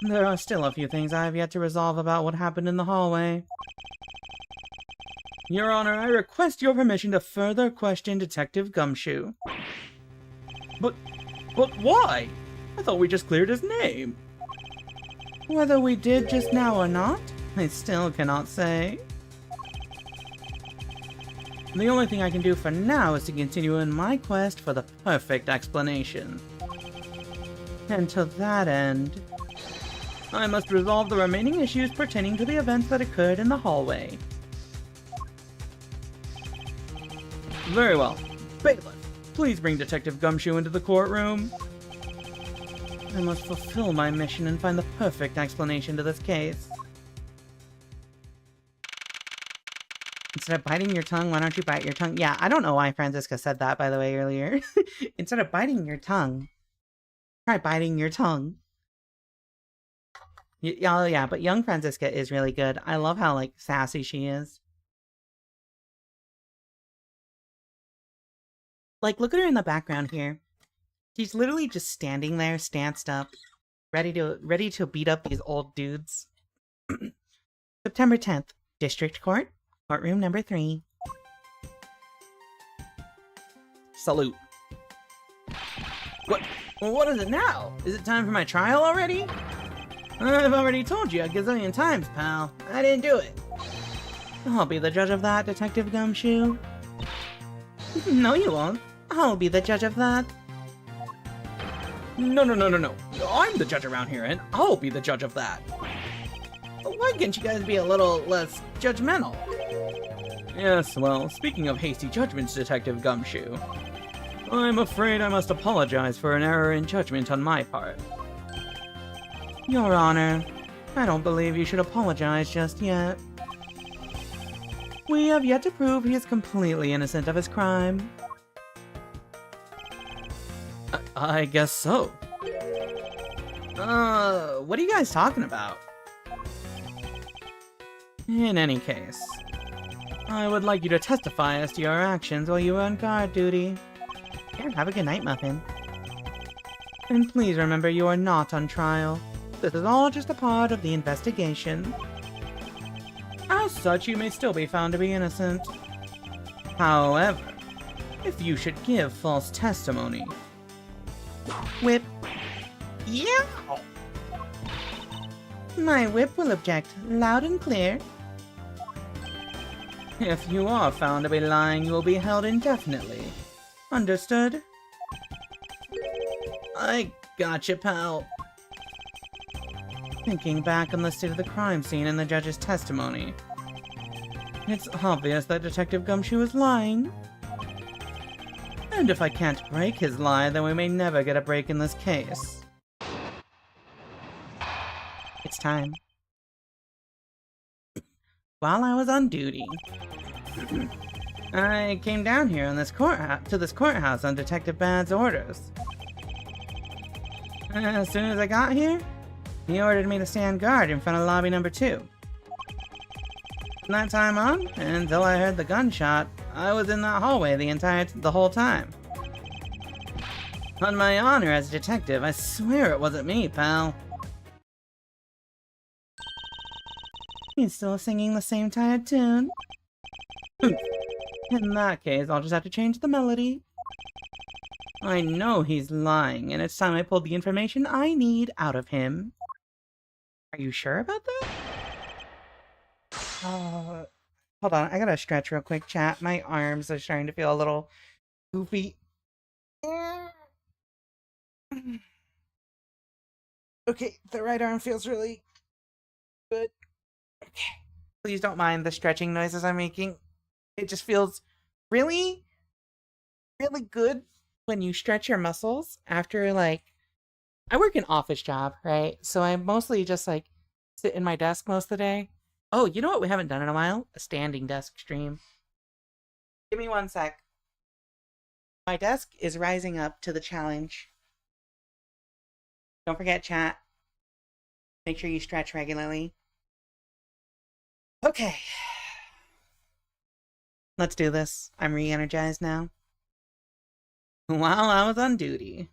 There are still a few things I have yet to resolve about what happened in the hallway. Your Honor, I request your permission to further question Detective Gumshoe. But why? I thought we just cleared his name. Whether we did just now or not, I still cannot say. The only thing I can do for now is to continue in my quest for the perfect explanation. And to that end, I must resolve the remaining issues pertaining to the events that occurred in the hallway. Very well. Bailiff, please bring Detective Gumshoe into the courtroom. I must fulfill my mission and find the perfect explanation to this case. Instead of biting your tongue, why don't you bite your tongue? Yeah, I don't know why Franziska said that, by the way, earlier. Instead of biting your tongue, try biting your tongue. Yeah, but young Franziska is really good. I love how, like, sassy she is. Like, look at her in the background here. She's literally just standing there, stanced up, ready to beat up these old dudes. September 10th, District Court, Courtroom number 3. Salute. What is it now? Is it time for my trial already? I've already told you a gazillion times, pal. I didn't do it. I'll be the judge of that, Detective Gumshoe. No, you won't. I'll be the judge of that. No. I'm the judge around here, and I'll be the judge of that. Why can't you guys be a little less judgmental? Yes, well, speaking of hasty judgments, Detective Gumshoe, I'm afraid I must apologize for an error in judgment on my part. Your Honor, I don't believe you should apologize just yet. We have yet to prove he is completely innocent of his crime. I guess so. What are you guys talking about? In any case, I would like you to testify as to your actions while you were on guard duty. Yeah, have a good night, Muffin. And please remember you are not on trial. This is all just a part of the investigation. As such, you may still be found to be innocent. However, if you should give false testimony... Whip. Yeah! My whip will object, loud and clear. If you are found to be lying, you will be held indefinitely. Understood? I gotcha, pal. Thinking back on the state of the crime scene and the judge's testimony, it's obvious that Detective Gumshoe is lying. And if I can't break his lie, then we may never get a break in this case. It's time. While I was on duty, I came down here on this courthouse on Detective Bad's orders. As soon as I got here, he ordered me to stand guard in front of lobby number 2. From that time on, until I heard the gunshot, I was in that hallway the whole time. On my honor as a detective, I swear it wasn't me, pal. He's still singing the same tired tune. In that case, I'll just have to change the melody. I know he's lying, and it's time I pulled the information I need out of him. Are you sure about that? Hold on, I gotta stretch real quick, chat. My arms are starting to feel a little goofy. Okay, the right arm feels really good. Okay. Please don't mind the stretching noises I'm making. It just feels really, really good when you stretch your muscles after, like, I work an office job, right? So I mostly just, like, sit in my desk most of the day. Oh, you know what we haven't done in a while? A standing desk stream. Give me one sec. My desk is rising up to the challenge. Don't forget, chat. Make sure you stretch regularly. Okay. Let's do this. I'm re-energized now. While I was on duty,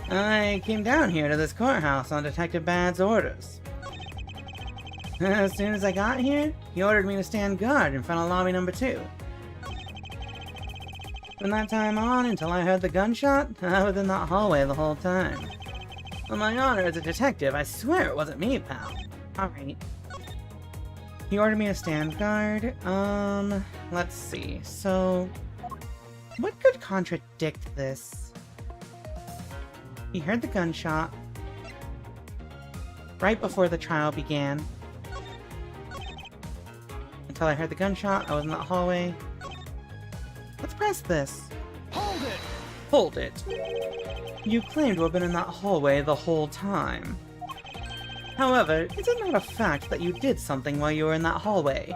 I came down here to this courthouse on Detective Bad's orders. As soon as I got here, he ordered me to stand guard in front of lobby number 2. From that time on, until I heard the gunshot, I was in that hallway the whole time. On my honor as a detective, I swear it wasn't me, pal. Alright. He ordered me to stand guard. Let's see. So, what could contradict this? He heard the gunshot right before the trial began. Until I heard the gunshot, I was in that hallway. Let's press this. Hold it! Hold it. You claim to have been in that hallway the whole time. However, is it not a fact that you did something while you were in that hallway?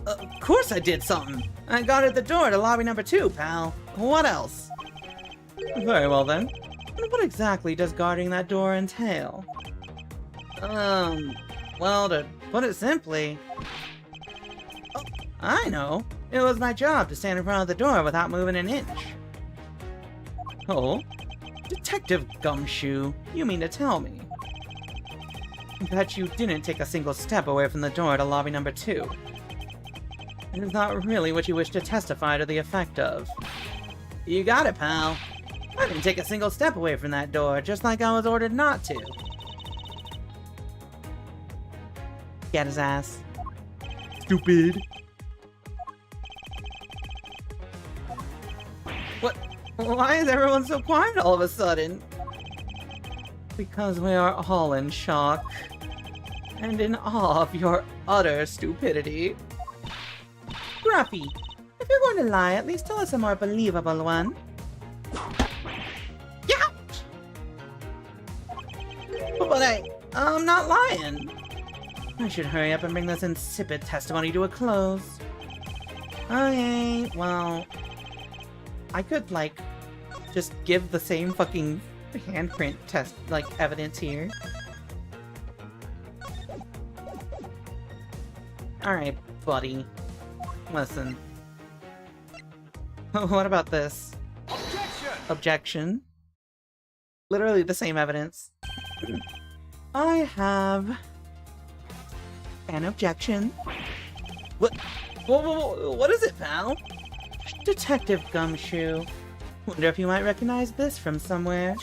Of course I did something. I guarded the door to lobby number 2, pal. What else? Very well then. And what exactly does guarding that door entail? Well, to put it simply... Oh, I know. It was my job to stand in front of the door without moving an inch. Oh? Detective Gumshoe, you mean to tell me that you didn't take a single step away from the door to lobby number 2. It is not really what you wish to testify to the effect of. You got it, pal. I didn't take a single step away from that door, just like I was ordered not to. Get his ass. Stupid. What? Why is everyone so quiet all of a sudden? Because we are all in shock. And in awe of your utter stupidity. Gruffy, if you're going to lie, at least tell us a more believable one. Youch! But I'm not lying. I should hurry up and bring this insipid testimony to a close. Okay, well... I could, like, just give the same fucking handprint test, like, evidence here. Alright, buddy. Listen. What about this? Objection! Objection. Literally the same evidence. I have... an objection. What? What is it, pal? Detective Gumshoe. Wonder if you might recognize this from somewhere.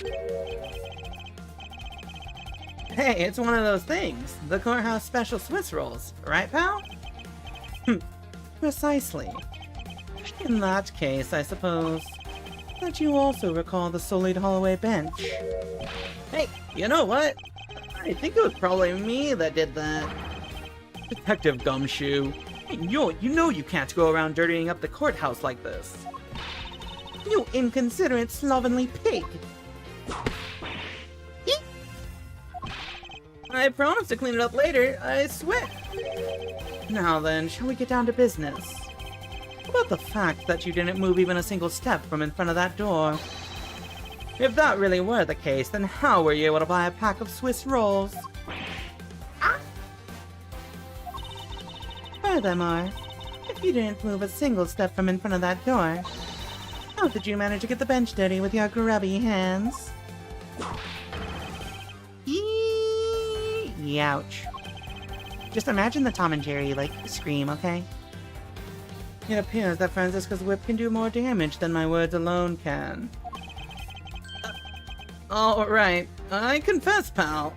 Hey, it's one of those things. The courthouse special Swiss rolls, right, pal? Precisely. In that case, I suppose that you also recall the sullied hallway bench. Hey, you know what? I think it was probably me that did that. Detective Gumshoe. Hey, you know you can't go around dirtying up the courthouse like this. You inconsiderate, slovenly pig! I promise to clean it up later, I swear. Now then, shall we get down to business? How about the fact that you didn't move even a single step from in front of that door? If that really were the case, then how were you able to buy a pack of Swiss rolls? furthermore, if you didn't move a single step from in front of that door, how did you manage to get the bench dirty with your grubby hands? Youch. Just imagine the Tom and Jerry, like, scream, okay? It appears that Franziska's whip can do more damage than my words alone can. Alright, I confess, pal.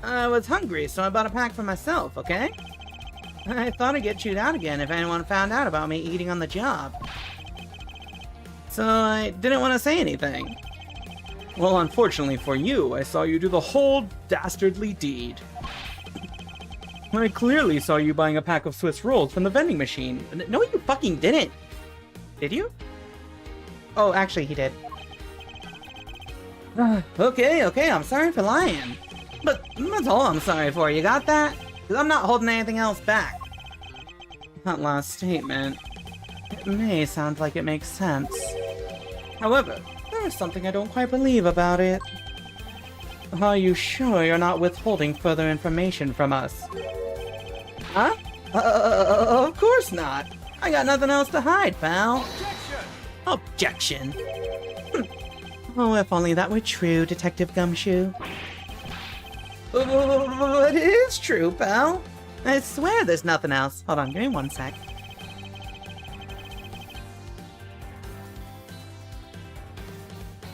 I was hungry, so I bought a pack for myself, okay? I thought I'd get chewed out again if anyone found out about me eating on the job. So I didn't want to say anything. Well, unfortunately for you, I saw you do the whole dastardly deed. I clearly saw you buying a pack of Swiss rolls from the vending machine. No, you fucking didn't! Did you? Oh, actually, he did. Okay, I'm sorry for lying. But that's all I'm sorry for, you got that? Because I'm not holding anything else back. That last statement, it may sound like it makes sense. However, there is something I don't quite believe about it. Are you sure you're not withholding further information from us? Huh? Of course not. I got nothing else to hide, pal. Objection! Objection. Oh, if only that were true, Detective Gumshoe. It is true, pal. I swear there's nothing else. Hold on, give me 1 sec.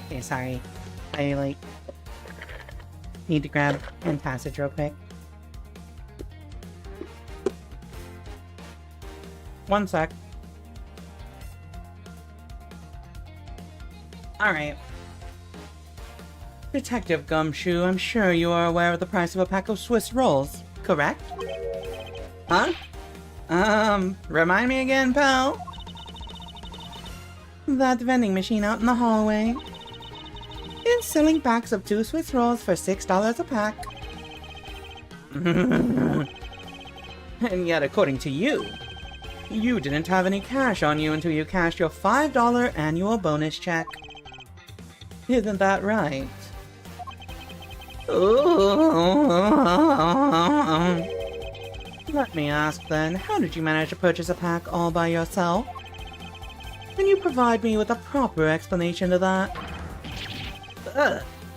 Okay, sorry. I, like, need to grab antacid real quick. 1 sec. Alright. Detective Gumshoe, I'm sure you are aware of the price of a pack of Swiss rolls, correct? Huh? Remind me again, pal? That vending machine out in the hallway is selling packs of 2 Swiss rolls for $6 a pack. And yet, according to you, you didn't have any cash on you until you cashed your $5 annual bonus check. Isn't that right? Let me ask then, how did you manage to purchase a pack all by yourself? Can you provide me with a proper explanation to that?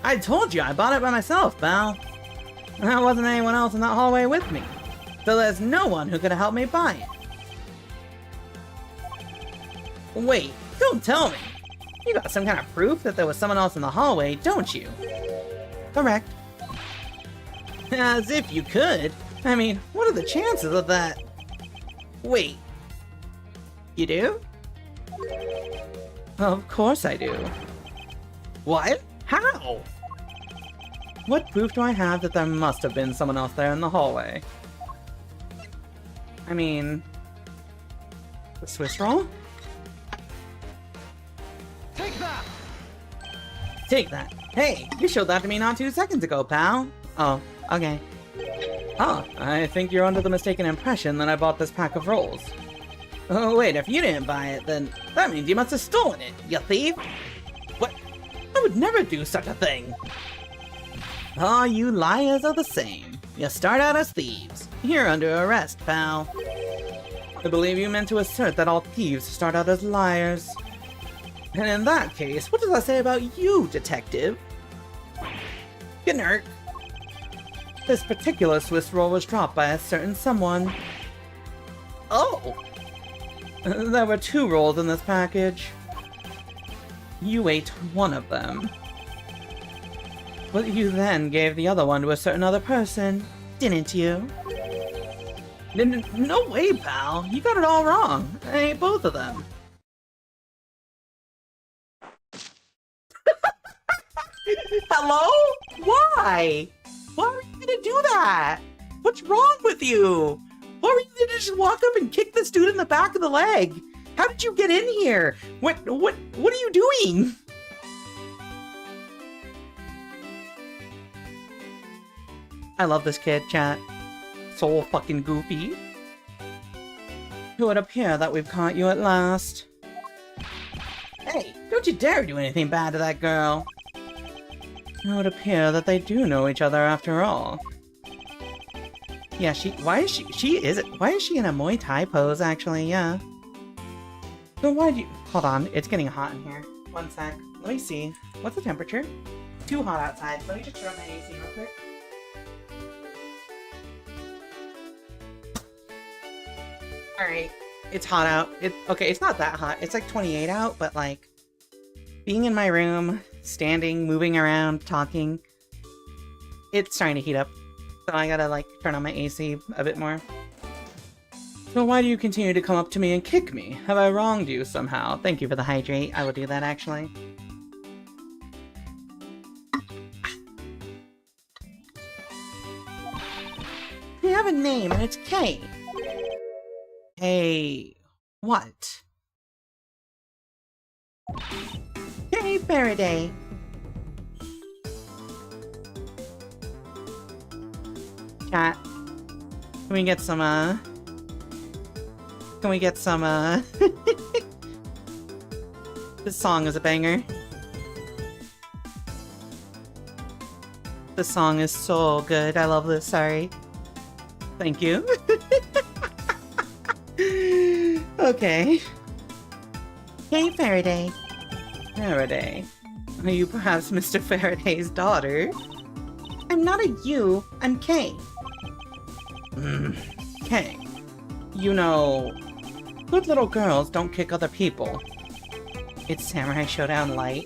I told you I bought it by myself, pal. There wasn't anyone else in that hallway with me, so there's no one who could have helped me buy it. Wait, don't tell me. You got some kind of proof that there was someone else in the hallway, don't you? Correct. As if you could. I mean, what are the chances of that? Wait. You do? Of course I do. What? How? What proof do I have that there must have been someone else there in the hallway? I mean... the Swiss roll? Take that! Take that. Hey, you showed that to me not 2 seconds ago, pal. Oh, okay. Oh, I think you're under the mistaken impression that I bought this pack of rolls. Oh, wait, if you didn't buy it, then that means you must have stolen it, you thief! What? I would never do such a thing! Oh, you liars are the same. You start out as thieves. You're under arrest, pal. I believe you meant to assert that all thieves start out as liars. And in that case, what does that say about you, detective? Gnurk. This particular Swiss roll was dropped by a certain someone. Oh! There were 2 rolls in this package. You ate one of them. But you then gave the other one to a certain other person, didn't you? No way, pal. You got it all wrong. I ate both of them. Hello? Why? Why were you gonna do that? What's wrong with you? Why were you gonna just walk up and kick this dude in the back of the leg? How did you get in here? What are you doing? I love this kid, chat. So fucking goofy. It would appear that we've caught you at last. Hey, don't you dare do anything bad to that girl. It would appear that they do know each other after all. Yeah, why is she in a Muay Thai pose, actually? Yeah. So why do you... Hold on, it's getting hot in here. One sec. Let me see. What's the temperature? Too hot outside. Let me just turn on my AC real quick. Alright. It's hot out. Okay, it's not that hot. It's like 28 out, but like... Being in my room, standing, moving around, talking... It's starting to heat up. So I gotta, like, turn on my AC a bit more. So why do you continue to come up to me and kick me? Have I wronged you somehow? Thank you for the hydrate. I will do that, actually. I have a name, and it's Kay. Hey... what? Kay Faraday. Chat. Can we get some, Can we get some, This song is a banger. This song is so good. I love this, sorry. Thank you. Okay. Hey, Faraday. Faraday. Are you perhaps Mr. Faraday's daughter? I'm not a you, I'm Kay. Kay. You know, good little girls don't kick other people. It's Samurai Showdown Light.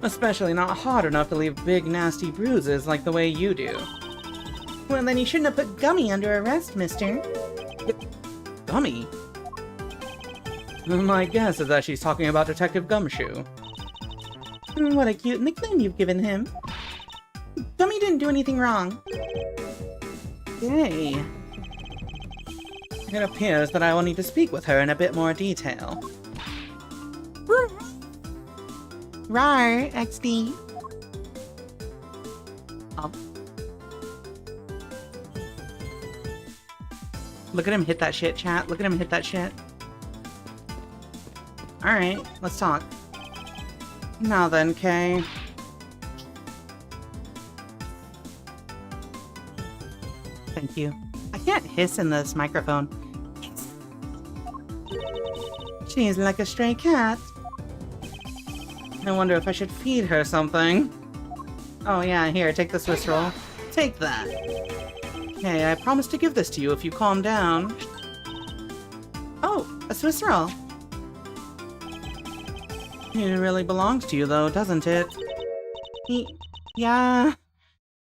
Especially not hard enough to leave big nasty bruises like the way you do. Well, then you shouldn't have put Gummy under arrest, mister. Gummy? My guess is that she's talking about Detective Gumshoe. What a cute nickname you've given him. Gummy didn't do anything wrong. Yay. It appears that I will need to speak with her in a bit more detail. Rar, XD. Look at him hit that shit, chat. Look at him hit that shit. Alright, let's talk. Now then, Kay. Thank you. I can't hiss in this microphone. She's like a stray cat. I wonder if I should feed her something. Oh yeah, here, take the Swiss roll. Take that. Okay, I promise to give this to you if you calm down. Oh, a Swiss roll. It really belongs to you though, doesn't it? Yeah.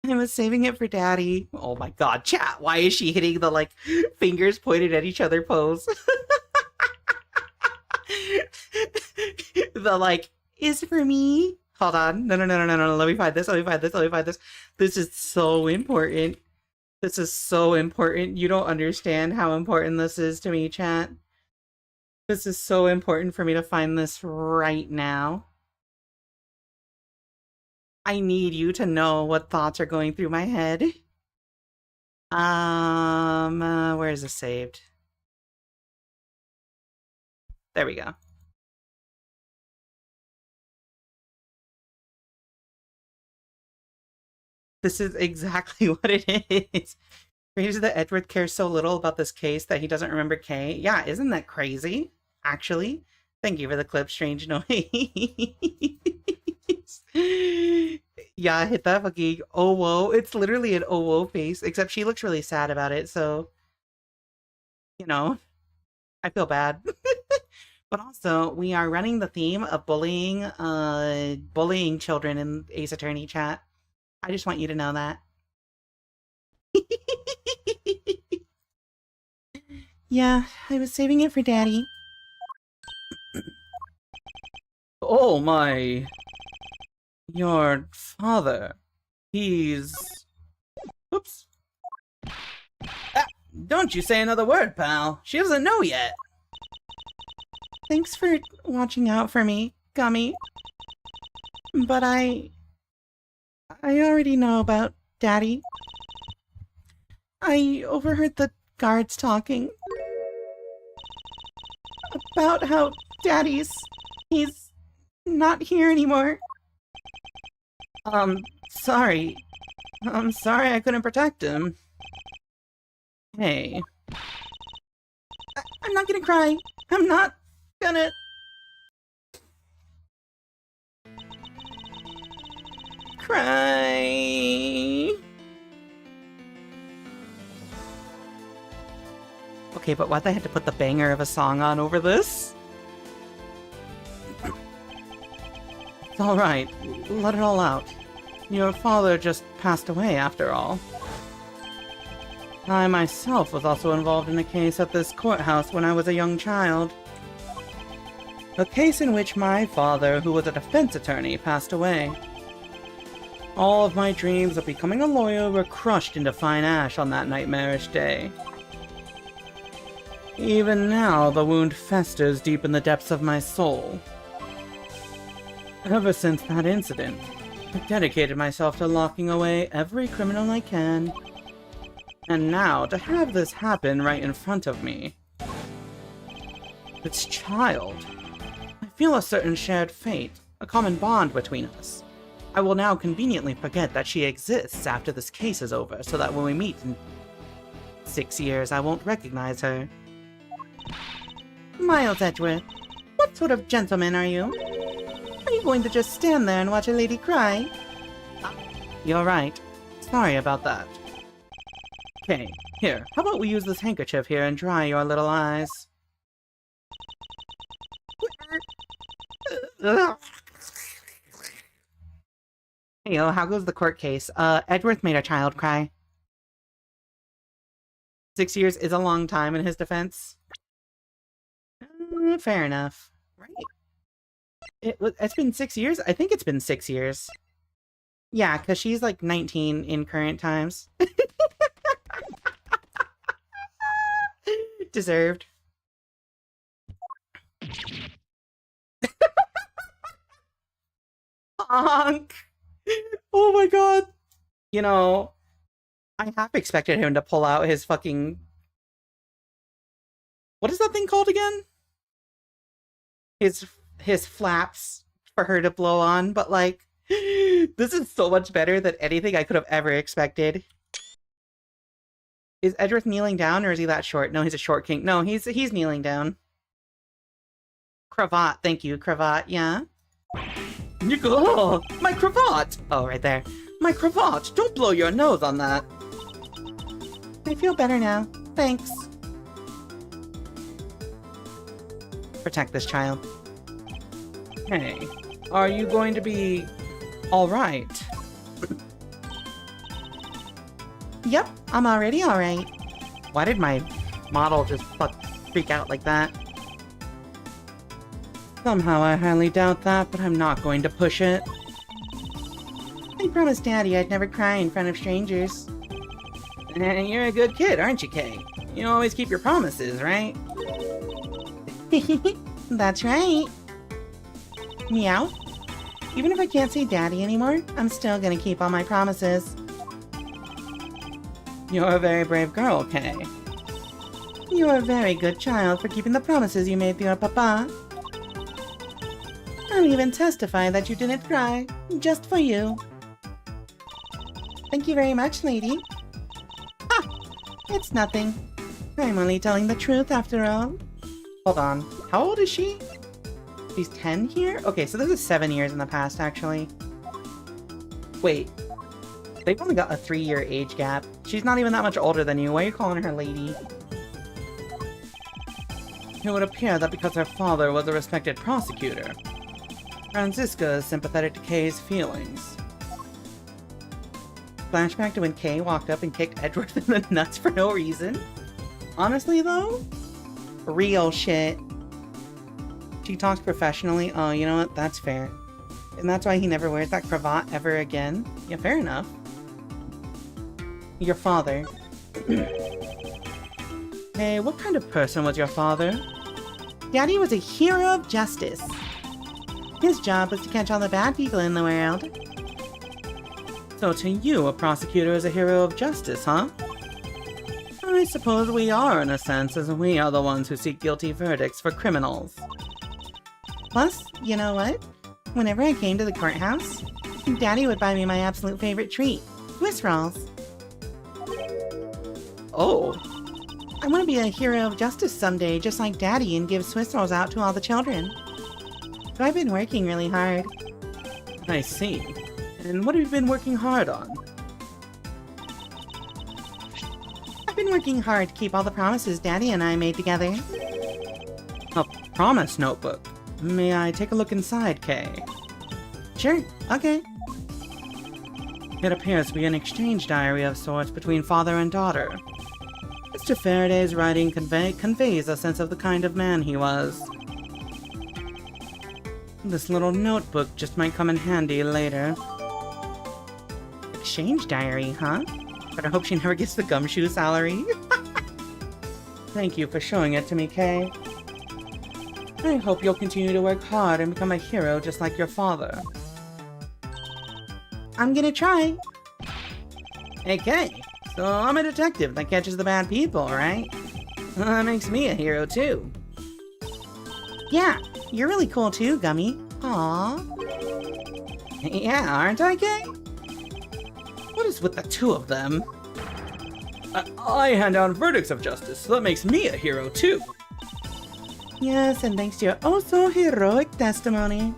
I was saving it for Daddy. Oh my god, chat, why is she hitting the, like, fingers pointed at each other pose? The, like, is for me? Hold on. No, let me find this, let me find this. This is so important. This is so important. You don't understand how important this is to me, chat. This is so important for me to find this right now. I need you to know what thoughts are going through my head. Where is this saved? There we go. This is exactly what it is. Crazy that Edward cares so little about this case that he doesn't remember Kay. Yeah, isn't that crazy? Actually, thank you for the clip, strange noise. Yeah, hit that fucking oh whoa. It's literally an oh whoa face, except she looks really sad about it, so you know, I feel bad. But also, we are running the theme of bullying children in Ace Attorney chat. I just want you to know that. Yeah, I was saving it for Daddy. Oh my... Your father... He's... Oops. Ah, don't you say another word, pal. She doesn't know yet. Thanks for watching out for me, Gummy. But I already know about Daddy. I overheard the guards talking about how he's not here anymore. Sorry. I'm sorry I couldn't protect him. Hey. I'm not gonna cry. I'm not gonna... cry. Okay, but why'd they have to put the banger of a song on over this? It's alright. Let it all out. Your father just passed away, after all. I myself was also involved in a case at this courthouse when I was a young child. A case in which my father, who was a defense attorney, passed away. All of my dreams of becoming a lawyer were crushed into fine ash on that nightmarish day. Even now, the wound festers deep in the depths of my soul. Ever since that incident, I've dedicated myself to locking away every criminal I can. And now, to have this happen right in front of me. This child. I feel a certain shared fate, a common bond between us. I will now conveniently forget that she exists after this case is over, so that when we meet in 6 years, I won't recognize her. Miles Edgeworth, what sort of gentleman are you? Are you going to just stand there and watch a lady cry? You're right. Sorry about that. Okay, here, how about we use this handkerchief here and dry your little eyes? Hey, how goes the court case? Edgeworth made a child cry. 6 years is a long time in his defense. Fair enough. Right. It's been 6 years? I think it's been 6 years. Yeah, because she's like 19 in current times. Deserved. Honk! Oh my god! You know, I half expected him to pull out his fucking... What is that thing called again? His flaps for her to blow on, but like, this is so much better than anything I could have ever expected. Is Edgeworth kneeling down, or is he that short? No, he's a short king. No, he's kneeling down. Cravat, thank you, cravat, yeah? Oh, my cravat! Oh, right there. My cravat! Don't blow your nose on that! I feel better now. Thanks. Protect this child. Hey, are you going to be alright? Yep, I'm already alright. Why did my model just freak out like that? Somehow I highly doubt that, but I'm not going to push it. I promised Daddy I'd never cry in front of strangers. You're a good kid, aren't you, Kay? You always keep your promises, right? That's right. Meow. Even if I can't say Daddy anymore, I'm still gonna keep all my promises. You're a very brave girl, Kay. You're a very good child for keeping the promises you made to your papa. I'll even testify that you didn't cry, just for you. Thank you very much, lady. Ah! It's nothing. I'm only telling the truth after all. Hold on. How old is she? She's 10 here? Okay, so this is 7 years in the past, actually. Wait. They've only got a 3-year age gap. She's not even that much older than you. Why are you calling her lady? It would appear that because her father was a respected prosecutor, Franziska is sympathetic to Kay's feelings. Flashback to when Kay walked up and kicked Edgeworth in the nuts for no reason. Honestly, though, real shit. She talks professionally. Oh, you know what? That's fair. And that's why he never wears that cravat ever again. Yeah, fair enough. Your father. Hey, what kind of person was your father? Daddy was a hero of justice. His job was to catch all the bad people in the world. So to you, a prosecutor is a hero of justice, huh? I suppose we are, in a sense, as we are the ones who seek guilty verdicts for criminals. Plus, you know what? Whenever I came to the courthouse, Daddy would buy me my absolute favorite treat, Swiss rolls. Oh, I want to be a hero of justice someday, just like Daddy, and give Swiss rolls out to all the children. So I've been working really hard. I see. And what have you been working hard on? I've been working hard to keep all the promises Daddy and I made together. A promise notebook. May I take a look inside, Kay? Sure, okay. It appears to be an exchange diary of sorts between father and daughter. Mr. Faraday's writing conveys a sense of the kind of man he was. This little notebook just might come in handy later. Exchange diary, huh? But I hope she never gets the gumshoe salary. Thank you for showing it to me, Kay. I hope you'll continue to work hard and become a hero just like your father. I'm gonna try. Hey, Kay. So I'm a detective that catches the bad people, right? That makes me a hero, too. Yeah, you're really cool too, Gummy. Aww. Yeah, aren't I, Kay? What is with the two of them? I hand down verdicts of justice, so that makes me a hero, too. Yes, and thanks to your oh-so-heroic testimony.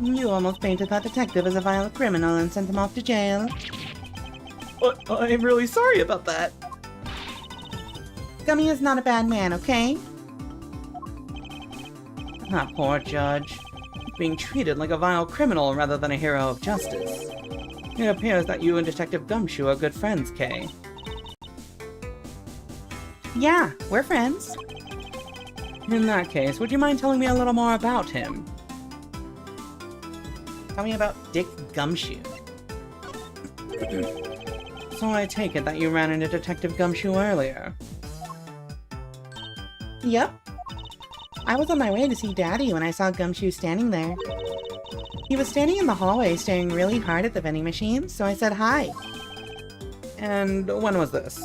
You almost painted that detective as a violent criminal and sent him off to jail. I'm really sorry about that. Gummy is not a bad man, okay? That poor judge. Being treated like a vile criminal rather than a hero of justice. It appears that you and Detective Gumshoe are good friends, Kay. Yeah, we're friends. In that case, would you mind telling me a little more about him? Tell me about Dick Gumshoe. So I take it that you ran into Detective Gumshoe earlier. Yep. I was on my way to see Daddy when I saw Gumshoe standing there. He was standing in the hallway staring really hard at the vending machine, so I said hi. And when was this?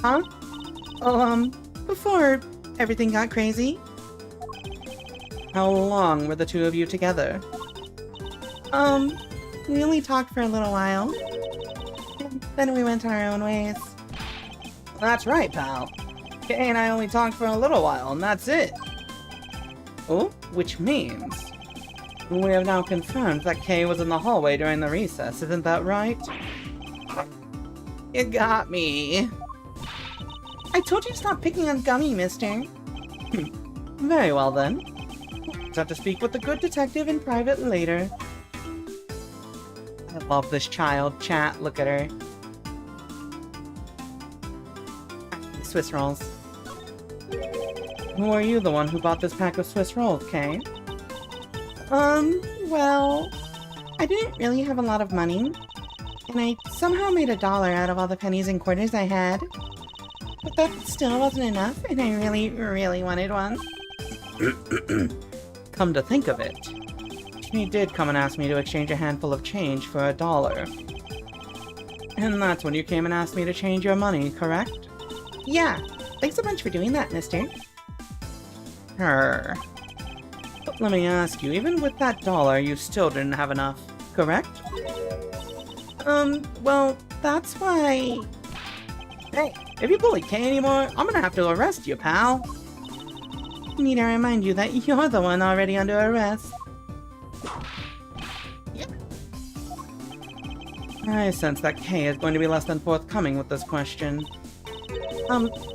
Huh? Oh, before everything got crazy. How long were the two of you together? We only talked for a little while. Then we went our own ways. That's right, pal. Kay and I only talked for a little while, and that's it. Oh, which means... we have now confirmed that Kay was in the hallway during the recess, isn't that right? You got me. I told you to stop picking on Gummy, mister. Very well then. Just have to speak with the good detective in private later. I love this child. Chat, look at her. Swiss rolls. Who are you the one who bought this pack of Swiss rolls, Kay? Well, I didn't really have a lot of money, and I somehow made $1 out of all the pennies and quarters I had. But that still wasn't enough, and I really, really wanted one. Come to think of it, she did come and ask me to exchange a handful of change for $1. And that's when you came and asked me to change your money, correct? Yeah, thanks a bunch for doing that, mister. But let me ask you, even with that $1, you still didn't have enough, correct? Well, that's why... Hey, if you bully Kay anymore, I'm gonna have to arrest you, pal. Need to remind you that you're the one already under arrest. I sense that Kay is going to be less than forthcoming with this question.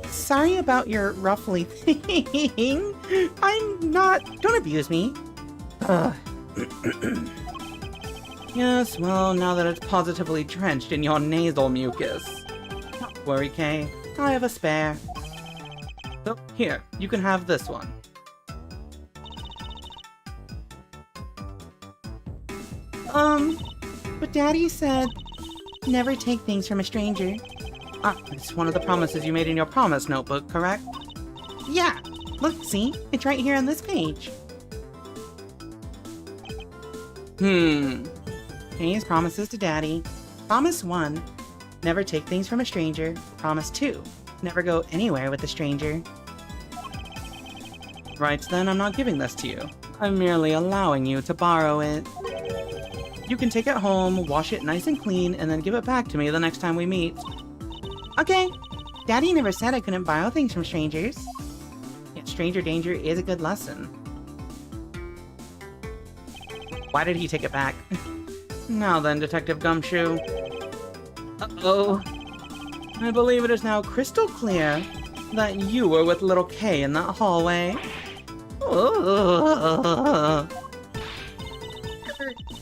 Sorry about your ruffly thing. I'm not... Don't abuse me. Ugh. Yes, well, now that it's positively drenched in your nasal mucus. Don't worry, Kay. I have a spare. So, here, you can have this one. But Daddy said, never take things from a stranger. Ah, it's one of the promises you made in your promise notebook, correct? Yeah. Look, see? It's right here on this page. Kay's promises to Daddy. Promise 1, never take things from a stranger. Promise 2, never go anywhere with a stranger. Right then, I'm not giving this to you. I'm merely allowing you to borrow it. You can take it home, wash it nice and clean, and then give it back to me the next time we meet. Okay. Daddy never said I couldn't borrow things from strangers. Yet stranger danger is a good lesson. Why did he take it back? Now then, Detective Gumshoe. Uh-oh. I believe it is now crystal clear that you were with little K in that hallway.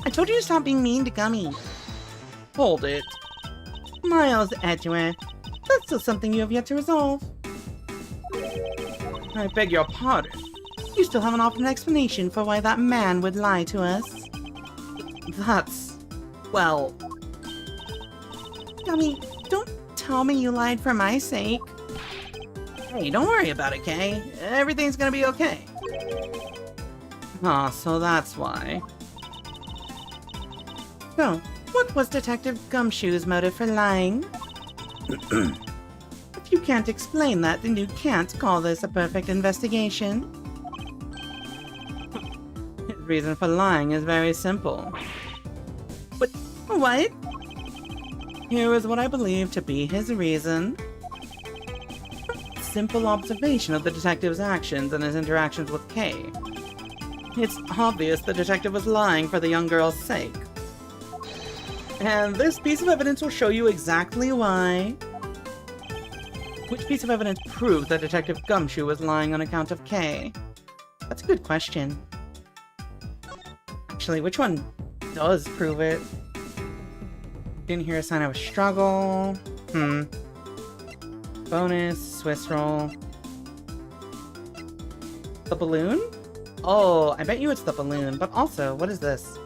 I told you to stop being mean to Gummy. Hold it. Miles Edgeworth, that's still something you have yet to resolve. I beg your pardon. You still haven't offered an explanation for why that man would lie to us. That's... well... Gummy, don't tell me you lied for my sake. Hey, don't worry about it, Kay. Everything's gonna be okay. Ah, so that's why. So, what was Detective Gumshoe's motive for lying? If you can't explain that, then you can't call this a perfect investigation. His reason for lying is very simple. But, what? Here is what I believe to be his reason. Simple observation of the detective's actions and his interactions with Kay. It's obvious the detective was lying for the young girl's sake. And this piece of evidence will show you exactly why. Which piece of evidence proves that Detective Gumshoe was lying on account of Kay? That's a good question. Actually, which one does prove it? Didn't hear a sign of a struggle. Bonus, Swiss roll. The balloon? Oh, I bet you it's the balloon, but also, what is this?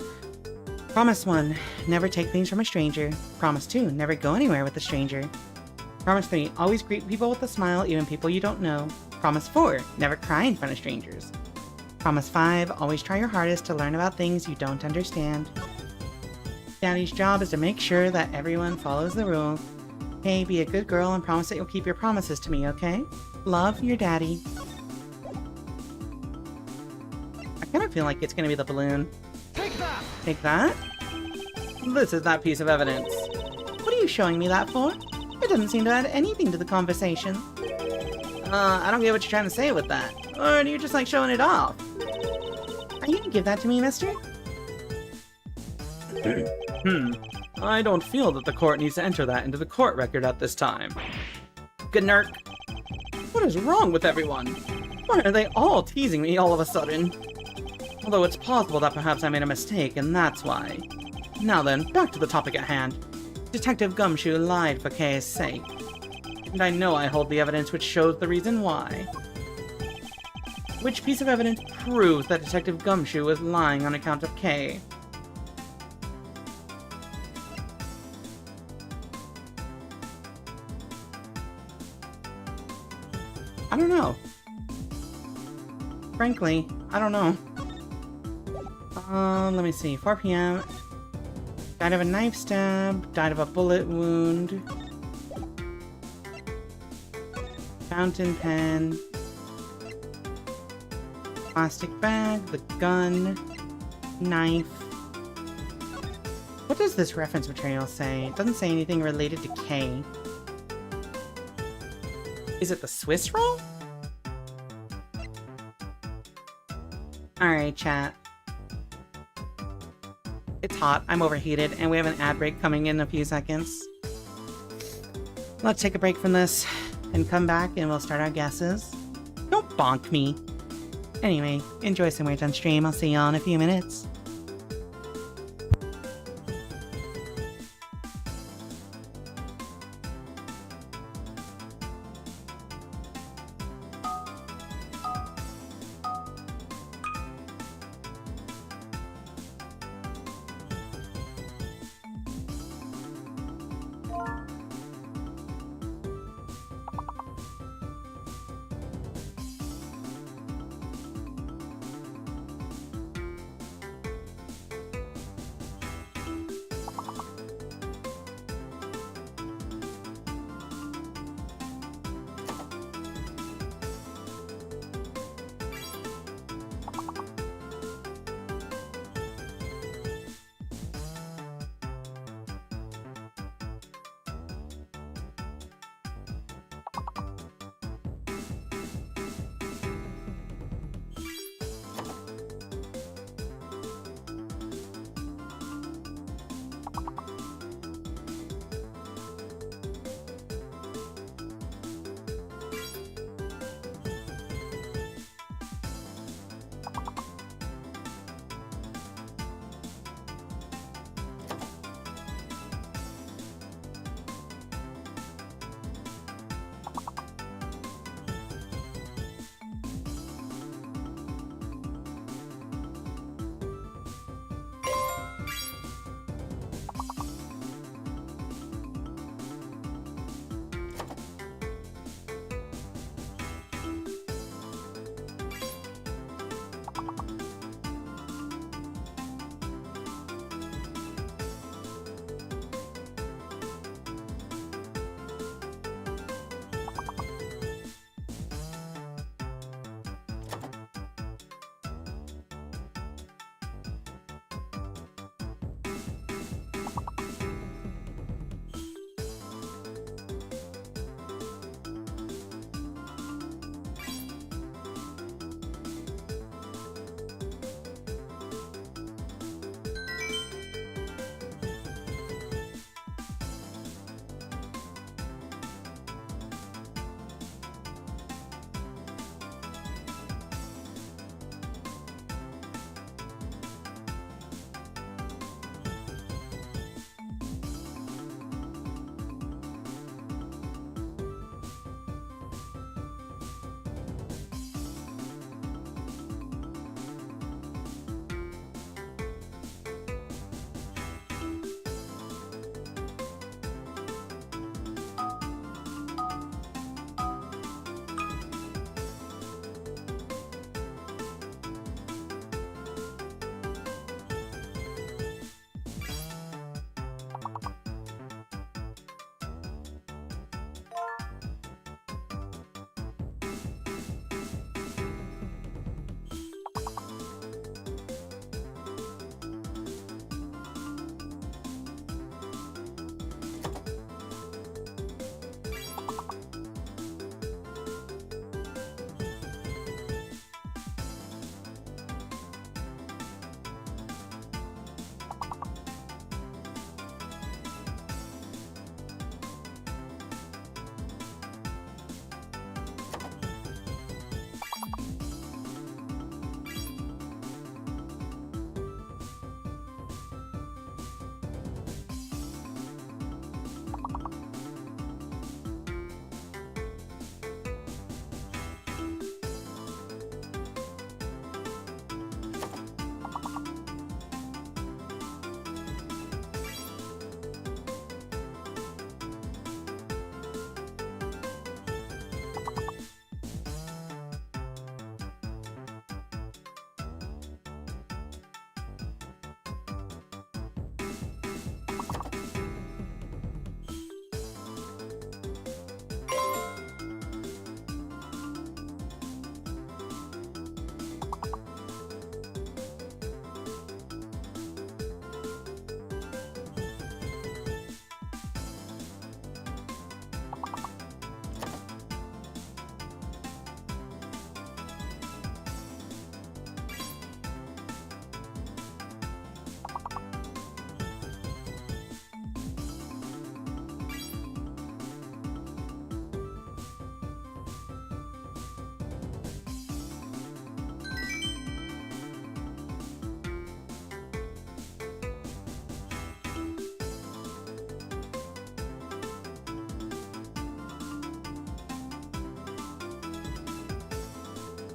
Promise 1, never take things from a stranger. Promise 2, never go anywhere with a stranger. Promise 3, always greet people with a smile, even people you don't know. Promise 4, never cry in front of strangers. Promise 5, always try your hardest to learn about things you don't understand. Daddy's job is to make sure that everyone follows the rules. Hey, be a good girl and promise that you'll keep your promises to me, okay? Love, your daddy. I kind of feel like it's gonna be the balloon. Take that! Take that? This is that piece of evidence. What are you showing me that for? It doesn't seem to add anything to the conversation. I don't get what you're trying to say with that. Or do you just like showing it off? Are you gonna give that to me, mister? I don't feel that the court needs to enter that into the court record at this time. Gnurk. What is wrong with everyone? Why are they all teasing me all of a sudden? Although it's possible that perhaps I made a mistake, and that's why. Now then, back to the topic at hand. Detective Gumshoe lied for Kay's sake. And I know I hold the evidence which shows the reason why. Which piece of evidence proves that Detective Gumshoe was lying on account of Kay? I don't know. Frankly, I don't know. Let me see. 4 p.m. Died of a knife stab. Died of a bullet wound. Fountain pen. Plastic bag. The gun. Knife. What does this reference material say? It doesn't say anything related to K. Is it the Swiss roll? Alright, chat. It's hot, I'm overheated, and we have an ad break coming in a few seconds. Let's take a break from this and come back and we'll start our guesses. Don't bonk me. Anyway, enjoy some Wait on stream. I'll see y'all in a few minutes.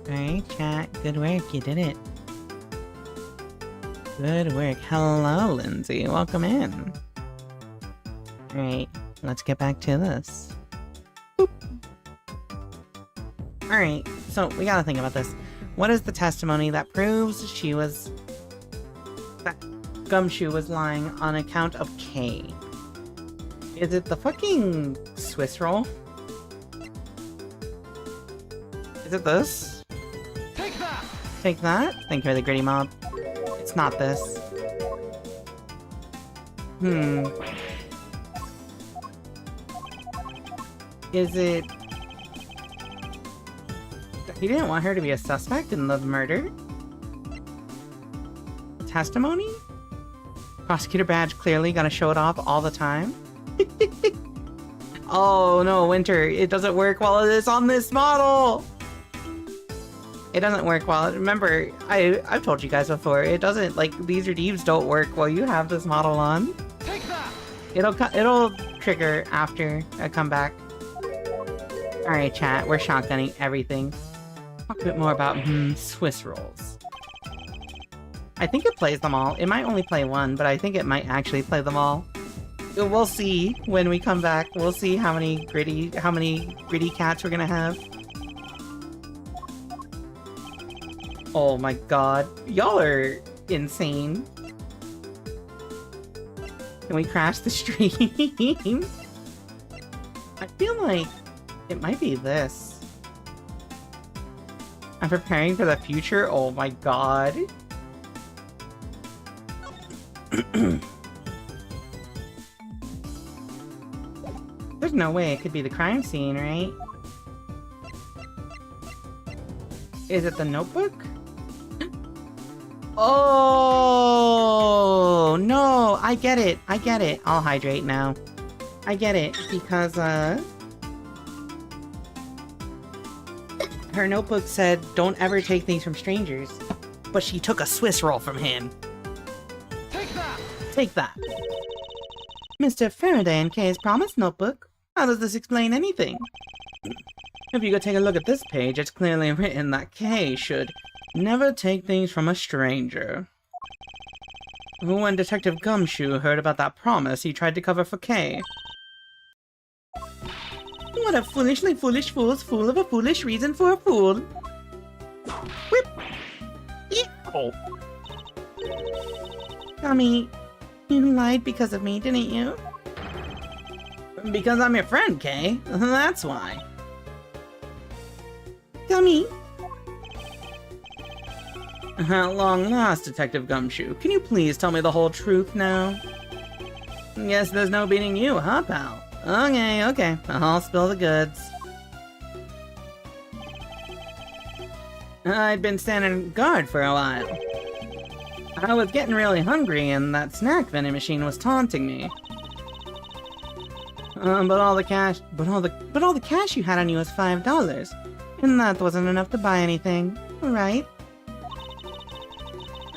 Alright, chat. Good work. You did it. Good work. Hello, Lindsay. Welcome in. Alright, let's get back to this. Boop. Alright, so we gotta think about this. What is the testimony that proves that Gumshoe was lying on account of K? Is it the fucking Swiss roll? Is it this? Take that! Take that? Thank you for the gritty mob. It's not this. Is it... He didn't want her to be a suspect in the murder? Testimony? Prosecutor badge clearly gotta show it off all the time? Oh no, Winter, it doesn't work while it is on this model! It doesn't work while... Remember, I've told you guys before, it doesn't, like, these redeems don't work while you have this model on. Take that! It'll trigger after I come back. Alright, chat, we're shotgunning everything. Talk a bit more about, Swiss rolls. I think it plays them all. It might only play one, but I think it might actually play them all. We'll see when we come back. We'll see how many gritty cats we're gonna have. Oh my god. Y'all are insane. Can we crash the stream? I feel like it might be this. I'm preparing for the future? Oh my god. There's no way it could be the crime scene, right? Is it the notebook? Oh no! I get it. I get it. I'll hydrate now. I get it because her notebook said, "Don't ever take things from strangers," but she took a Swiss roll from him. Take that! Take that. Mr. Faraday and Kay's promise notebook. How does this explain anything? If you go take a look at this page, it's clearly written that Kay should never take things from a stranger. When Detective Gumshoe heard about that promise, he tried to cover for Kay. What a foolishly foolish fool's fool of a foolish reason for a fool. Whip! Ew. Gummy, you lied because of me, didn't you? Because I'm your friend, Kay. That's why. Gummy. At long last, Detective Gumshoe. Can you please tell me the whole truth now? Guess there's no beating you, huh, pal? Okay. I'll spill the goods. I'd been standing guard for a while. I was getting really hungry, and that snack vending machine was taunting me. But all the cash you had on you was $5, and that wasn't enough to buy anything, right?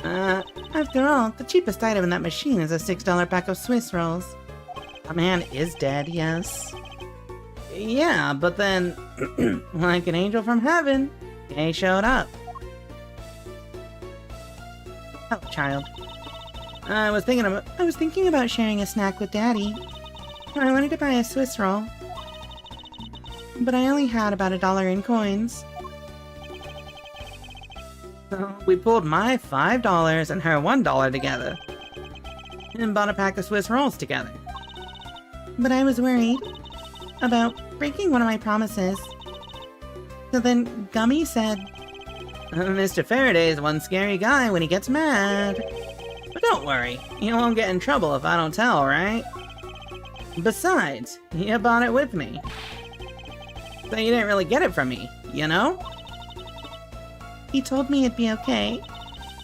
After all, the cheapest item in that machine is a $6 pack of Swiss rolls. A man is dead, yes. Yeah, but then, like an angel from heaven, he showed up. Oh, child. I was thinking about sharing a snack with Daddy. I wanted to buy a Swiss roll, but I only had about $1 in coins. So we pulled my $5 and her $1 together, and bought a pack of Swiss rolls together. But I was worried about breaking one of my promises. So then Gummy said, Mr. Faraday's one scary guy when he gets mad. But don't worry, you won't get in trouble if I don't tell, right? Besides, you bought it with me. So you didn't really get it from me, you know? He told me it'd be okay,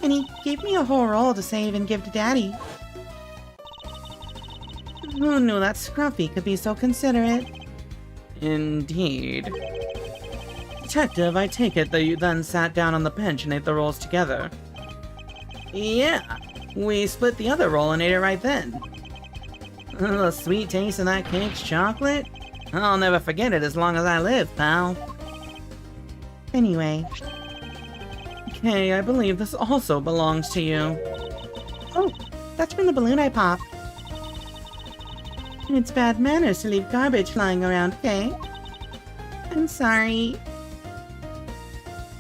and he gave me a whole roll to save and give to Daddy. Who knew that Scruffy could be so considerate? Indeed. Detective, I take it that you then sat down on the bench and ate the rolls together. Yeah, we split the other roll and ate it right then. The sweet taste of that cake's chocolate? I'll never forget it as long as I live, pal. Anyway, Okay, I believe this also belongs to you. Oh, that's from the balloon I popped. It's bad manners to leave garbage flying around, okay? I'm sorry.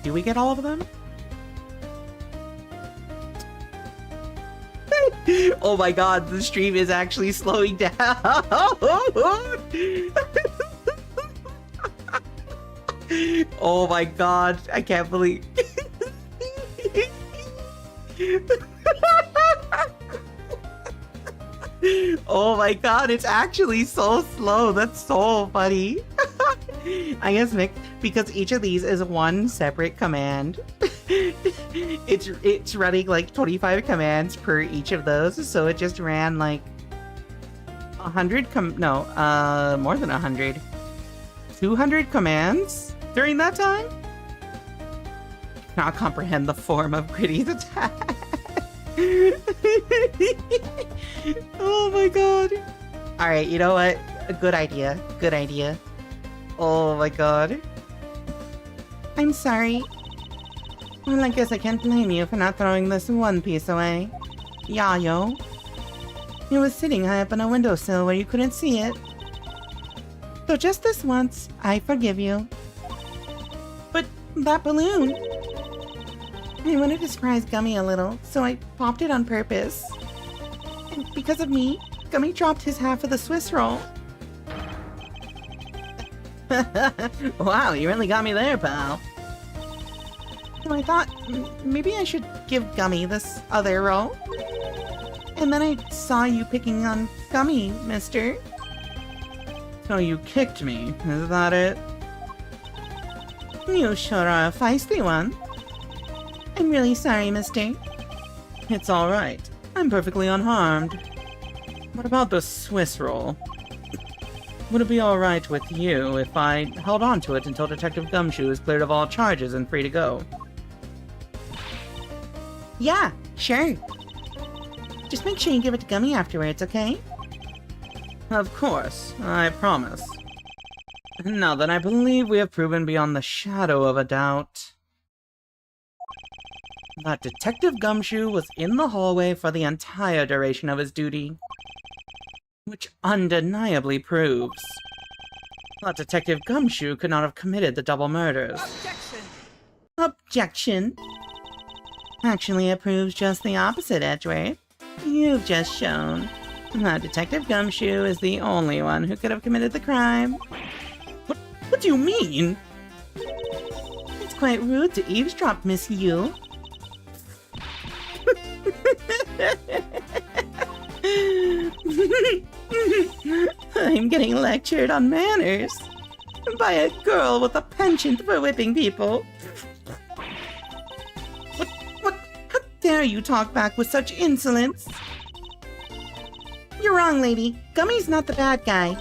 Do we get all of them? Oh my god, the stream is actually slowing down. Oh my god, I can't believe. Oh my god, it's actually so slow. That's so funny. I guess, Nick, because each of these is one separate command. It's running like 25 commands per each of those, so it just ran like 100 more than 100. 200 commands during that time? Cannot comprehend the form of Gritty's attack. Oh my god. Alright, you know what? A good idea. Good idea. Oh my god. I'm sorry. Well, I guess I can't blame you for not throwing this one piece away. Yayo. It was sitting high up on a windowsill where you couldn't see it. So just this once, I forgive you. But that balloon... I wanted to surprise Gummy a little, so I popped it on purpose. And because of me, Gummy dropped his half of the Swiss roll. Wow, you really got me there, pal. So I thought, maybe I should give Gummy this other roll. And then I saw you picking on Gummy, mister. So you kicked me, is that it? You sure are a feisty one. I'm really sorry, mister. It's alright. I'm perfectly unharmed. What about the Swiss roll? Would it be alright with you if I held on to it until Detective Gumshoe is cleared of all charges and free to go? Yeah, sure. Just make sure you give it to Gummy afterwards, okay? Of course, I promise. Now then, I believe we have proven beyond the shadow of a doubt that Detective Gumshoe was in the hallway for the entire duration of his duty, which undeniably proves that Detective Gumshoe could not have committed the double murders. Objection! Objection. Actually, it proves just the opposite, Edgeworth. You've just shown that Detective Gumshoe is the only one who could have committed the crime. What do you mean? It's quite rude to eavesdrop, Miss Yule. I'm getting lectured on manners by a girl with a penchant for whipping people. What? How dare you talk back with such insolence? You're wrong, lady. Gummy's not the bad guy.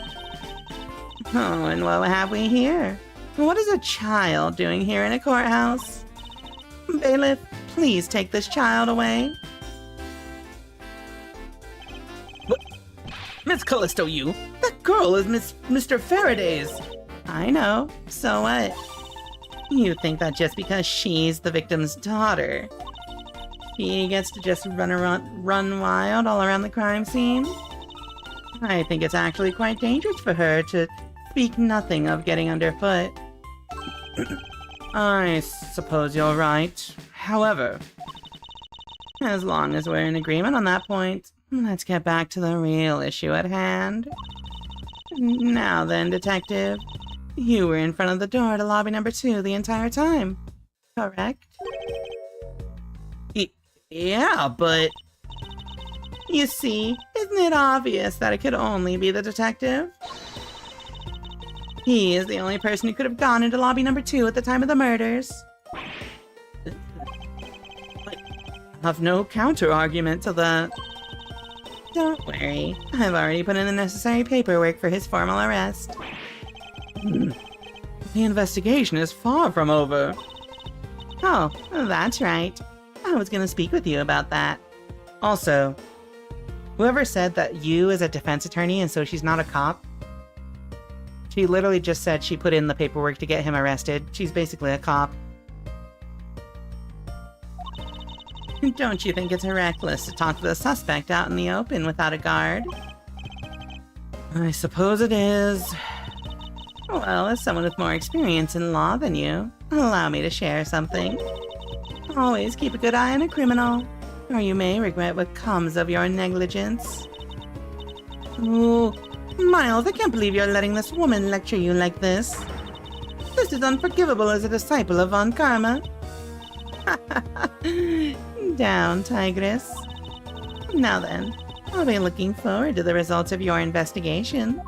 Oh, and what have we here? What is a child doing here in a courthouse? Bailiff, please take this child away. Miss Callisto, you! That girl is Mr. Faraday's! I know. So what? You think that just because she's the victim's daughter, she gets to just run wild all around the crime scene? I think it's actually quite dangerous for her to speak nothing of getting underfoot. I suppose you're right. However, As long as we're in agreement on that point, let's get back to the real issue at hand. Now then, Detective, you were in front of the door to lobby number 2 the entire time, correct? Yeah, but... You see, isn't it obvious that it could only be the detective? He is the only person who could have gone into lobby number 2 at the time of the murders. I have no counter-argument to that. Don't worry, I've already put in the necessary paperwork for his formal arrest. The investigation is far from over. Oh, that's right. I was gonna speak with you about that. Also, whoever said that you is a defense attorney and so she's not a cop, she literally just said she put in the paperwork to get him arrested. She's basically a cop. Don't you think it's reckless to talk to the suspect out in the open without a guard? I suppose it is. Well, as someone with more experience in law than you, allow me to share something. Always keep a good eye on a criminal, or you may regret what comes of your negligence. Ooh, Miles, I can't believe you're letting this woman lecture you like this. This is unforgivable as a disciple of Von Karma. Down, Tigress. Now then, I'll be looking forward to the results of your investigation.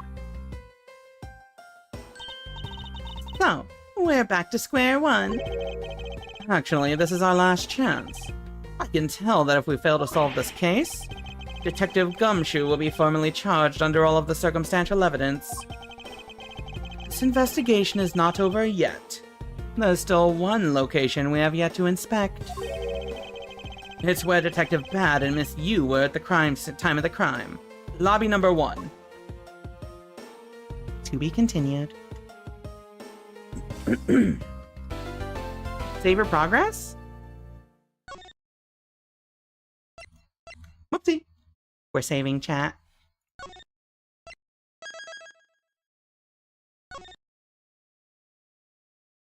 So, we're back to square one. Actually, this is our last chance. I can tell that if we fail to solve this case, Detective Gumshoe will be formally charged under all of the circumstantial evidence. This investigation is not over yet. There's still one location we have yet to inspect. It's where Detective Bad and Miss Yu were at the time of the crime. Lobby number 1. To be continued. Save your progress? Whoopsie. We're saving chat.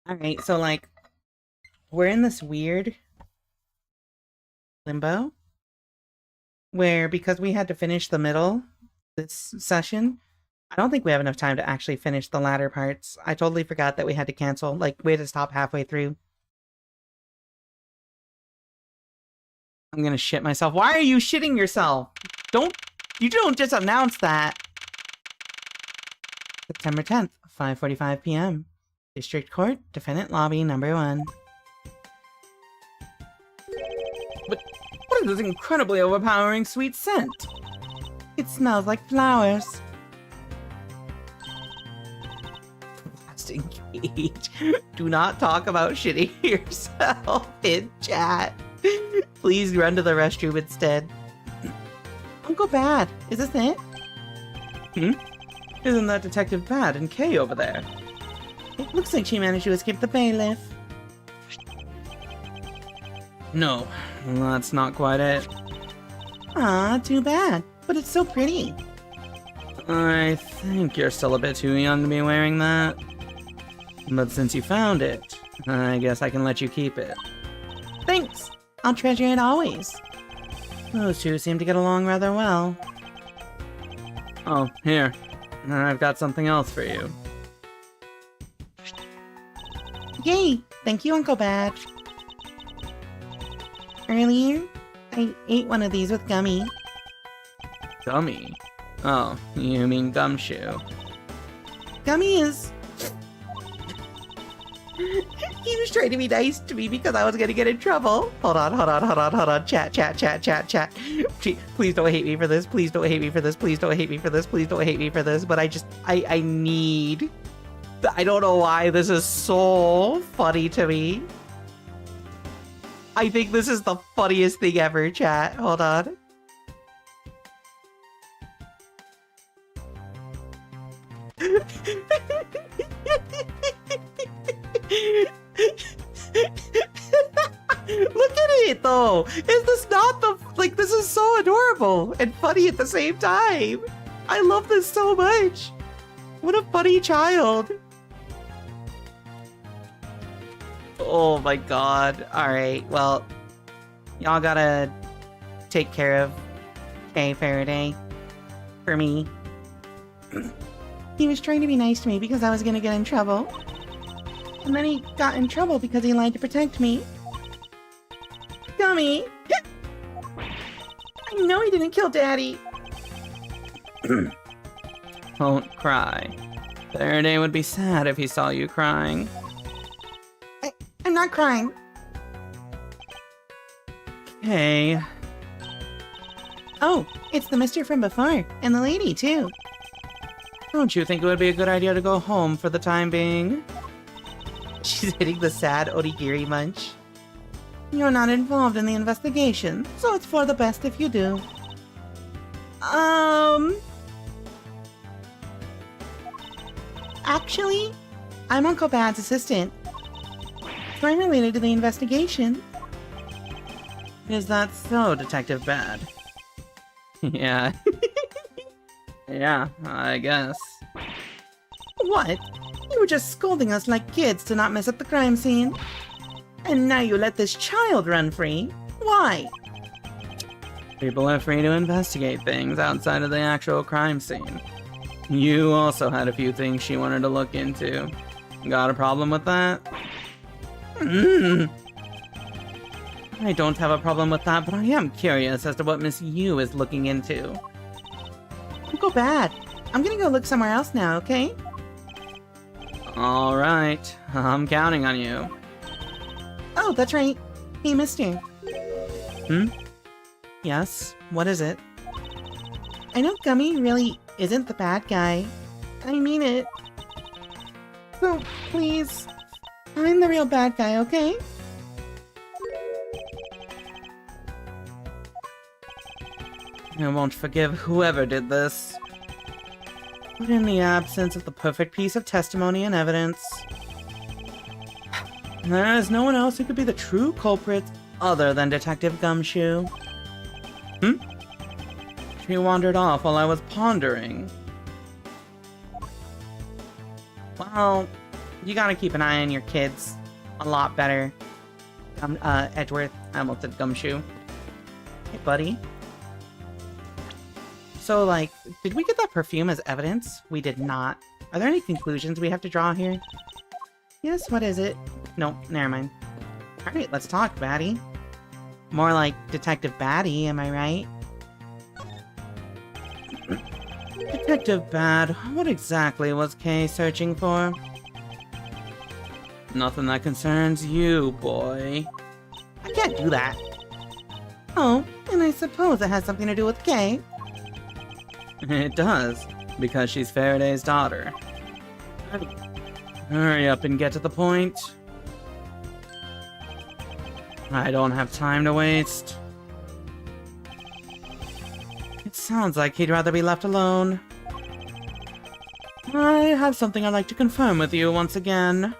Alright, so like, we're in this weird limbo where, because we had to finish the middle this session, I don't think we have enough time to actually finish the latter parts. I totally forgot that we had to cancel. Like, we had to stop halfway through. I'm gonna shit myself. Why are you shitting yourself? You don't just announce that. September 10th, 5:45 p.m. District Court, Defendant Lobby number 1. But what is this incredibly overpowering sweet scent? It smells like flowers. Engage. Do not talk about shitting yourself in chat. Please run to the restroom instead. Uncle Bad, is this it? Isn't that Detective Bad and Kay over there? It looks like she managed to escape the bailiff. No, that's not quite it. Ah, too bad. But it's so pretty. I think you're still a bit too young to be wearing that. But since you found it, I guess I can let you keep it. Thanks. I'll treasure it always. Those two seem to get along rather well. Oh, here. I've got something else for you. Yay! Thank you, Uncle Bad. Earlier, I ate one of these with Gummy. Gummy? Oh, you mean Gumshoe. Gummy is... He was trying to be nice to me because I was gonna get in trouble. Hold on. Chat. Please don't hate me for this. Please don't hate me for this. Please don't hate me for this. Please don't hate me for this. But I need... I don't know why this is so funny to me. I think this is the funniest thing ever, chat. Hold on. Look at it though. Is this not the like this is so adorable and funny at the same time. I love this so much. What a funny child. Oh my god. Alright, well, y'all gotta take care of Kay Faraday for me. He was trying to be nice to me because I was gonna get in trouble. And then he got in trouble because he lied to protect me. Gummy! I know he didn't kill Daddy! Don't cry. Faraday would be sad if he saw you crying. I'm not crying. Hey. Oh, it's the mister from before, and the lady too. Don't you think it would be a good idea to go home for the time being? She's hitting the sad onigiri munch. You're not involved in the investigation, so it's for the best if you do. Actually, I'm Uncle Bad's assistant. So I'm related to the investigation. Is that so, Detective Bad? Yeah. Yeah, I guess. What? You were just scolding us like kids to not mess up the crime scene. And now you let this child run free? Why? People are free to investigate things outside of the actual crime scene. You also had a few things she wanted to look into. Got a problem with that? I don't have a problem with that, but I am curious as to what Miss Yu is looking into. Don't go bad. I'm gonna go look somewhere else now, okay? Alright, I'm counting on you. Oh, that's right. Hey, mister. Hmm? Yes, what is it? I know Gummy really isn't the bad guy. I mean it. So, please, I'm the real bad guy, okay? I won't forgive whoever did this. But in the absence of the perfect piece of testimony and evidence, there is no one else who could be the true culprit other than Detective Gumshoe. She wandered off while I was pondering. Well, you gotta keep an eye on your kids a lot better. Edgeworth, I almost said Gumshoe. Hey, buddy. So, like, did we get that perfume as evidence? We did not. Are there any conclusions we have to draw here? Yes, what is it? Nope, never mind. Alright, let's talk, Batty. More like Detective Batty, am I right? Detective Bad, what exactly was Kay searching for? Nothing that concerns you, boy. I can't do that. Oh, and I suppose it has something to do with Kay. It does, because she's Faraday's daughter. Hurry up and get to the point. I don't have time to waste. It sounds like he'd rather be left alone. I have something I'd like to confirm with you once again.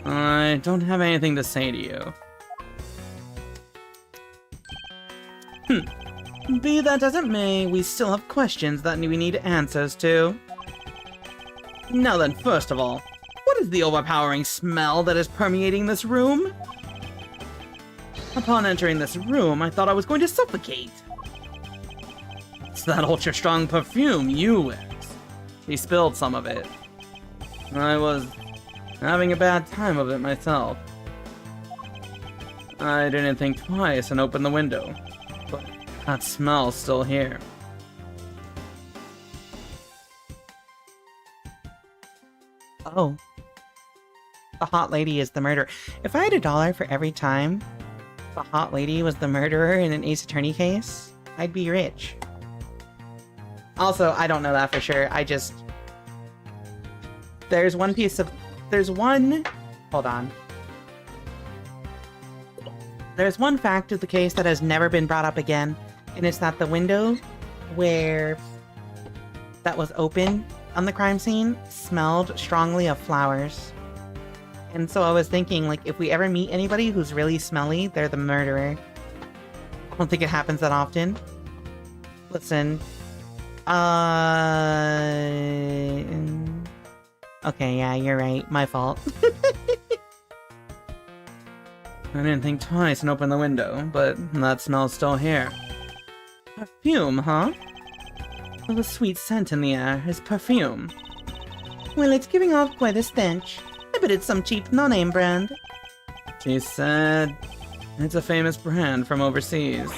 I don't have anything to say to you. Be that as it may, we still have questions that we need answers to. Now then, first of all, what is the overpowering smell that is permeating this room? Upon entering this room, I thought I was going to suffocate. It's that ultra-strong perfume you wears. She spilled some of it. I was having a bad time of it myself. I didn't think twice and opened the window, but that smell's still here. Oh. The hot lady is the murderer. If I had $1 for every time the hot lady was the murderer in an Ace Attorney case, I'd be rich. Also, I don't know that for sure. There's one piece of... Hold on. There's one fact of the case that has never been brought up again, and it's that the window that was open on the crime scene smelled strongly of flowers. And so I was thinking, like, if we ever meet anybody who's really smelly, they're the murderer. I don't think it happens that often. Listen. Okay, yeah, you're right. My fault. I didn't think twice and open the window, but that smell's still here. Perfume, huh? Well, the sweet scent in the air is perfume. Well, it's giving off quite a stench. I bet it's some cheap no-name brand. She said it's a famous brand from overseas.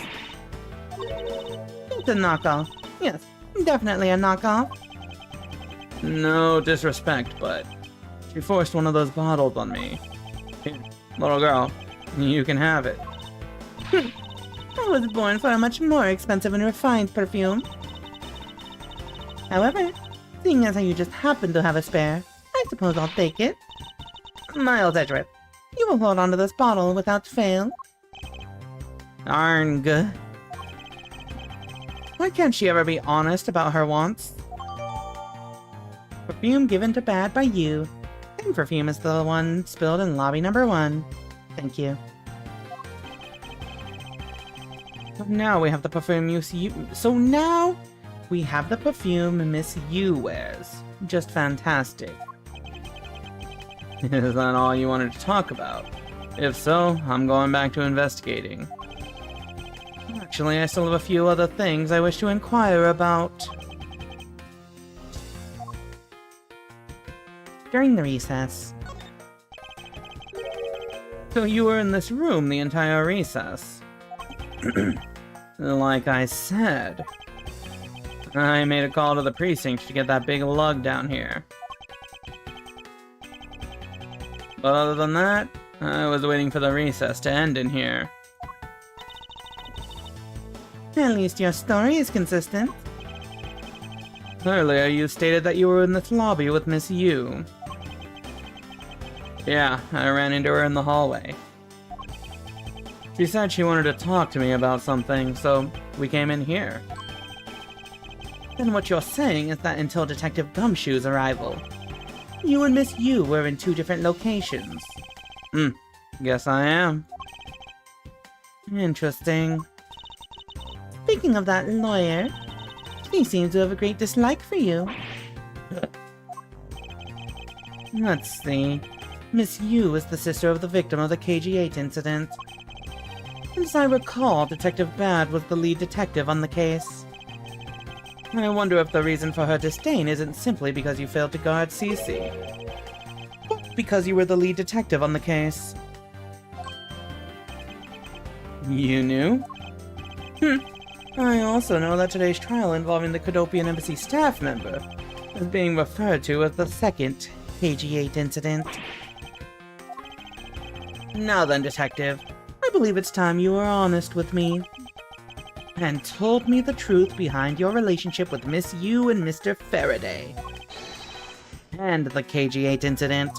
It's a knockoff. Yes, definitely a knockoff. No disrespect, but she forced one of those bottles on me. Here, little girl, you can have it. I was born for a much more expensive and refined perfume. However, seeing as how you just happen to have a spare, I suppose I'll take it. Miles Edgeworth, you will hold on to this bottle without fail. Darn good. Why can't she ever be honest about her wants? Perfume given to Bad by you. Same perfume as the one spilled in lobby number 1. Thank you. Now we have the perfume So now we have the perfume Miss Yu wears. Just fantastic. Is that all you wanted to talk about? If so, I'm going back to investigating. Actually, I still have a few other things I wish to inquire about. During the recess. So you were in this room the entire recess. Like I said, I made a call to the precinct to get that big lug down here. But other than that, I was waiting for the recess to end in here. At least your story is consistent. Earlier, you stated that you were in this lobby with Miss Yu. Yeah, I ran into her in the hallway. She said she wanted to talk to me about something, so we came in here. Then what you're saying is that until Detective Gumshoe's arrival, you and Miss Yu were in 2 different locations. Guess I am. Interesting. Speaking of that lawyer, he seems to have a great dislike for you. Let's see. Miss Yu is the sister of the victim of the KG-8 incident. As I recall, Detective Bad was the lead detective on the case. I wonder if the reason for her disdain isn't simply because you failed to guard Cece. But because you were the lead detective on the case. You knew? I also know that today's trial involving the Cadopian Embassy staff member is being referred to as the second KG-8 incident. Now then, Detective, I believe it's time you were honest with me and told me the truth behind your relationship with Miss Yu and Mr. Faraday. And the KG-8 incident.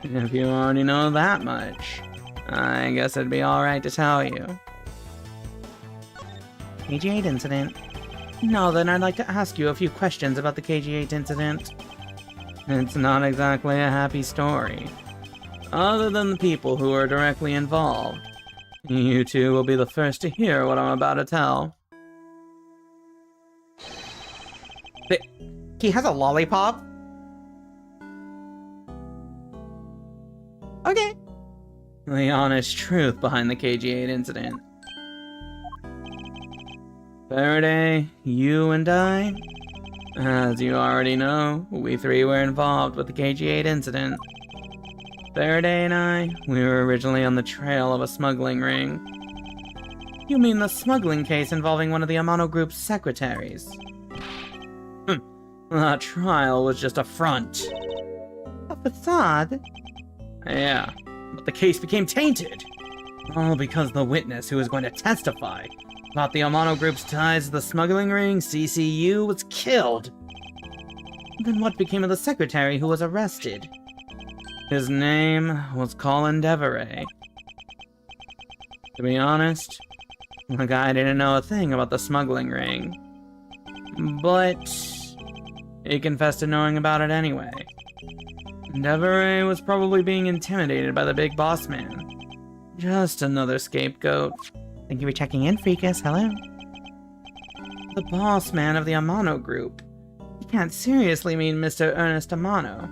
If you already know that much, I guess it'd be alright to tell you. KG-8 incident. Now then, I'd like to ask you a few questions about the KG-8 incident. It's not exactly a happy story. Other than the people who are directly involved. You two will be the first to hear what I'm about to tell. He has a lollipop? Okay. The honest truth behind the KG-8 incident. Faraday, you and I, as you already know, we 3 were involved with the KG-8 incident. Faraday and I, we were originally on the trail of a smuggling ring. You mean the smuggling case involving one of the Amano Group's secretaries? That trial was just a front. A facade? Yeah, but the case became tainted. All because the witness who was going to testify about the Amano Group's ties to the smuggling ring, CCU, was killed. Then what became of the secretary who was arrested? His name was Colin Deveray. To be honest, the guy didn't know a thing about the smuggling ring. But he confessed to knowing about it anyway. Deveray was probably being intimidated by the big boss man. Just another scapegoat. Thank you for checking in, Freakus. Hello. The boss man of the Amano Group. You can't seriously mean Mr. Ernest Amano.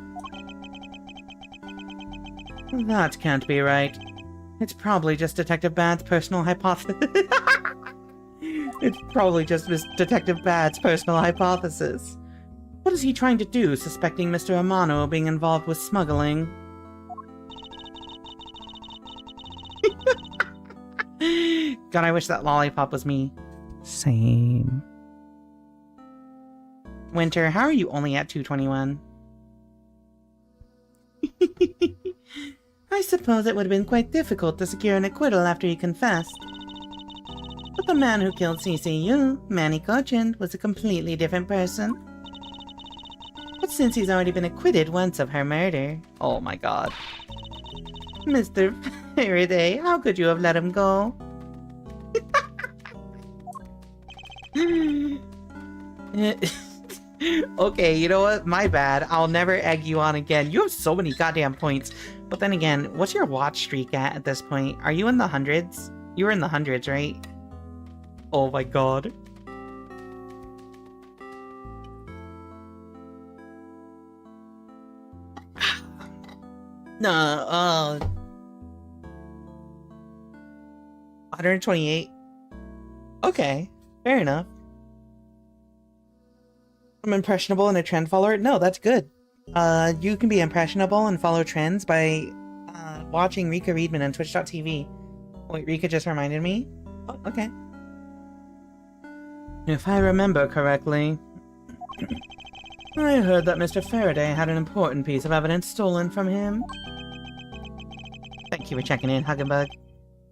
That can't be right. It's probably just Detective Bad's personal hypothesis. It's probably just Detective Bad's personal hypothesis. What is he trying to do, suspecting Mr. Amano of being involved with smuggling? God, I wish that lollipop was me. Same. Winter, how are you only at 221? I suppose it would have been quite difficult to secure an acquittal after he confessed. But the man who killed CCU, Manny Cochin, was a completely different person. But since he's already been acquitted once of her murder... Oh my god. Mr. Faraday, how could you have let him go? Okay, you know what? My bad. I'll never egg you on again. You have so many goddamn points. But then again, what's your watch streak at this point? Are you in the hundreds? You were in the hundreds, right? Oh my god. No, 128. Okay, fair enough. I'm impressionable and a trend follower? No, that's good. You can be impressionable and follow trends by watching Rika Readman on twitch.tv. Wait, Rika just reminded me? Oh, okay. If I remember correctly, I heard that Mr. Faraday had an important piece of evidence stolen from him. Thank you for checking in, Huggenbug.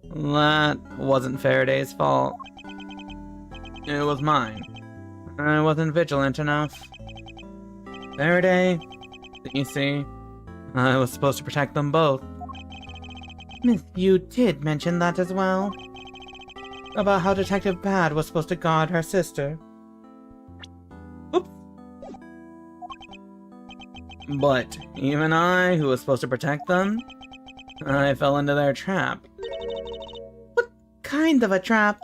That wasn't Faraday's fault. It was mine. I wasn't vigilant enough. Faraday, DC, I was supposed to protect them both. Miss, you did mention that as well. About how Detective Bad was supposed to guard her sister. Oops. But even I, who was supposed to protect them, I fell into their trap. What kind of a trap?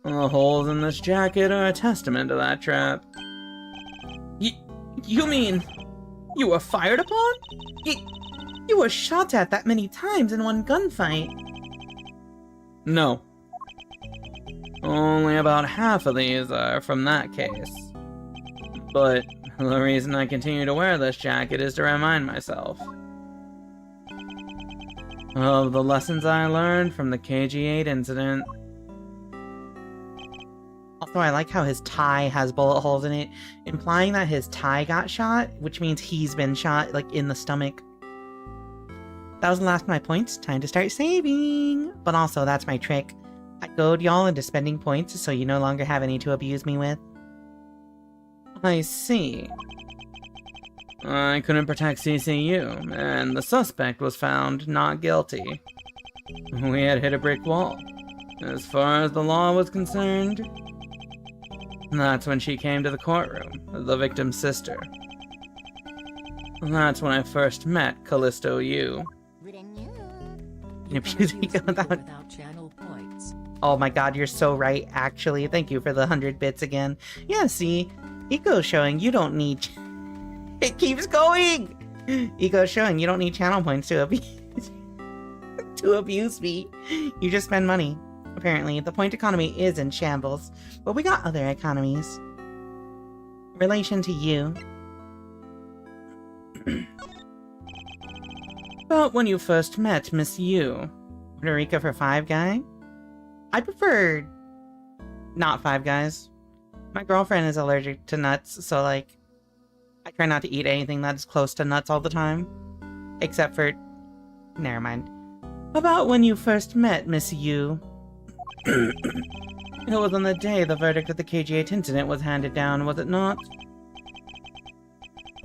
The holes in this jacket are a testament to that trap. You mean you were fired upon? You were shot at that many times in one gunfight. No. Only about half of these are from that case. But the reason I continue to wear this jacket is to remind myself of the lessons I learned from the KG-8 incident. Also, I like how his tie has bullet holes in it, implying that his tie got shot, which means he's been shot, like, in the stomach. That was the last of my points. Time to start saving! But also, that's my trick. I goad y'all into spending points so you no longer have any to abuse me with. I see. I couldn't protect CCU, and the suspect was found not guilty. We had hit a brick wall. As far as the law was concerned, that's when she came to the courtroom, the victim's sister. That's when I first met Callisto U. Without channel points. Oh my god, you're so right, actually. Thank you for the 100 bits again. Yeah, see? Eco's showing you don't need... It keeps going! Eco's showing you don't need channel points to abuse me. You just spend money. Apparently, the point economy is in shambles, but we got other economies. Relation to you. About when you first met Miss Yu. Rika for Five Guy? I prefer not Five Guys. My girlfriend is allergic to nuts, so like, I try not to eat anything that's close to nuts all the time. Except for... Never mind. About when you first met Miss Yu. It was on the day the verdict of the KG-8 incident was handed down, was it not?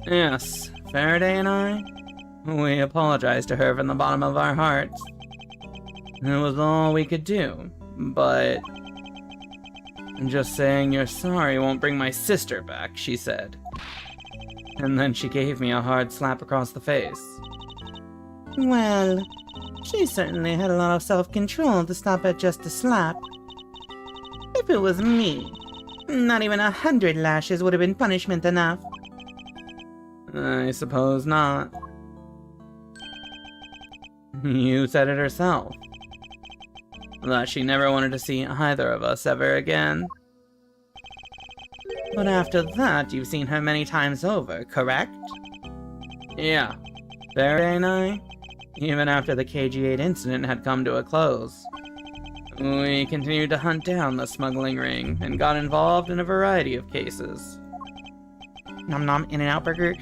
Yes, Faraday and I, we apologized to her from the bottom of our hearts. It was all we could do, but... Just saying you're sorry won't bring my sister back, she said. And then she gave me a hard slap across the face. Well, she certainly had a lot of self-control to stop at just a slap. If it was me, not even 100 lashes would have been punishment enough. I suppose not. You said it herself. That she never wanted to see either of us ever again. But after that, you've seen her many times over, correct? Yeah. Faraday and I, even after the KG-8 incident had come to a close, we continued to hunt down the smuggling ring and got involved in a variety of cases. Nom nom In-N-Out Burger.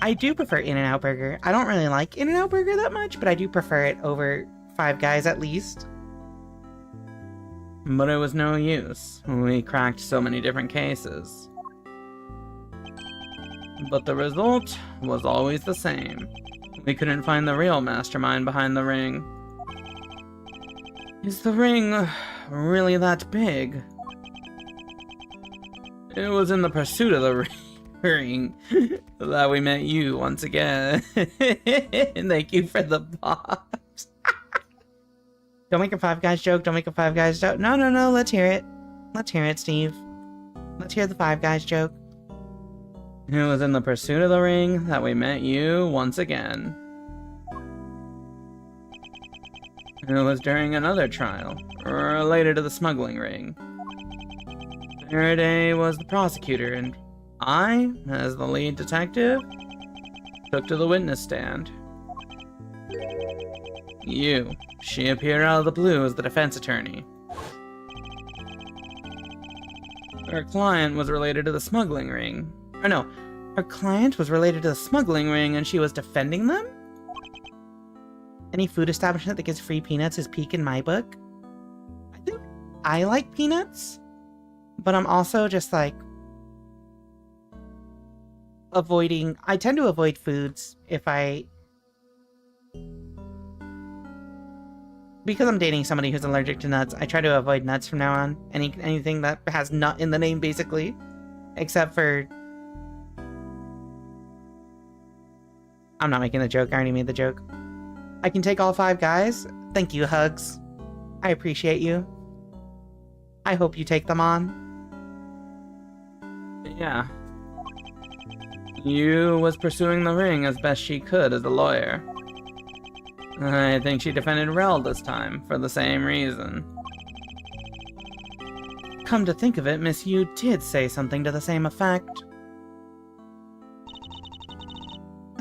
I do prefer In-N-Out Burger. I don't really like In-N-Out Burger that much, but I do prefer it over Five Guys at least. But it was no use. We cracked so many different cases. But the result was always the same. We couldn't find the real mastermind behind the ring. Is the ring really that big? It was in the pursuit of the ring that we met you once again. Thank you for the box. Don't make a Five Guys joke. Don't make a Five Guys joke. No, no, no. Let's hear it. Let's hear it, Steve. Let's hear the Five Guys joke. It was in the pursuit of the ring that we met you once again. It was during another trial, related to the smuggling ring. Friday was the prosecutor, and I, as the lead detective, took to the witness stand. She appeared out of the blue as the defense attorney. Her client was related to the smuggling ring. Or no, her client was related to the smuggling ring and she was defending them? Any food establishment that gives free peanuts is peak in my book. I think I like peanuts, but I'm also just like avoiding. I tend to avoid foods because I'm dating somebody who's allergic to nuts. I try to avoid nuts from now on. Anything that has nut in the name, basically, except for. I'm not making the joke. I already made the joke. I can take all Five Guys. Thank you, Hugs. I appreciate you. I hope you take them on. Yeah. You was pursuing the ring as best she could as a lawyer. I think she defended Rel this time, for the same reason. Come to think of it, Miss Yu did say something to the same effect.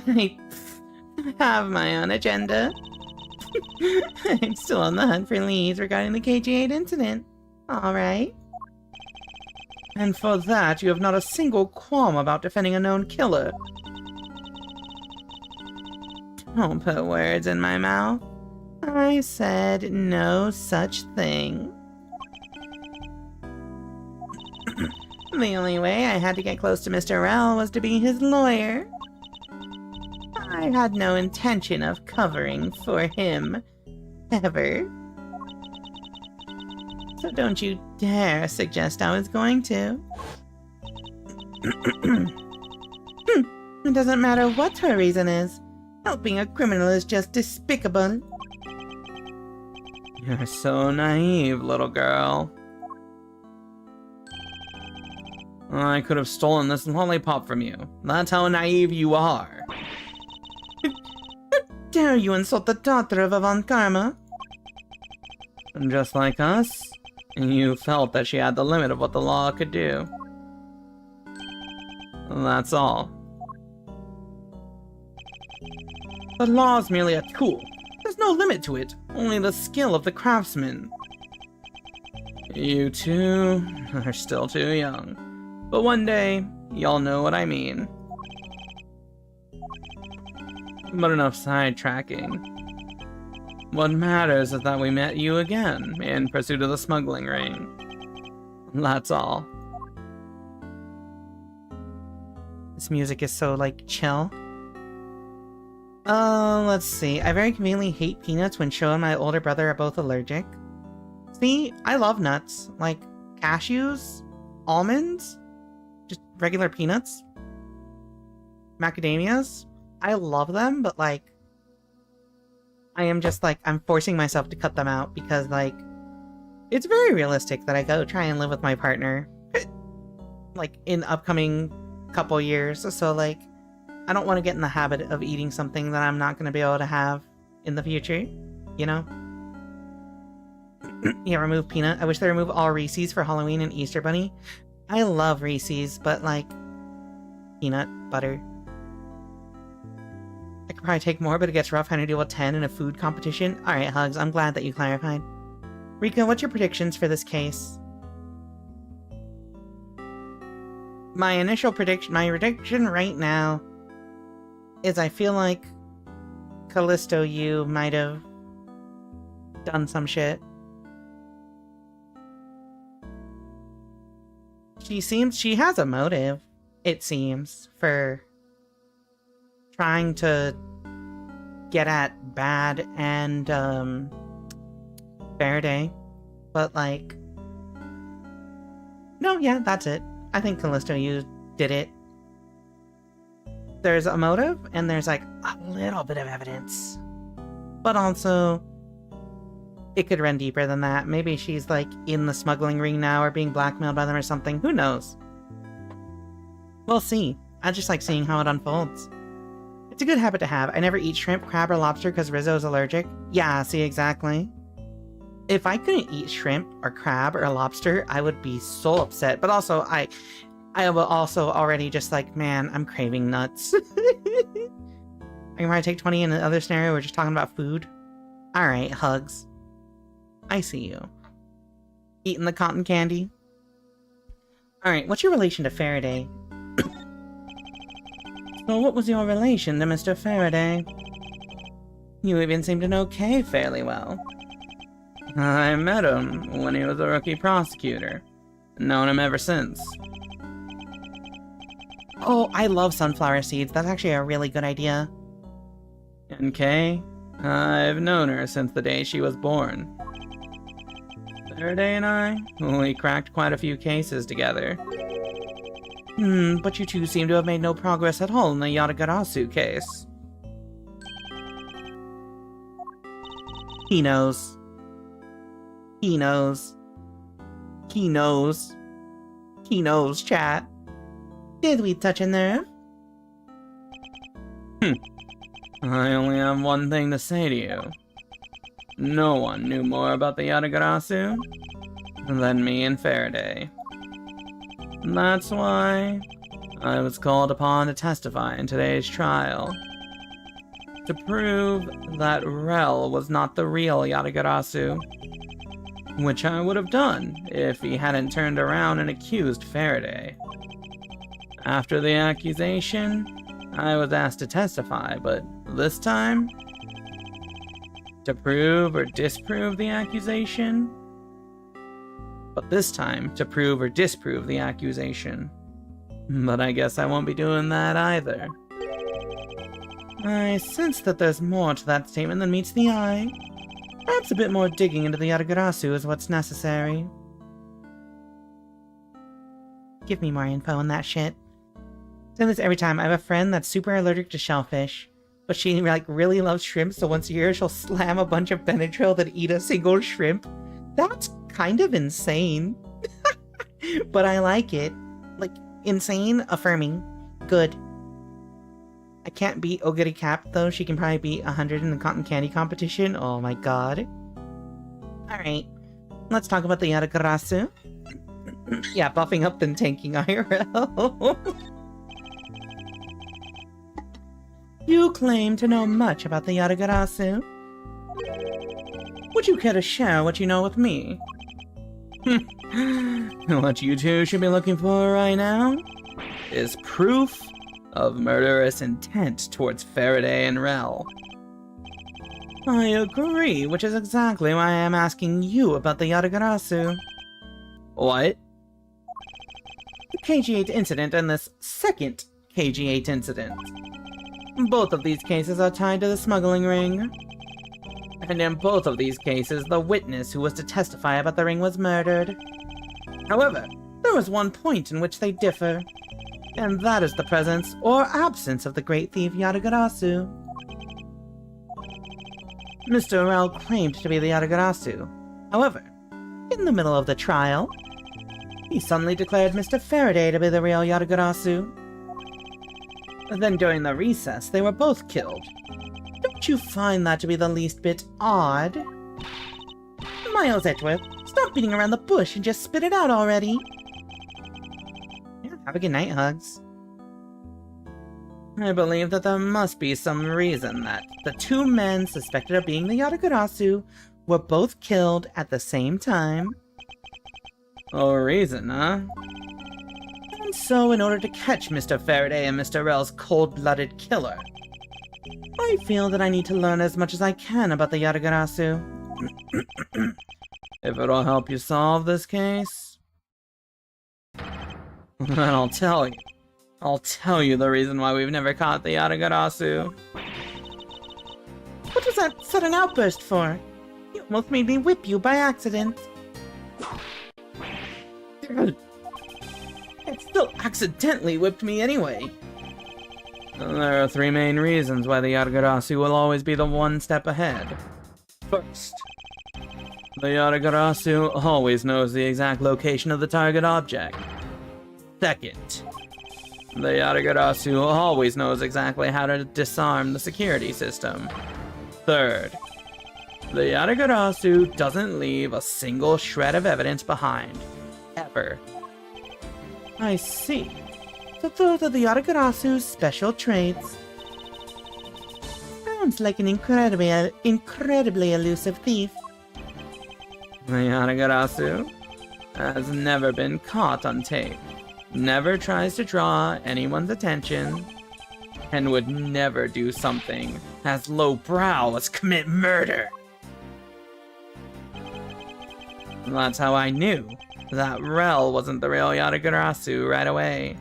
I have my own agenda. I'm still on the hunt for leads regarding the KG-8 incident. Alright. And for that, you have not a single qualm about defending a known killer. Don't put words in my mouth. I said no such thing. The only way I had to get close to Mr. Rel was to be his lawyer. I had no intention of covering for him, ever. So don't you dare suggest I was going to. It doesn't matter what her reason is. Helping a criminal is just despicable. You're so naive, little girl. I could have stolen this lollipop from you. That's how naive you are. Dare you insult the daughter of Avant Karma? Just like us, you felt that she had the limit of what the law could do. That's all. The law's merely a tool. There's no limit to it, only the skill of the craftsman. You two are still too young, but one day, y'all know what I mean. But enough sidetracking. What matters is that we met you again in pursuit of the smuggling ring. That's all. This music is so, like, chill. Let's see. I very conveniently hate peanuts when Sho and my older brother are both allergic. See, I love nuts. Like, cashews, almonds, just regular peanuts, macadamias. I love them, but, like, I am just, like, I'm forcing myself to cut them out because, like, it's very realistic that I go try and live with my partner, like, in upcoming couple years. So, like, I don't want to get in the habit of eating something that I'm not going to be able to have in the future, you know? Yeah, remove peanut. I wish they remove all Reese's for Halloween and Easter Bunny. I love Reese's, but, like, peanut butter. I could probably take more, but it gets rough having to deal with 10 in a food competition. Alright, Hugs, I'm glad that you clarified. Rika, what's your predictions for this case? My prediction right now is I feel like Callisto Yu might have done some shit. She has a motive, it seems, for trying to get at Bad and Faraday, but like, no, yeah, that's it. I think Callisto, you did it. There's a motive, and there's like a little bit of evidence. But also, it could run deeper than that. Maybe she's like in the smuggling ring now or being blackmailed by them or something. Who knows? We'll see. I just like seeing how it unfolds. It's a good habit to have. I never eat shrimp, crab, or lobster because Rizzo's allergic. Yeah, see, exactly. If I couldn't eat shrimp or crab or lobster, I would be so upset. But also, I will also already just like, man, I'm craving nuts. I can probably take 20 in the other scenario. We're just talking about food. Alright, hugs. I see you. Eating the cotton candy. Alright, what's your relation to Faraday? So what was your relation to Mr. Faraday? You even seem to know Kay fairly well. I met him when he was a rookie prosecutor. Known him ever since. Oh, I love sunflower seeds. That's actually a really good idea. And Kay? I've known her since the day she was born. Faraday and I, we cracked quite a few cases together. But you two seem to have made no progress at all in the Yatagarasu case. He knows. He knows. He knows. He knows, chat. Did we touch a nerve? I only have one thing to say to you. No one knew more about the Yatagarasu than me and Faraday. That's why I was called upon to testify in today's trial. To prove that Rel was not the real Yatagarasu. Which I would have done if he hadn't turned around and accused Faraday. After the accusation, I was asked to testify, but this time, to prove or disprove the accusation. But this time, to prove or disprove the accusation. But I guess I won't be doing that either. I sense that there's more to that statement than meets the eye. Perhaps a bit more digging into the Yatagarasu is what's necessary. Give me more info on that shit. Say this every time. I have a friend that's super allergic to shellfish. But she like really loves shrimp, so once a year she'll slam a bunch of Benadryl then eat a single shrimp. That's kind of insane. But I like it. Like, insane, affirming, good. I can't beat Ogiri Cap though. She can probably beat 100 in the cotton candy competition. Oh my god. Alright, let's talk about the Yatagarasu. Yeah, buffing up then tanking IRL. You claim to know much about the Yatagarasu. Would you care to share what you know with me? What you two should be looking for right now is proof of murderous intent towards Faraday and Rel. I agree, which is exactly why I am asking you about the Yatagarasu. What? The KG8 incident and this second KG8 incident. Both of these cases are tied to the smuggling ring. And in both of these cases, the witness who was to testify about the ring was murdered. However, there is one point in which they differ, and that is the presence or absence of the great thief Yatagarasu. Mr. Rel claimed to be the Yatagarasu. However, in the middle of the trial, he suddenly declared Mr. Faraday to be the real Yatagarasu. Then during the recess, they were both killed. Don't you find that to be the least bit odd? Miles Edgeworth, stop beating around the bush and just spit it out already. Yeah, have a good night, Hugs. I believe that there must be some reason that the two men suspected of being the Yatagarasu were both killed at the same time. A reason, huh? And so, in order to catch Mr. Faraday and Mr. Rel's cold-blooded killer, I feel that I need to learn as much as I can about the Yatagarasu. If it'll help you solve this case, then I'll tell you. I'll tell you the reason why we've never caught the Yatagarasu. What was that sudden outburst for? You almost made me whip you by accident. It's still accidentally whipped me anyway. There are three main reasons why the Yatagarasu will always be the one step ahead. First, the Yatagarasu always knows the exact location of the target object. Second, the Yatagarasu always knows exactly how to disarm the security system. Third, the Yatagarasu doesn't leave a single shred of evidence behind. Ever. I see. So those are the Yatagarasu's special traits. Sounds like an incredibly elusive thief. The Yatagarasu has never been caught on tape, never tries to draw anyone's attention, and would never do something as lowbrow as commit murder. That's how I knew that Rel wasn't the real Yatagarasu right away.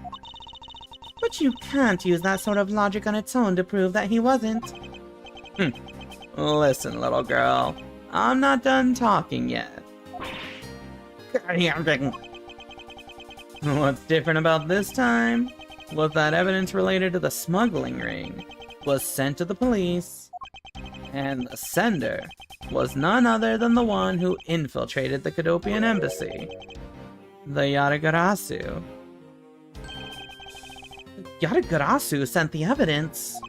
But you can't use that sort of logic on its own to prove that he wasn't. Listen, little girl. I'm not done talking yet. What's different about this time was that evidence related to the smuggling ring was sent to the police, and the sender was none other than the one who infiltrated the Cadopian embassy, the Yatagarasu. Yatagarasu sent the evidence.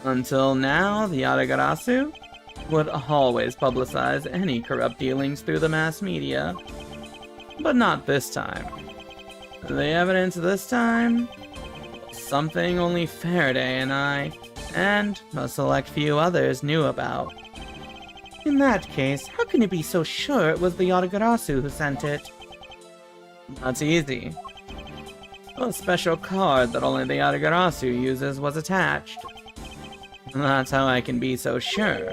Until now, the Yatagarasu would always publicize any corrupt dealings through the mass media. But not this time. The evidence this time was something only Faraday and I, and a select few others knew about. In that case, how can you be so sure it was the Yatagarasu who sent it? That's easy. A special card that only the Yatagarasu uses was attached. That's how I can be so sure.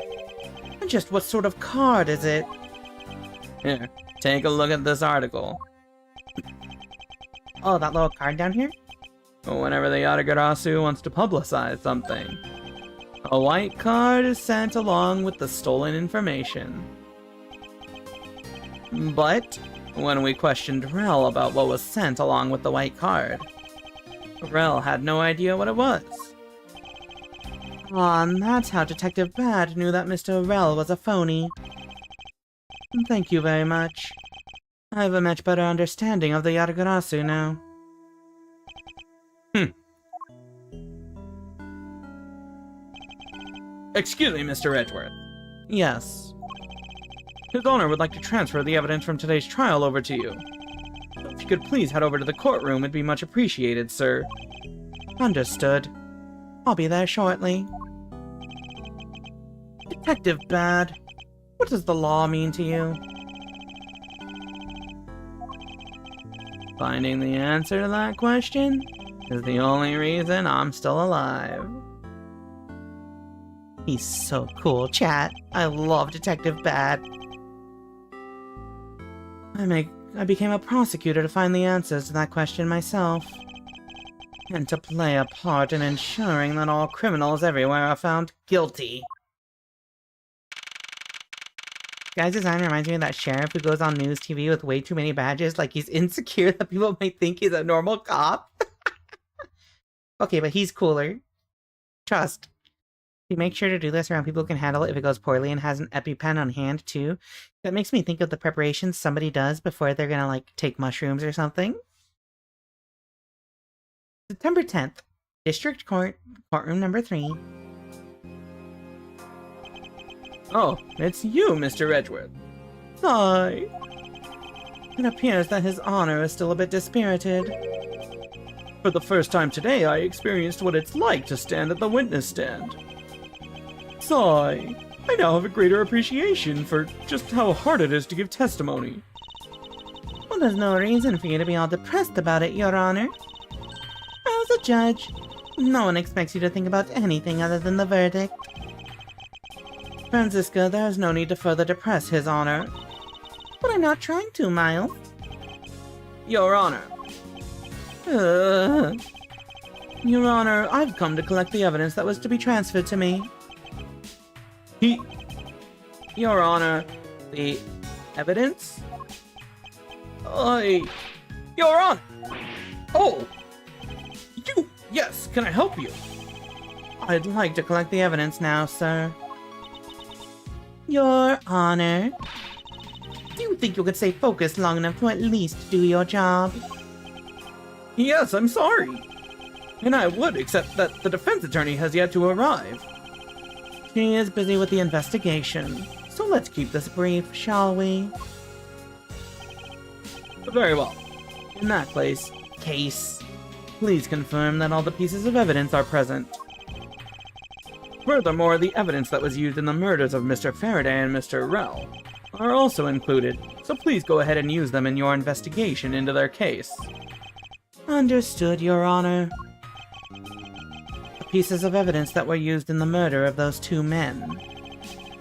And just what sort of card is it? Here, take a look at this article. Oh, that little card down here? Whenever the Yatagarasu wants to publicize something, a white card is sent along with the stolen information. But when we questioned Rel about what was sent along with the white card, Rel had no idea what it was. Ah, and that's how Detective Bad knew that Mr. Rel was a phony. Thank you very much. I have a much better understanding of the Yatagarasu now. Excuse me, Mr. Edgeworth. Yes. His Honor would like to transfer the evidence from today's trial over to you. If you could please head over to the courtroom, it'd be much appreciated, sir. Understood. I'll be there shortly. Detective Bad, what does the law mean to you? Finding the answer to that question is the only reason I'm still alive. He's so cool, chat. I love Detective Bad. I became a prosecutor to find the answers to that question myself. And to play a part in ensuring that all criminals everywhere are found guilty. Guy's design reminds me of that sheriff who goes on news TV with way too many badges, like he's insecure that people might think he's a normal cop. Okay, but he's cooler. Trust. You make sure to do this around people who can handle it if it goes poorly, and has an EpiPen on hand too. That makes me think of the preparations somebody does before they're gonna like take mushrooms or something. September 10th, District Court, Courtroom number 3. Oh, it's you, Mr. Edgeworth. Sigh. It appears that His Honor is still a bit dispirited. For the first time today, I experienced what it's like to stand at the witness stand. Sigh. I now have a greater appreciation for just how hard it is to give testimony. Well, there's no reason for you to be all depressed about it, Your Honor. As a judge, no one expects you to think about anything other than the verdict. Franziska, there is no need to further depress His Honor. But I'm not trying to, Miles. Your Honor. Your Honor, I've come to collect the evidence that was to be transferred to me. Your Honor, the evidence? You're on! Oh! Yes, can I help you? I'd like to collect the evidence now, sir. Your Honor. Do you think you could stay focused long enough to at least do your job? Yes, I'm sorry. And I would, except that the defense attorney has yet to arrive. She is busy with the investigation, so let's keep this brief, shall we? Very well. In that case, please confirm that all the pieces of evidence are present. Furthermore, the evidence that was used in the murders of Mr. Faraday and Mr. Rell are also included, so please go ahead and use them in your investigation into their case. Understood, Your Honor. The pieces of evidence that were used in the murder of those two men.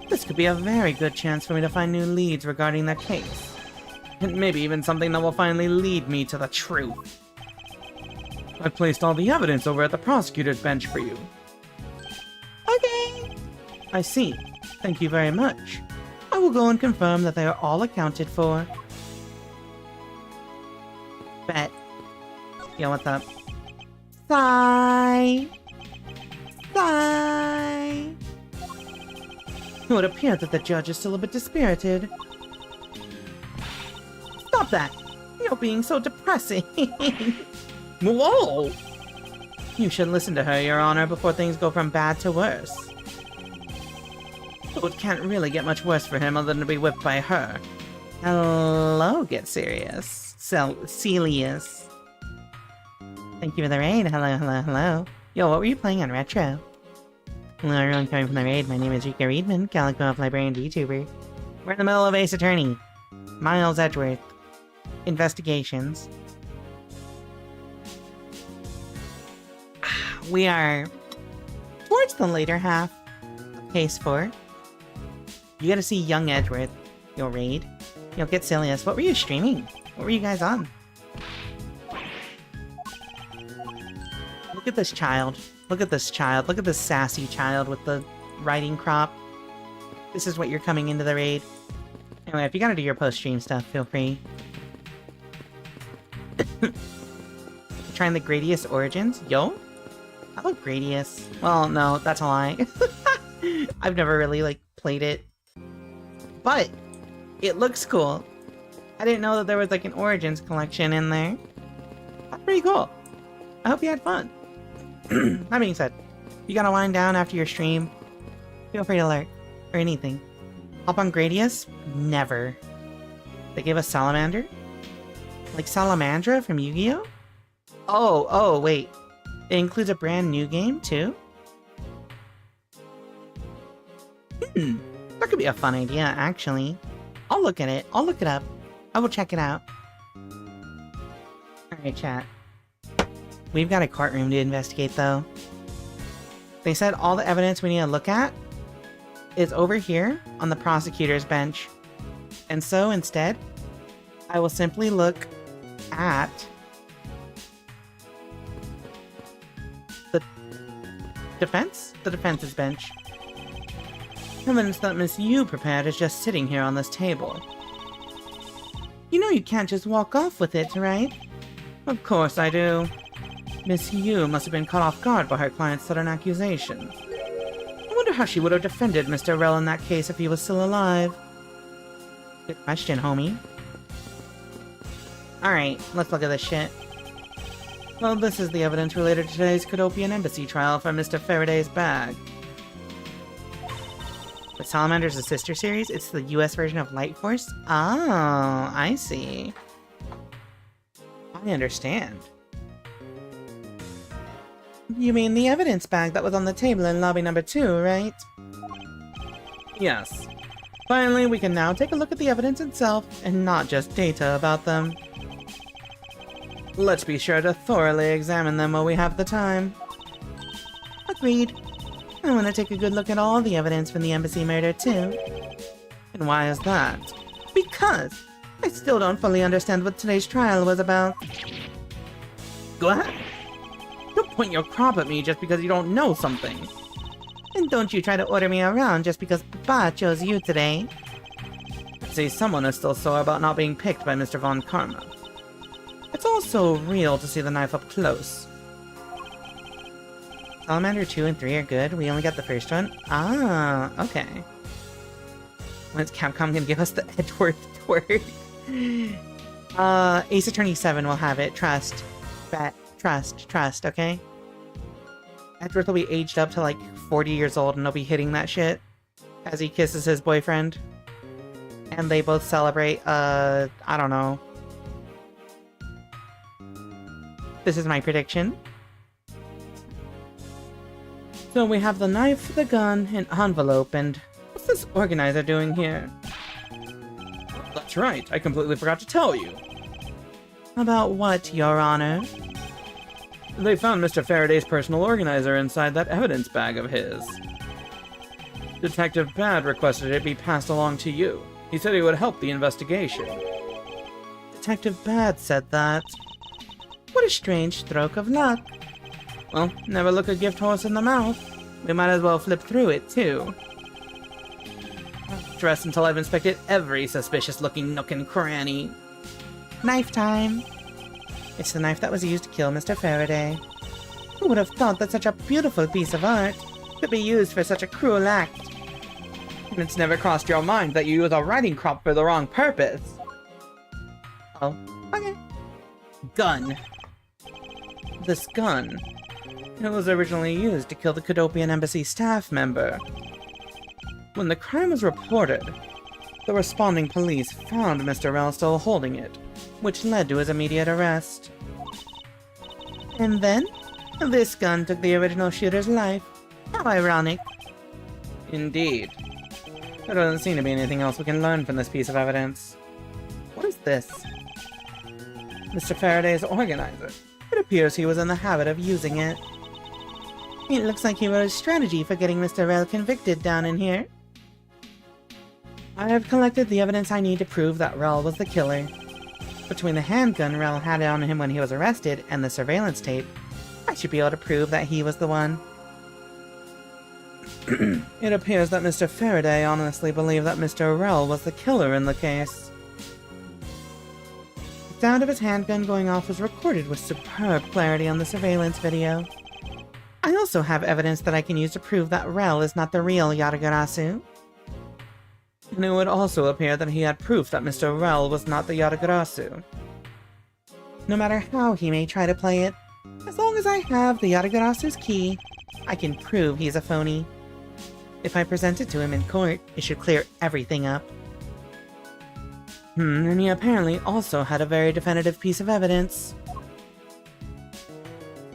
This could be a very good chance for me to find new leads regarding their case. And maybe even something that will finally lead me to the truth. I've placed all the evidence over at the prosecutor's bench for you. Okay. I see. Thank you very much. I will go and confirm that they are all accounted for. Bet. Yo, what's up? Sigh. Sigh. It would appear that the judge is still a bit dispirited. Stop that! You're being so depressing. Whoa! You should listen to her, Your Honor, before things go from bad to worse. So it can't really get much worse for him other than to be whipped by her. Hello, get serious. Celius. Thank you for the raid. Hello. Yo, what were you playing on Retro? Hello, everyone coming from the raid. My name is Rika Readman, Calico Elf Librarian VTuber. We're in the middle of Ace Attorney. Miles Edgeworth. Investigations. We are towards the later half of Case 4. You gotta see young Edgeworth. You'll raid. You'll get Celius. What were you streaming? What were you guys on? Look at this child. Look at this child. Look at this sassy child with the riding crop. This is what you're coming into the raid. Anyway, if you gotta do your post-stream stuff, feel free. Trying the Gradius Origins? Yo? I love Gradius. Well, no, that's a lie. I've never really, played it. But, it looks cool. I didn't know that there was, an Origins collection in there. That's pretty cool. I hope you had fun. That being said, you gotta wind down after your stream. Feel free to lurk. Or anything. Hop on Gradius? Never. They gave us Salamander? Like Salamandra from Yu-Gi-Oh? Oh, wait. It includes a brand new game, too? That could be a fun idea, actually. I'll look at it. I'll look it up. I will check it out. Alright, chat. We've got a courtroom to investigate, though. They said all the evidence we need to look at is over here on the prosecutor's bench. And so, instead, I will simply look at the defense's bench. Evidence that Miss Yu prepared is just sitting here on this table. You know you can't just walk off with it, right? Of course I do. Miss Yu must have been caught off guard by her client's sudden accusations. I wonder how she would have defended Mr. Rell in that case if he was still alive. Good question, homie. Alright, let's look at this shit. Well, this is the evidence related to today's Cadopian Embassy trial for Mr. Faraday's bag. But Salamander's a sister series? It's the US version of Light Force? Oh, I see. I understand. You mean the evidence bag that was on the table in lobby number 2, right? Yes. Finally, we can now take a look at the evidence itself, and not just data about them. Let's be sure to thoroughly examine them while we have the time. Agreed. I want to take a good look at all the evidence from the embassy murder, too. And why is that? Because I still don't fully understand what today's trial was about. Go ahead. Don't point your crop at me just because you don't know something. And don't you try to order me around just because Papa chose you today. See, someone is still sore about not being picked by Mr. Von Karma. I It's also real to see the knife up close. Salamander 2 and 3 are good. We only got the first one. Ah, okay. When's Capcom gonna give us the Edgeworth twerk? Ace Attorney 7 will have it. Trust. Bet. Trust, okay? Edgeworth will be aged up to like 40 years old and he'll be hitting that shit as he kisses his boyfriend. And they both celebrate, I don't know. This is my prediction. So we have the knife, the gun, an envelope, and what's this organizer doing here? That's right, I completely forgot to tell you. About what, Your Honor? They found Mr. Faraday's personal organizer inside that evidence bag of his. Detective Bad requested it be passed along to you. He said he would help the investigation. Detective Bad said that. What a strange stroke of luck. Well, never look a gift horse in the mouth. We might as well flip through it, too. Dress until I've inspected every suspicious-looking nook and cranny. Knife time! It's the knife that was used to kill Mr. Faraday. Who would have thought that such a beautiful piece of art could be used for such a cruel act? And it's never crossed your mind that you use a riding crop for the wrong purpose. Oh, okay. Gun. This gun. It was originally used to kill the Cadopian Embassy staff member. When the crime was reported, the responding police found Mr. Rell still holding it, which led to his immediate arrest. And then, this gun took the original shooter's life. How ironic. Indeed. There doesn't seem to be anything else we can learn from this piece of evidence. What is this? Mr. Faraday's organizer. It appears he was in the habit of using it. It looks like he wrote a strategy for getting Mr. Rell convicted down in here. I have collected the evidence I need to prove that Rell was the killer. Between the handgun Rell had on him when he was arrested and the surveillance tape, I should be able to prove that he was the one. It appears that Mr. Faraday honestly believed that Mr. Rell was the killer in the case. The sound of his handgun going off was recorded with superb clarity on the surveillance video. I also have evidence that I can use to prove that Rell is not the real Yatagarasu. And it would also appear that he had proof that Mr. Rell was not the Yatagarasu. No matter how he may try to play it, as long as I have the Yatagarasu's key, I can prove he's a phony. If I present it to him in court, it should clear everything up. And he apparently also had a very definitive piece of evidence.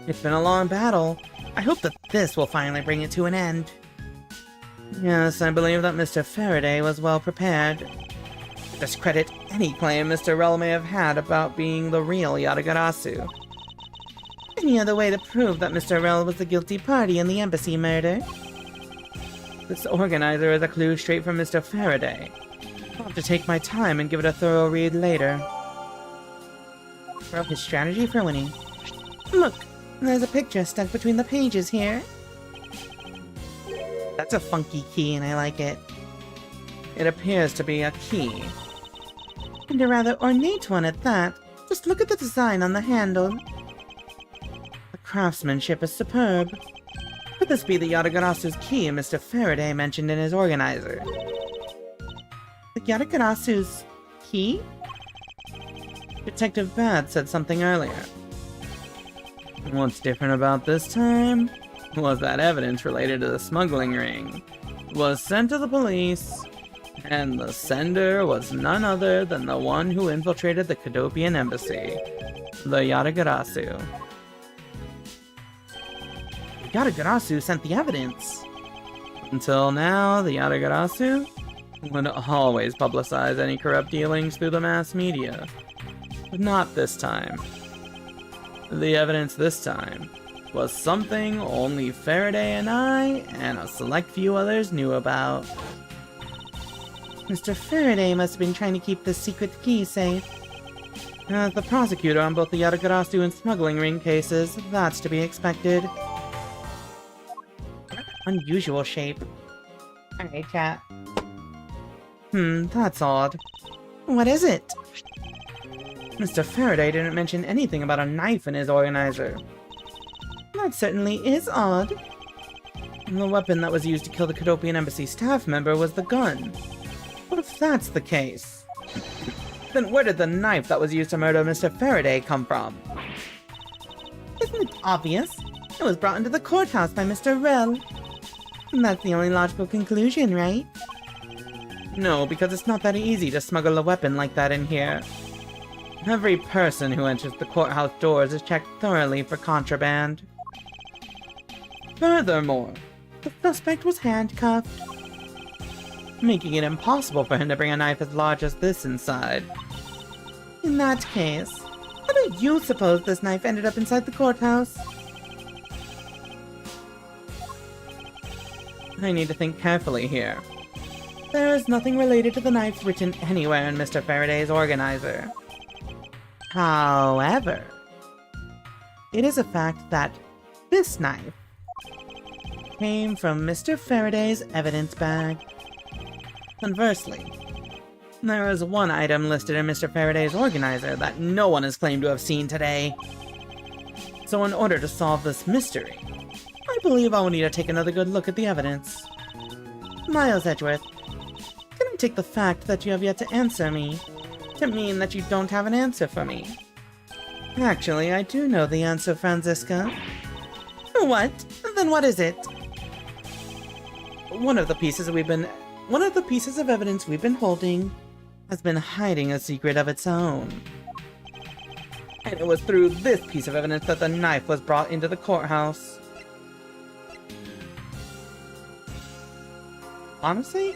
It's been a long battle. I hope that this will finally bring it to an end. Yes, I believe that Mr. Faraday was well prepared to discredit any claim Mr. Rell may have had about being the real Yatagarasu. Any other way to prove that Mr. Rell was the guilty party in the embassy murder? This organizer is a clue straight from Mr. Faraday. I'll have to take my time and give it a thorough read later. Wrote his strategy for winning. Look! There's a picture stuck between the pages here. That's a funky key and I like it. It appears to be a key. And a rather ornate one at that. Just look at the design on the handle. The craftsmanship is superb. Could this be the Yatagarasu's key Mr. Faraday mentioned in his organizer? The Yatagarasu's key? Detective Bad said something earlier. What's different about this time was that evidence related to the smuggling ring was sent to the police, and the sender was none other than the one who infiltrated the Cadopian embassy, the Yatagarasu. The Yatagarasu sent the evidence. Until now, the Yatagarasu would always publicize any corrupt dealings through the mass media. But not this time. The evidence this time was something only Faraday and I, and a select few others knew about. Mr. Faraday must have been trying to keep this secret key safe. As the prosecutor on both the Yatagarasu and smuggling ring cases, that's to be expected. Unusual shape. Alright, chat. That's odd. What is it? Mr. Faraday didn't mention anything about a knife in his organizer. That certainly is odd. The weapon that was used to kill the Cadopian Embassy staff member was the gun. What if that's the case? Then where did the knife that was used to murder Mr. Faraday come from? Isn't it obvious? It was brought into the courthouse by Mr. Rell. That's the only logical conclusion, right? No, because it's not that easy to smuggle a weapon like that in here. Every person who enters the courthouse doors is checked thoroughly for contraband. Furthermore, the suspect was handcuffed, making it impossible for him to bring a knife as large as this inside. In that case, how do you suppose this knife ended up inside the courthouse? I need to think carefully here. There is nothing related to the knife written Anywhere in Mr. Faraday's organizer. However, it is a fact that this knife came from Mr. Faraday's evidence bag. Conversely, there is one item listed in Mr. Faraday's organizer that no one has claimed to have seen today. So in order to solve this mystery, I believe I will need to take another good look at the evidence. Miles Edgeworth, can I take the fact that you have yet to answer me to mean that you don't have an answer for me? Actually, I do know the answer, Franziska. What? Then what is it? One of the pieces of evidence we've been holding has been hiding a secret of its own. And it was through this piece of evidence that the knife was brought into the courthouse. Honestly,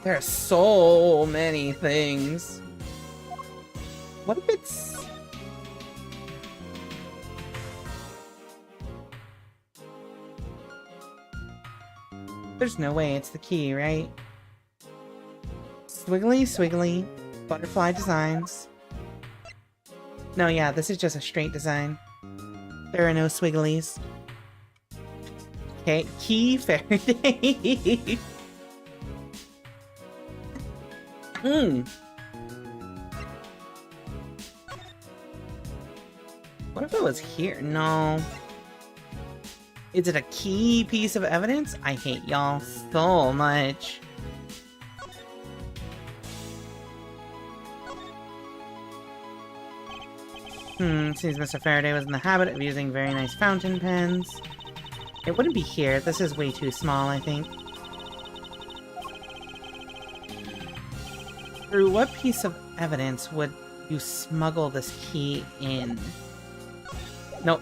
there are so many things. What if it's... There's no way it's the key, right? Swiggly, swiggly, butterfly designs. No, yeah, this is just a straight design. There are no swigglies. Okay, key Faraday. What if it was here? No. Is it a key piece of evidence? I hate y'all so much. Seems Mr. Faraday was in the habit of using very nice fountain pens. It wouldn't be here. This is way too small, I think. Through what piece of evidence would you smuggle this key in? No.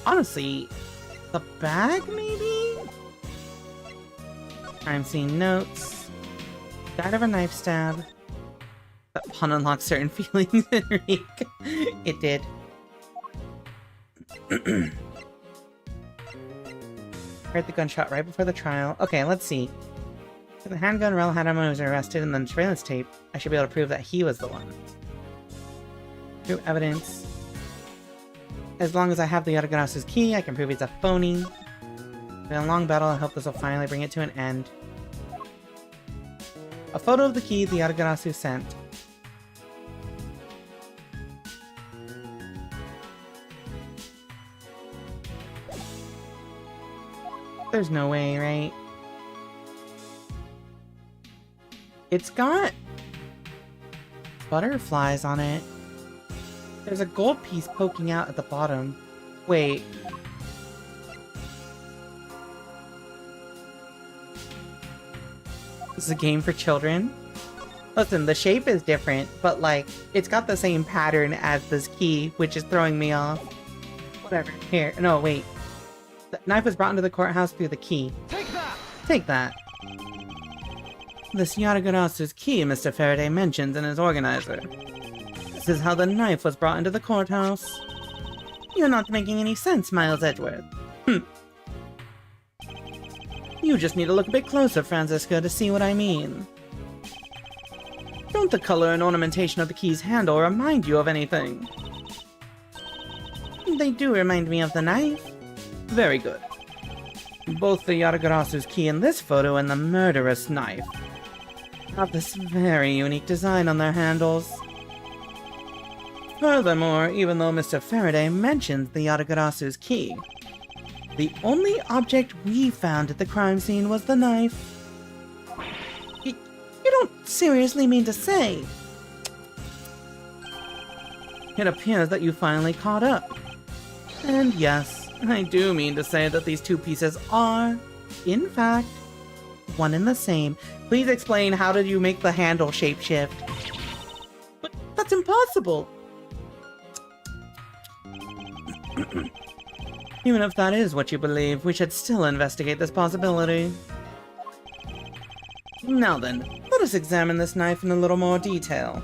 Honestly, the bag, maybe? I'm seeing notes. Died of a knife stab. That pun unlocks certain feelings in Rika. It did. Heard the gunshot right before the trial. Okay, let's see. If the handgun Rel had him when he was arrested and then surveillance tape, I should be able to prove that he was the one. Through evidence. As long as I have the Yatagarasu key, I can prove he's a phony. It's been a long battle, I hope this will finally bring it to an end. A photo of the key the Yatagarasu sent. There's no way, right? It's got butterflies on it. There's a gold piece poking out at the bottom. Wait. This is a game for children? Listen, the shape is different, but like, it's got the same pattern as this key, which is throwing me off. Whatever. Here. No, wait. The knife was brought into the courthouse through the key. Take that! Take that. This Yatagarasu's key Mr. Faraday mentions in his organizer. This is how the knife was brought into the courthouse. You're not making any sense, Miles Edgeworth. You just need to look a bit closer, Franziska, to see what I mean. Don't the color and ornamentation of the key's handle remind you of anything? They do remind me of the knife. Very good. Both the Yatagarasu's key in this photo and the murderous knife have this very unique design on their handles. Furthermore, even though Mr. Faraday mentioned the Yatagarasu's key, the only object we found at the crime scene was the knife. You don't seriously mean to say? It appears that you finally caught up. And yes, I do mean to say that these two pieces are, in fact, one and the same. Please explain, how did you make the handle shapeshift? But that's impossible! Even if that is what you believe, we should still investigate this possibility. Now then, let us examine this knife in a little more detail.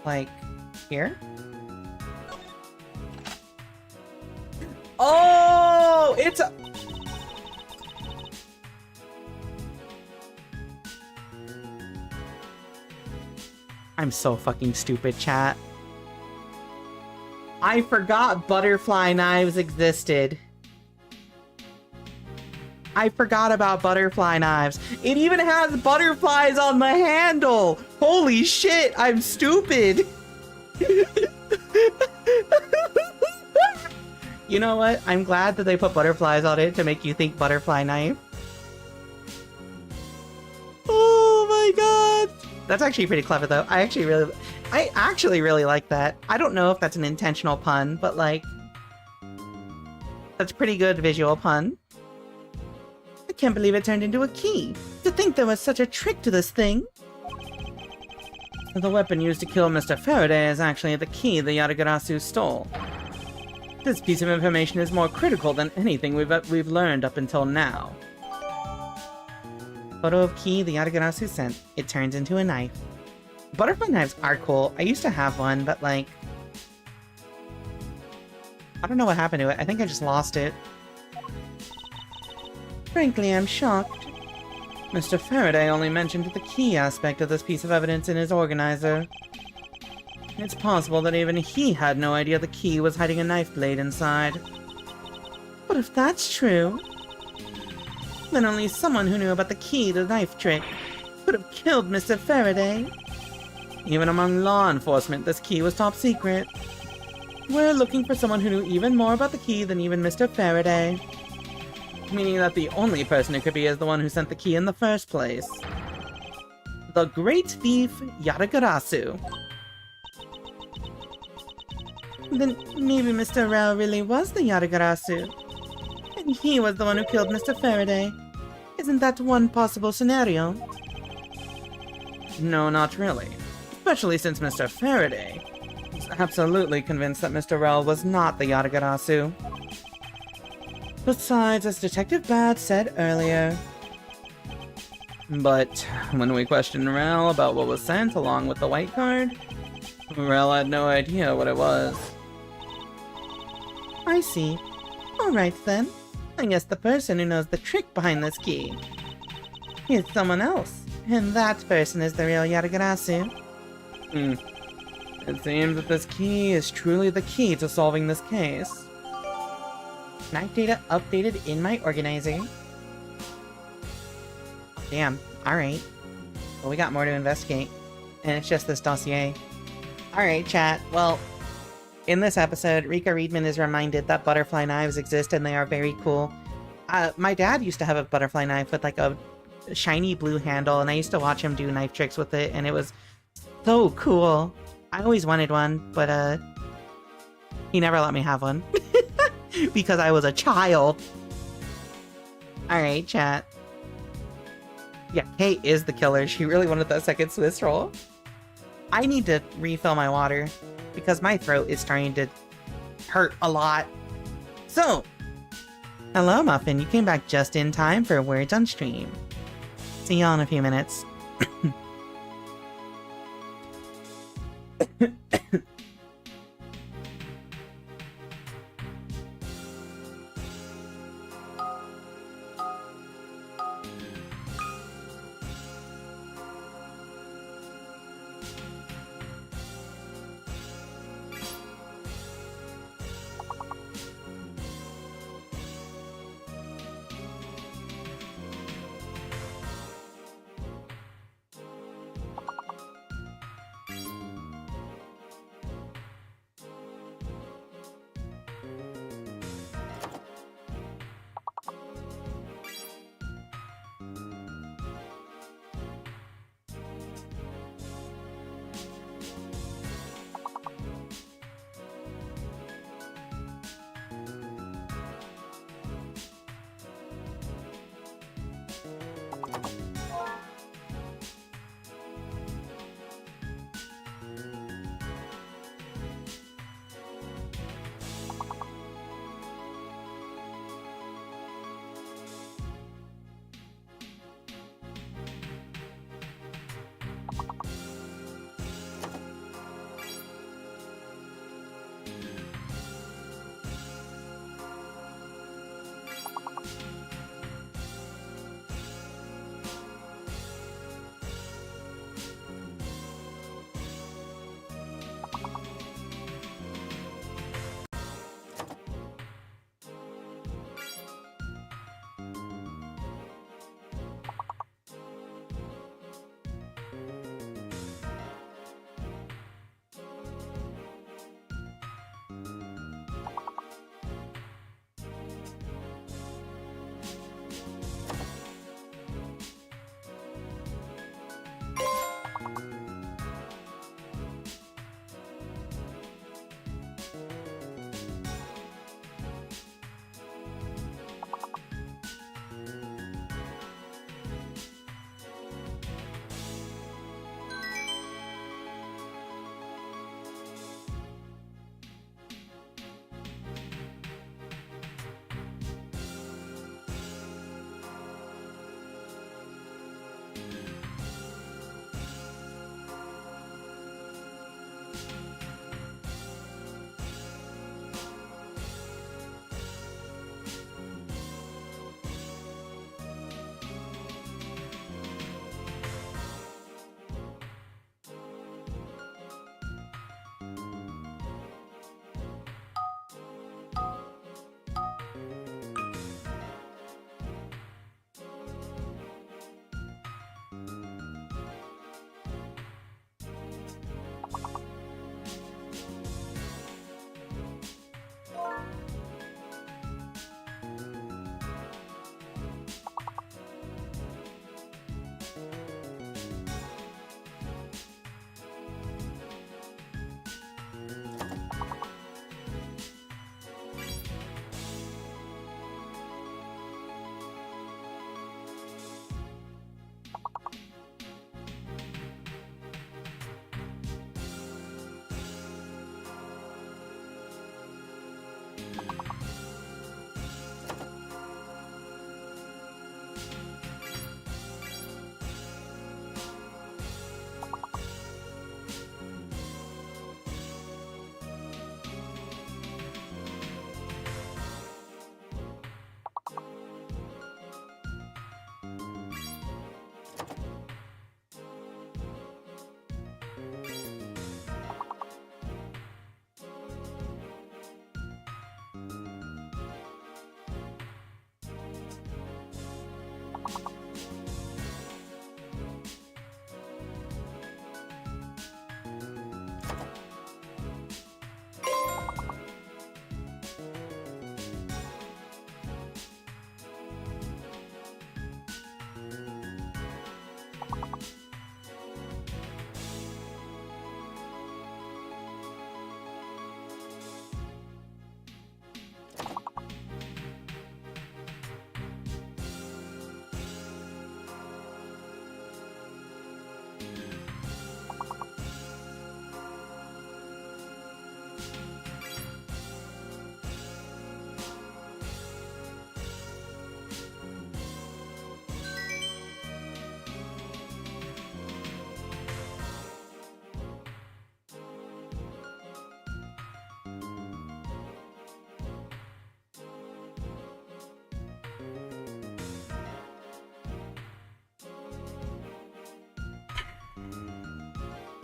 Like, here? Oh, it's a... I'm so fucking stupid, chat. I forgot butterfly knives existed. I forgot about butterfly knives. It even has butterflies on the handle. Holy shit, I'm stupid. You know what? I'm glad that they put butterflies on it to make you think butterfly knife. Oh my god. That's actually pretty clever though. I actually really like that. I don't know if that's an intentional pun, but like, that's a pretty good visual pun. I can't believe it turned into a key. To think there was such a trick to this thing. The weapon used to kill Mr. Faraday is actually the key the Yatagarasu stole. This piece of information is more critical than anything we've learned up until now. Photo of key the Yatagarasu sent. It turns into a knife. Butterfly knives are cool. I used to have one, but like, I don't know what happened to it. I think I just lost it. Frankly, I'm shocked. Mr. Faraday only mentioned the key aspect of this piece of evidence in his organizer. It's possible that even he had no idea the key was hiding a knife blade inside. But if that's true, then only someone who knew about the key to the knife trick could have killed Mr. Faraday. Even among law enforcement, this key was top secret. We're looking for someone who knew even more about the key than even Mr. Faraday. Meaning that the only person it could be is the one who sent the key in the first place. The great thief, Yatagarasu. Then maybe Mr. Rao really was the Yatagarasu. And he was the one who killed Mr. Faraday. Isn't that one possible scenario? No, not really. Especially since Mr. Faraday was absolutely convinced that Mr. Rao was not the Yatagarasu. Besides, as Detective Bad said earlier... But when we questioned Rao about what was sent along with the white card, Rao had no idea what it was. I see. Alright then. I guess the person who knows the trick behind this key is someone else, and that person is the real Yatagarasu. It seems that this key is truly the key to solving this case. Knife data updated in my organizer. Damn, alright. Well, we got more to investigate, and it's just this dossier. Alright, chat. Well, in this episode, Rika Readman is reminded that butterfly knives exist and they are very cool. My dad used to have a butterfly knife with like a shiny blue handle, and I used to watch him do knife tricks with it, and it was so cool. I always wanted one, but he never let me have one. Because I was a child. Alright, chat. Yeah, Kate is the killer. She really wanted that second Swiss roll. I need to refill my water because my throat is starting to hurt a lot. So, hello Muffin, you came back just in time for Words on Stream. See you all in a few minutes.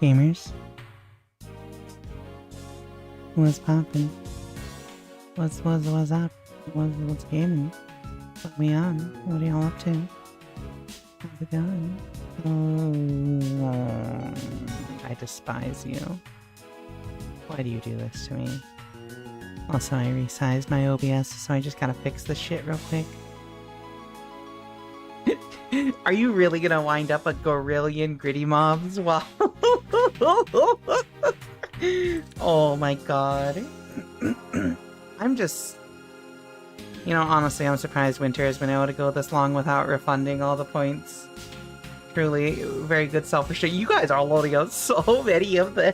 Gamers? What's poppin'? What's up? What's gaming? Put me on. What are y'all up to? How's it going? I despise you. Why do you do this to me? Also, I resized my OBS, so I just gotta fix this shit real quick. Are you really gonna wind up a gorillion gritty mobs? Wow. Oh my god. I'm just... You know, honestly, I'm surprised Winter has been able to go this long without refunding all the points. Truly, very good self-restraint. You guys are loading out so many of them.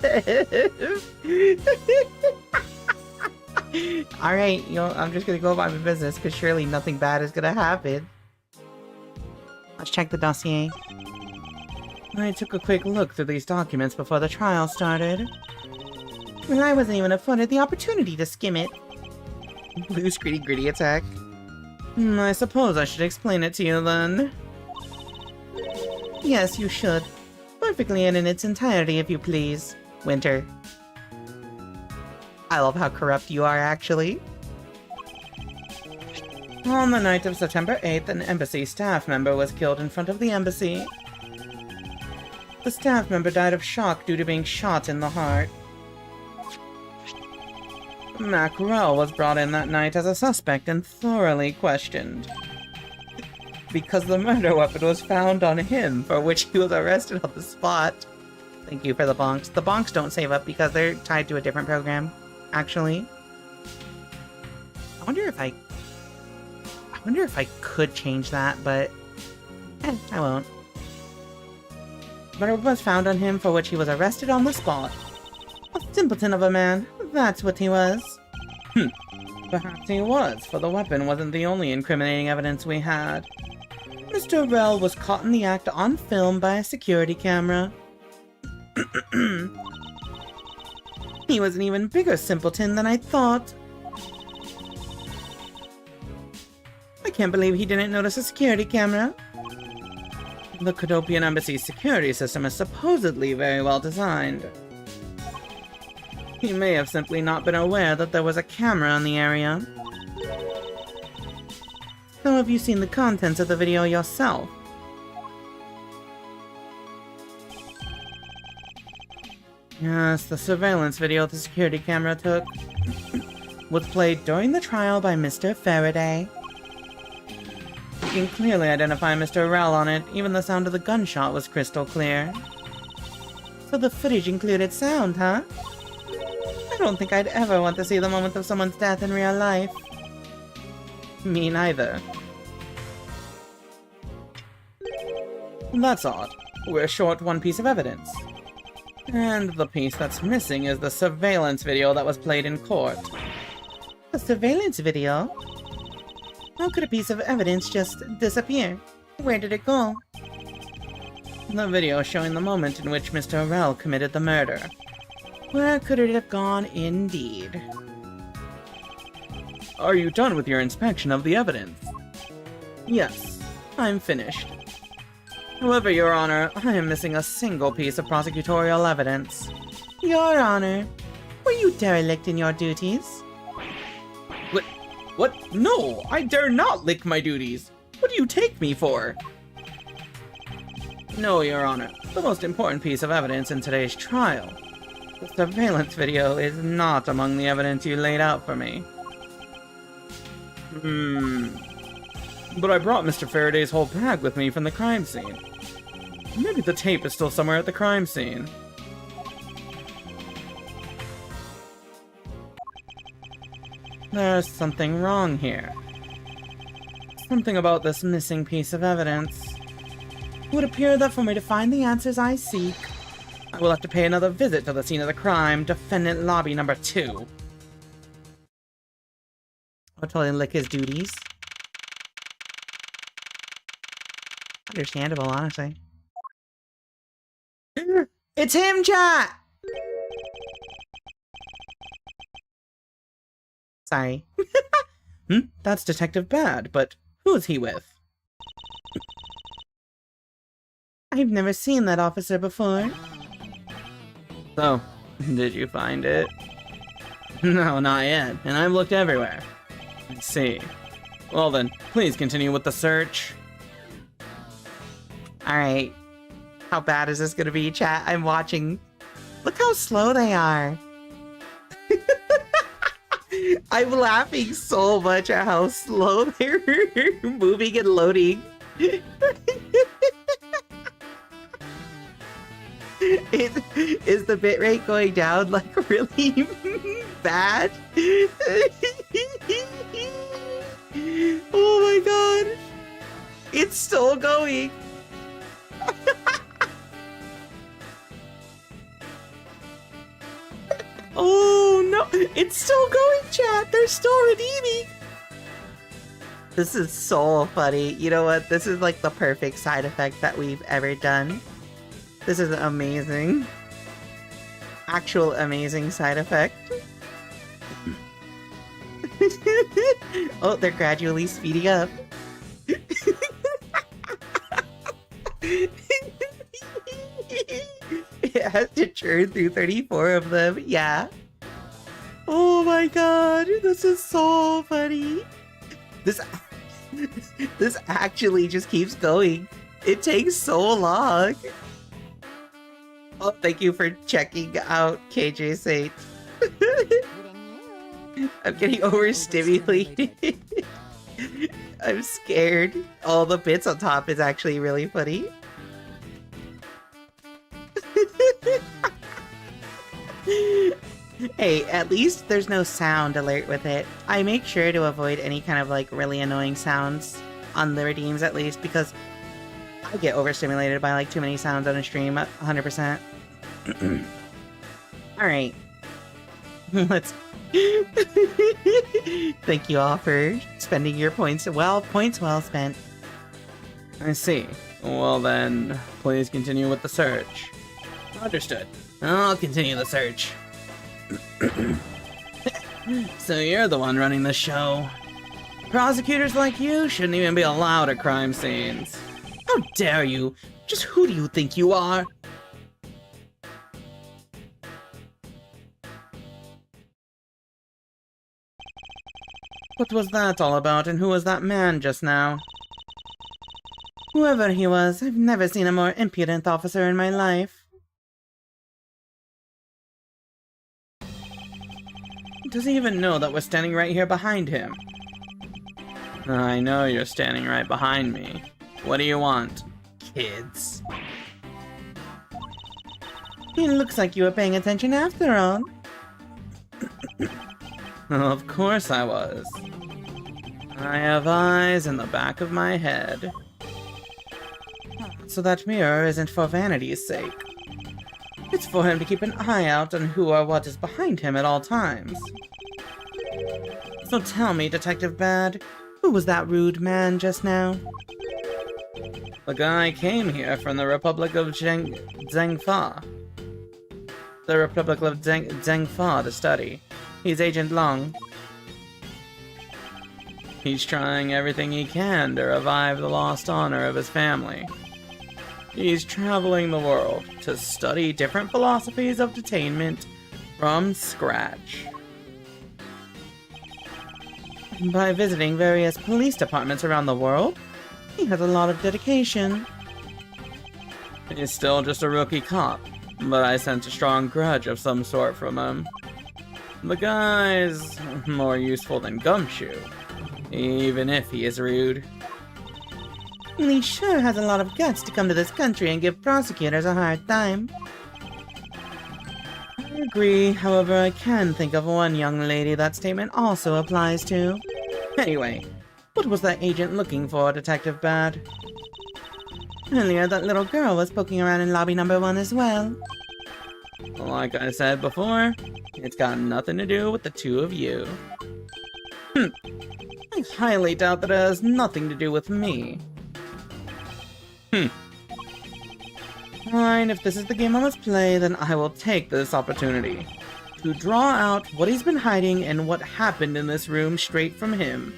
Alright, you know, I'm just gonna go about my business, because surely nothing bad is gonna happen. Let's check the dossier. I took a quick look through these documents before the trial started. And I wasn't even afforded the opportunity to skim it. Blue screedy gritty attack. I suppose I should explain it to you then. Yes, you should. Perfectly and in its entirety, if you please. Winter. I love how corrupt you are, actually. On the night of September 8th, an embassy staff member was killed in front of the embassy. The staff member died of shock due to being shot in the heart. Mackerel was brought in that night as a suspect and thoroughly questioned. Because the murder weapon was found on him, for which he was arrested on the spot. Thank you for the bonks. The bonks don't save up because they're tied to a different program, actually. I wonder if I could change that, but I won't. But it was found on him, for which he was arrested on the spot. A simpleton of a man, that's what he was. Perhaps he was, for the weapon wasn't the only incriminating evidence we had. Mr. Rell was caught in the act on film by a security camera. He was an even bigger simpleton than I thought. I can't believe he didn't notice a security camera. The Cadopian Embassy's security system is supposedly very well designed. He may have simply not been aware that there was a camera in the area. So have you seen the contents of the video yourself? Yes, the surveillance video the security camera took was played during the trial by Mr. Faraday. You can clearly identify Mr. Rell on it, even the sound of the gunshot was crystal clear. So the footage included sound, huh? I don't think I'd ever want to see the moment of someone's death in real life. Me neither. That's odd. We're short one piece of evidence. And the piece that's missing is the surveillance video that was played in court. The surveillance video? How could a piece of evidence just disappear? Where did it go? The video showing the moment in which Mr. Rell committed the murder. Where could it have gone, indeed? Are you done with your inspection of the evidence? Yes, I'm finished. However, Your Honor, I am missing a single piece of prosecutorial evidence. Your Honor, were you derelict in your duties? What? No! I dare not lick my duties! What do you take me for? No, Your Honor. The most important piece of evidence in today's trial. The surveillance video is not among the evidence you laid out for me. But I brought Mr. Faraday's whole bag with me from the crime scene. Maybe the tape is still somewhere at the crime scene. There's something wrong here. Something about this missing piece of evidence. It would appear that for me to find the answers I seek, I will have to pay another visit to the scene of the crime, defendant lobby number 2. I'll totally lick his duties. Understandable, honestly. It's him, chat! Sorry. That's Detective Bad, but who's he with? I've never seen that officer before. So, did you find it? No, not yet, and I've looked everywhere. I see. Well then, please continue with the search. Alright. How bad is this gonna be, chat? I'm watching. Look how slow they are. I'm laughing so much at how slow they're moving and loading. Is the bitrate going down like really bad? Oh my god. It's still going. Oh no, it's still going, chat. They're still redeeming. This is so funny. You know what? This is like the perfect side effect that we've ever done. This is amazing. Actual amazing side effect. Oh, they're gradually speeding up. It has to churn through 34 of them, yeah. Oh my god, this is so funny. This actually just keeps going. It takes so long. Oh, thank you for checking out KJ Saint. I'm getting overstimulated. I'm scared. All the bits on top is actually really funny. Hey, at least there's no sound alert with it. I make sure to avoid any kind of like really annoying sounds on the redeems at least because I get overstimulated by like too many sounds on a stream, 100%. Alright. Let's... Thank you all for spending your points. Well, points well spent. I see. Well then, please continue with the search. Understood. I'll continue the search. So you're the one running the show. Prosecutors like you shouldn't even be allowed at crime scenes. How dare you? Just who do you think you are? What was that all about, and who was that man just now? Whoever he was, I've never seen a more impudent officer in my life. Does he even know that we're standing right here behind him? I know you're standing right behind me. What do you want, kids? It looks like you were paying attention after all. Of course I was. I have eyes in the back of my head. So that mirror isn't for vanity's sake. It's for him to keep an eye out on who or what is behind him at all times. So tell me, Detective Bad, who was that rude man just now? The guy came here from the Republic of Zhengfa. The Republic of Zhengfa to study. He's Agent Long. He's trying everything he can to revive the lost honor of his family. He's traveling the world to study different philosophies of detainment from scratch. By visiting various police departments around the world, he has a lot of dedication. He's still just a rookie cop, but I sense a strong grudge of some sort from him. The guy's more useful than Gumshoe, even if he is rude. He sure has a lot of guts to come to this country and give prosecutors a hard time. I agree, however, I can think of one young lady that statement also applies to. Anyway, what was that agent looking for, Detective Bad? Earlier, that little girl was poking around in lobby number 1 as well. Like I said before, it's got nothing to do with the two of you. I highly doubt that it has nothing to do with me. Fine, if this is the game I must play, then I will take this opportunity to draw out what he's been hiding and what happened in this room straight from him.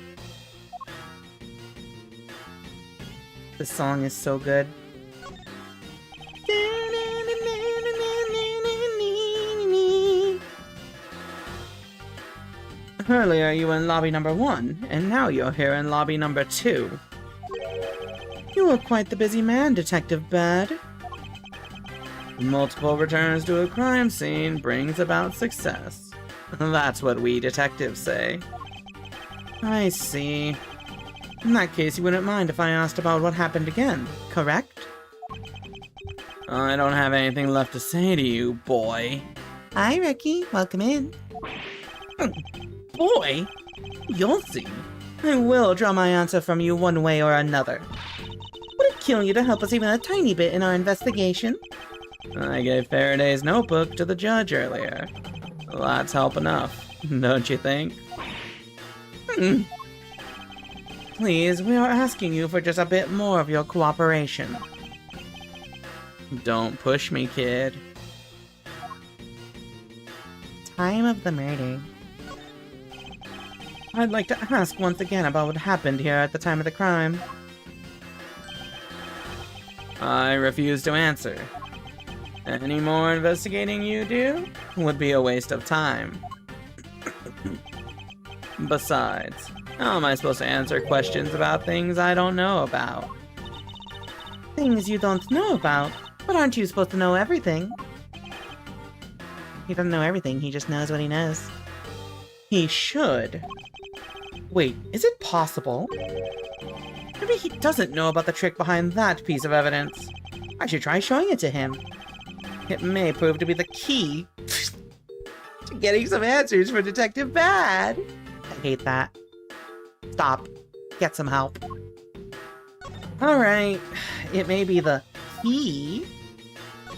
This song is so good. Earlier you were in lobby number 1, and now you're here in lobby number 2. You are quite the busy man, Detective Bad. Multiple returns to a crime scene brings about success. That's what we detectives say. I see. In that case, you wouldn't mind if I asked about what happened again, correct? I don't have anything left to say to you, boy. Hi, Ricky. Welcome in. Boy? You'll see. I will draw my answer from you one way or another. Would it kill you to help us even a tiny bit in our investigation? I gave Faraday's notebook to the judge earlier. That's help enough, don't you think? Please, we are asking you for just a bit more of your cooperation. Don't push me, kid. Time of the murder. I'd like to ask once again about what happened here at the time of the crime. I refuse to answer. Any more investigating you do would be a waste of time. Besides, how am I supposed to answer questions about things I don't know about? Things you don't know about? But aren't you supposed to know everything? He doesn't know everything, he just knows what he knows. He should. Wait, is it possible? Maybe he doesn't know about the trick behind that piece of evidence. I should try showing it to him. It may prove to be the key to getting some answers for Detective Bad. I hate that. Stop. Get some help. Alright, it may be the key.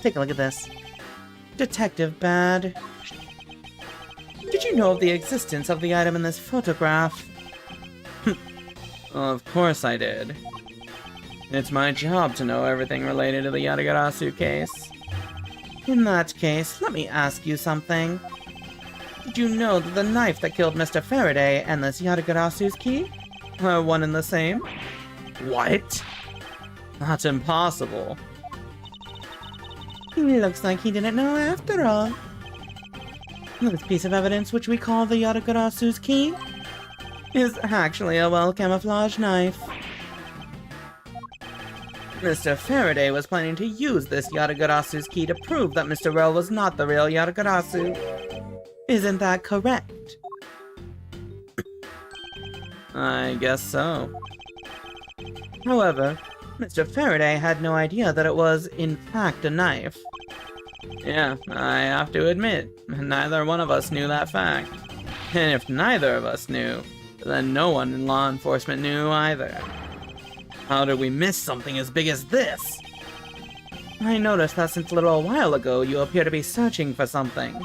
Take a look at this. Detective Bad. Did you know of the existence of the item in this photograph? Of course I did. It's my job to know everything related to the Yatagarasu case. In that case, let me ask you something. Did you know that the knife that killed Mr. Faraday and this Yatagarasu's key are one and the same? What? That's impossible. Looks like he didn't know after all. This piece of evidence, which we call the Yatagarasu's key, is actually a well-camouflaged knife. Mr. Faraday was planning to use this Yatagarasu's key to prove that Mr. Rell was not the real Yatagarasu. Isn't that correct? I guess so. However, Mr. Faraday had no idea that it was, in fact, a knife. Yeah, I have to admit, neither one of us knew that fact. And if neither of us knew, then no one in law enforcement knew either. How did we miss something as big as this? I noticed that since a little while ago you appear to be searching for something.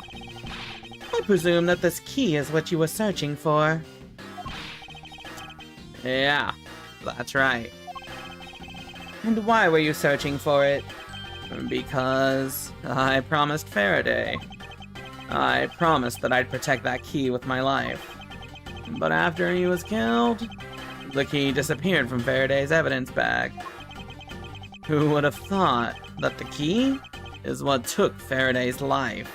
I presume that this key is what you were searching for. Yeah, that's right. And why were you searching for it? Because I promised Faraday. I promised that I'd protect that key with my life. But after he was killed, the key disappeared from Faraday's evidence bag. Who would have thought that the key is what took Faraday's life?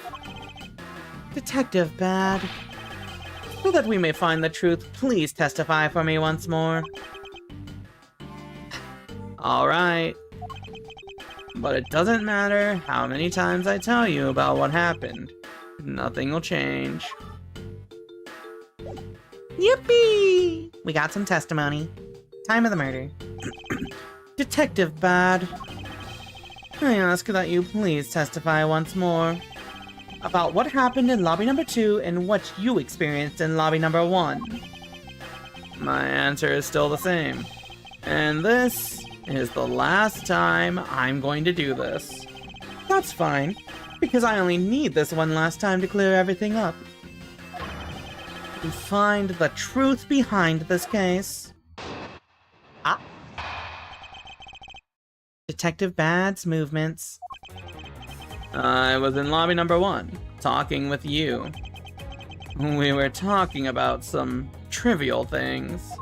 Detective Bad. So that we may find the truth, please testify for me once more. Alright. But it doesn't matter how many times I tell you about what happened. Nothing will change. Yippee! We got some testimony. Time of the murder. Detective Bad. I ask that you please testify once more about what happened in lobby number 2 and what you experienced in lobby number 1. My answer is still the same. And this is the last time I'm going to do this. That's fine, because I only need this one last time to clear everything up. To find the truth behind this case. Ah. Detective Bad's movements. I was in lobby number 1, talking with you. We were talking about some trivial things.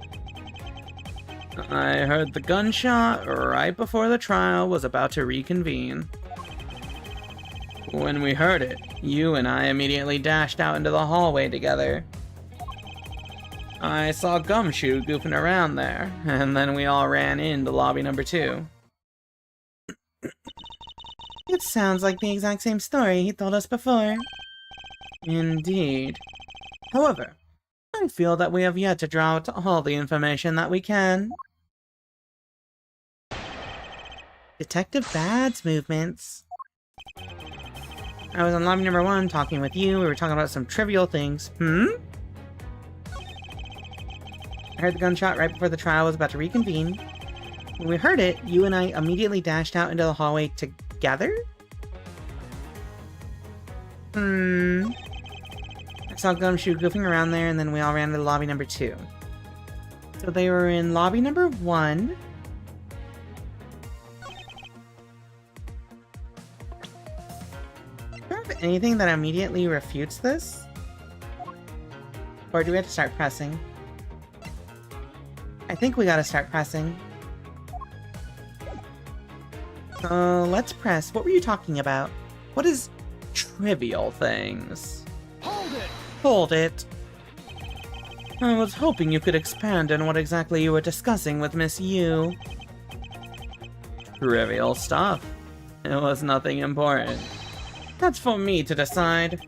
I heard the gunshot right before the trial was about to reconvene. When we heard it, you and I immediately dashed out into the hallway together. I saw Gumshoe goofing around there, and then we all ran into lobby number 2. It sounds like the exact same story he told us before. Indeed. However, I feel that we have yet to draw out all the information that we can. Detective Bad's movements. I was on lobby number 1 talking with you. We were talking about some trivial things. I heard the gunshot right before the trial was about to reconvene. When we heard it, you and I immediately dashed out into the hallway together? I saw Gumshoe goofing around there, and then we all ran to lobby number 2. So they were in lobby number 1. Do you have anything that immediately refutes this? Or do we have to start pressing? I think we gotta start pressing. Let's press. What were you talking about? What is Trivial things. Hold it! hold it? I was hoping you could expand on what exactly you were discussing with Miss Yu. Trivial stuff. It was nothing important. That's for me to decide.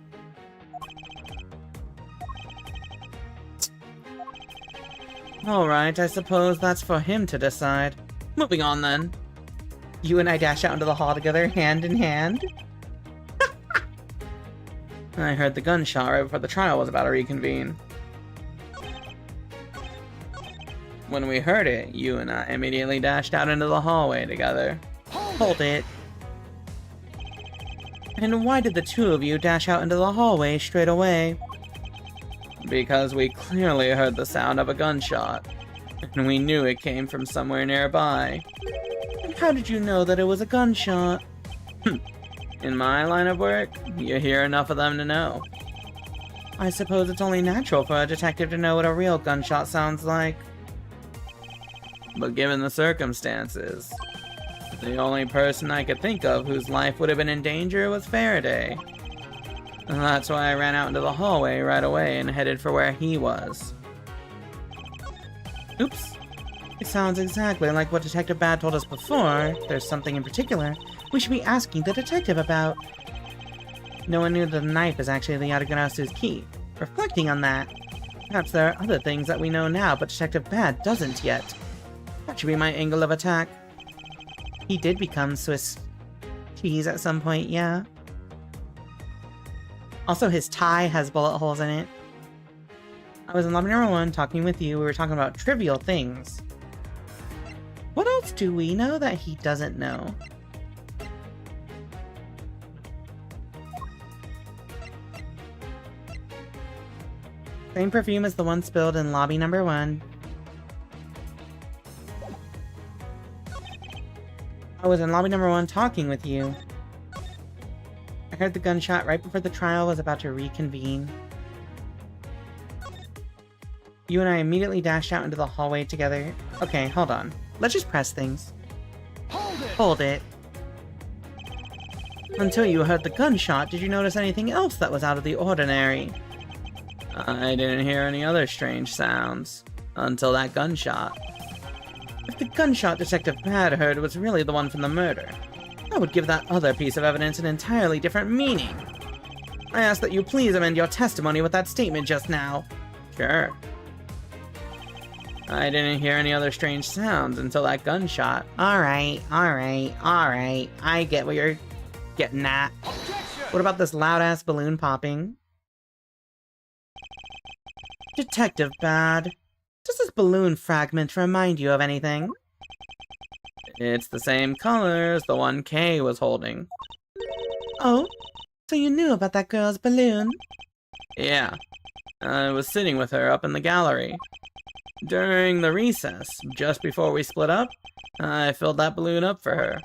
Alright, I suppose that's for him to decide. Moving on then. You and I dash out into the hall together, hand in hand? I heard the gunshot right before the trial was about to reconvene. When we heard it, you and I immediately dashed out into the hallway together. Hold it. And why did the two of you dash out into the hallway straight away? Because we clearly heard the sound of a gunshot, and we knew it came from somewhere nearby. And how did you know that it was a gunshot? In my line of work, you hear enough of them to know. I suppose it's only natural for a detective to know what a real gunshot sounds like. But given the circumstances, the only person I could think of whose life would have been in danger was Faraday. And that's why I ran out into the hallway right away and headed for where he was. Oops. It sounds exactly like what Detective Bad told us before. There's something in particular we should be asking the detective about. No one knew that the knife is actually the Yataganasu's key. Reflecting on that, perhaps there are other things that we know now, but Detective Bad doesn't yet. That should be my angle of attack. He did become Swiss cheese at some point, yeah. Also, his tie has bullet holes in it. I was in lobby number 1 talking with you. We were talking about trivial things. What else do we know that he doesn't know? Same perfume as the one spilled in lobby number 1. I was in lobby number 1 talking with you. I heard the gunshot right before the trial was about to reconvene. You and I immediately dashed out into the hallway together. Okay, hold on. Let's just press things. Hold it! Hold it. Until you heard the gunshot, did you notice anything else that was out of the ordinary? I didn't hear any other strange sounds until that gunshot. If the gunshot Detective Bad heard was really the one from the murder, that would give that other piece of evidence an entirely different meaning. I ask that you please amend your testimony with that statement just now. Sure. I didn't hear any other strange sounds until that gunshot. Alright. I get what you're getting at. Objection! What about this loud-ass balloon popping? Detective Bad, does this balloon fragment remind you of anything? It's the same color as the one Kay was holding. Oh, so you knew about that girl's balloon? Yeah. I was sitting with her up in the gallery. During the recess, just before we split up, I filled that balloon up for her.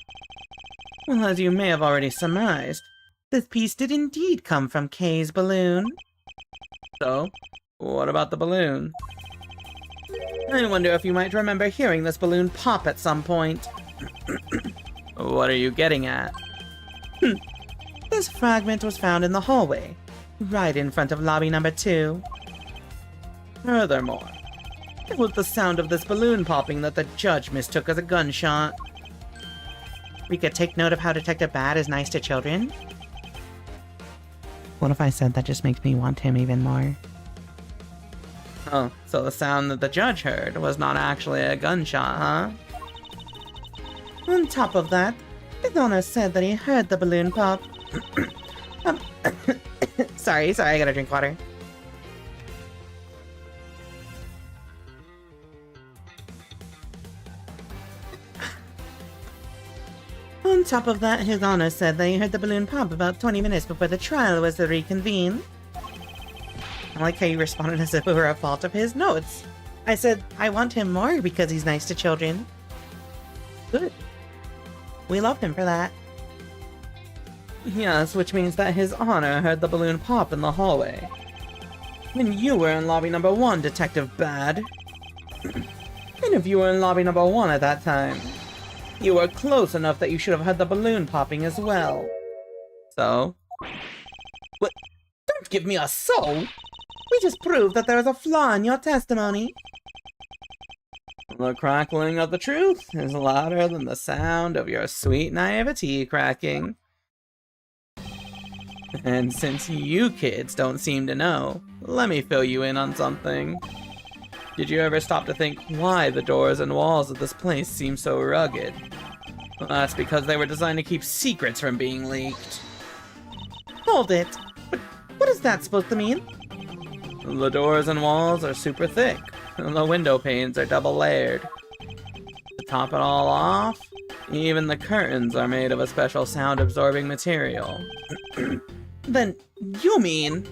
Well, as you may have already surmised, this piece did indeed come from Kay's balloon. So, what about the balloon? I wonder if you might remember hearing this balloon pop at some point. What are you getting at? This fragment was found in the hallway, right in front of lobby number 2. Furthermore, it was the sound of this balloon popping that the judge mistook as a gunshot. We could take note of how Detective Bad is nice to children. What if I said that just makes me want him even more? Oh, so the sound that the judge heard was not actually a gunshot, huh? On top of that, his Honor said that he heard the balloon pop. Sorry, I gotta drink water. On top of that, His Honor said that he heard the balloon pop about 20 minutes before the trial was to reconvene. I like how you responded as if it were a fault of his. No, I said, I want him more because he's nice to children. Good. We love him for that. Yes, which means that His Honor heard the balloon pop in the hallway. When you were in lobby number 1, Detective Bad. And if you were in lobby number 1 at that time, you were close enough that you should have heard the balloon popping as well. So? What? Don't give me a so! We just proved that there is a flaw in your testimony. The crackling of the truth is louder than the sound of your sweet naivety cracking. And since you kids don't seem to know, let me fill you in on something. Did you ever stop to think why the doors and walls of this place seem so rugged? Well, that's because they were designed to keep secrets from being leaked. Hold it! But what is that supposed to mean? The doors and walls are super thick, and the window panes are double layered. To top it all off, even the curtains are made of a special sound-absorbing material. Then, you mean...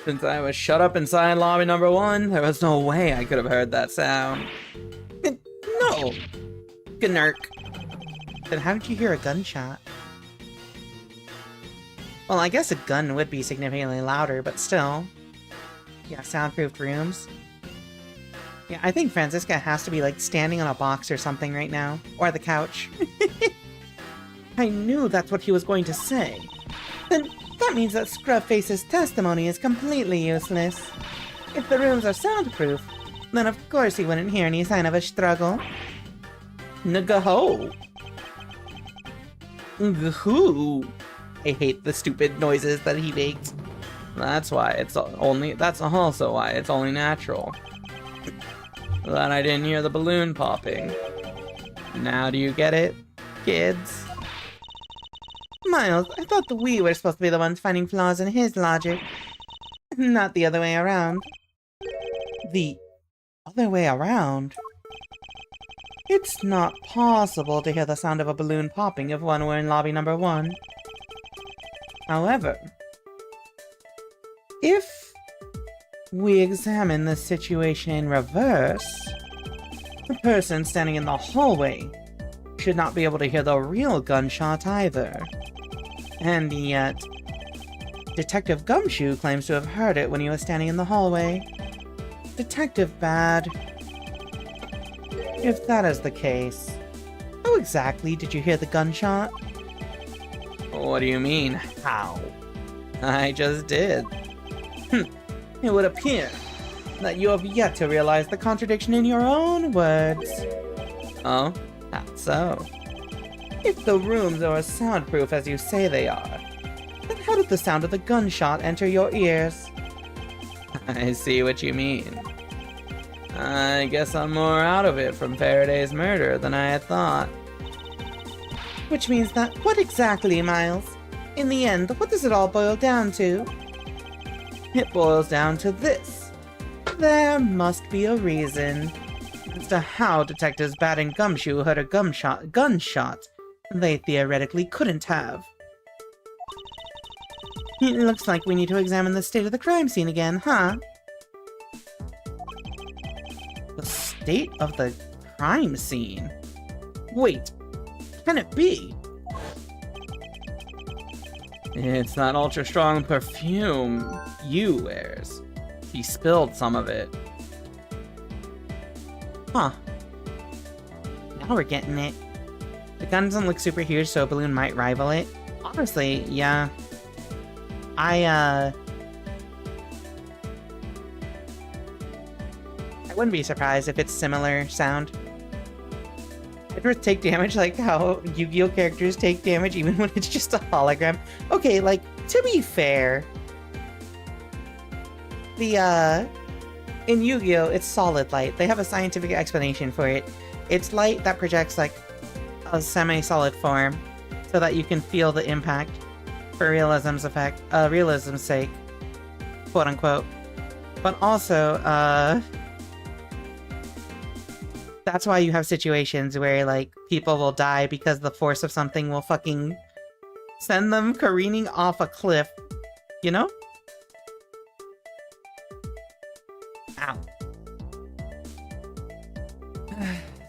Since I was shut up inside lobby number 1, there was no way I could have heard that sound. No! Gnurk. Then how did you hear a gunshot? Well, I guess a gun would be significantly louder, but still. Yeah, soundproofed rooms. Yeah, I think Franziska has to be, like, standing on a box or something right now. Or the couch. I knew that's what he was going to say. Then that means that Scrubface's testimony is completely useless. If the rooms are soundproof, then of course he wouldn't hear any sign of a struggle. Nagaho! Gahoo! I hate the stupid noises that he makes. That's also why it's only natural that I didn't hear the balloon popping. Now do you get it, kids? Miles, I thought that we were supposed to be the ones finding flaws in his logic. Not the other way around. The other way around? It's not possible to hear the sound of a balloon popping if one were in lobby number 1. However, if we examine the situation in reverse, the person standing in the hallway should not be able to hear the real gunshot either. And yet, Detective Gumshoe claims to have heard it when he was standing in the hallway. Detective Bad. If that is the case, how exactly did you hear the gunshot? What do you mean, how? I just did. It would appear that you have yet to realize the contradiction in your own words. Oh, how so? If the rooms are as soundproof as you say they are, then how did the sound of the gunshot enter your ears? I see what you mean. I guess I'm more out of it from Faraday's murder than I had thought. Which means that, what exactly, Miles? In the end, what does it all boil down to? It boils down to this. There must be a reason as to how Detectives Bad and Gumshoe heard a gunshot they theoretically couldn't have. It looks like we need to examine the state of the crime scene again, huh? The state of the crime scene? Wait, can it be? It's that ultra-strong perfume you wears. He spilled some of it. Huh. Now we're getting it. The gun doesn't look super huge, so a balloon might rival it. Honestly, yeah. I wouldn't be surprised if it's similar sound. Edwards take damage like how Yu-Gi-Oh characters take damage even when it's just a hologram. Okay, like, to be fair, in Yu-Gi-Oh, it's solid light. They have a scientific explanation for it. It's light that projects like a semi-solid form so that you can feel the impact for realism's sake, quote unquote. But also, that's why you have situations where, like, people will die because the force of something will fucking send them careening off a cliff, you know? Ow.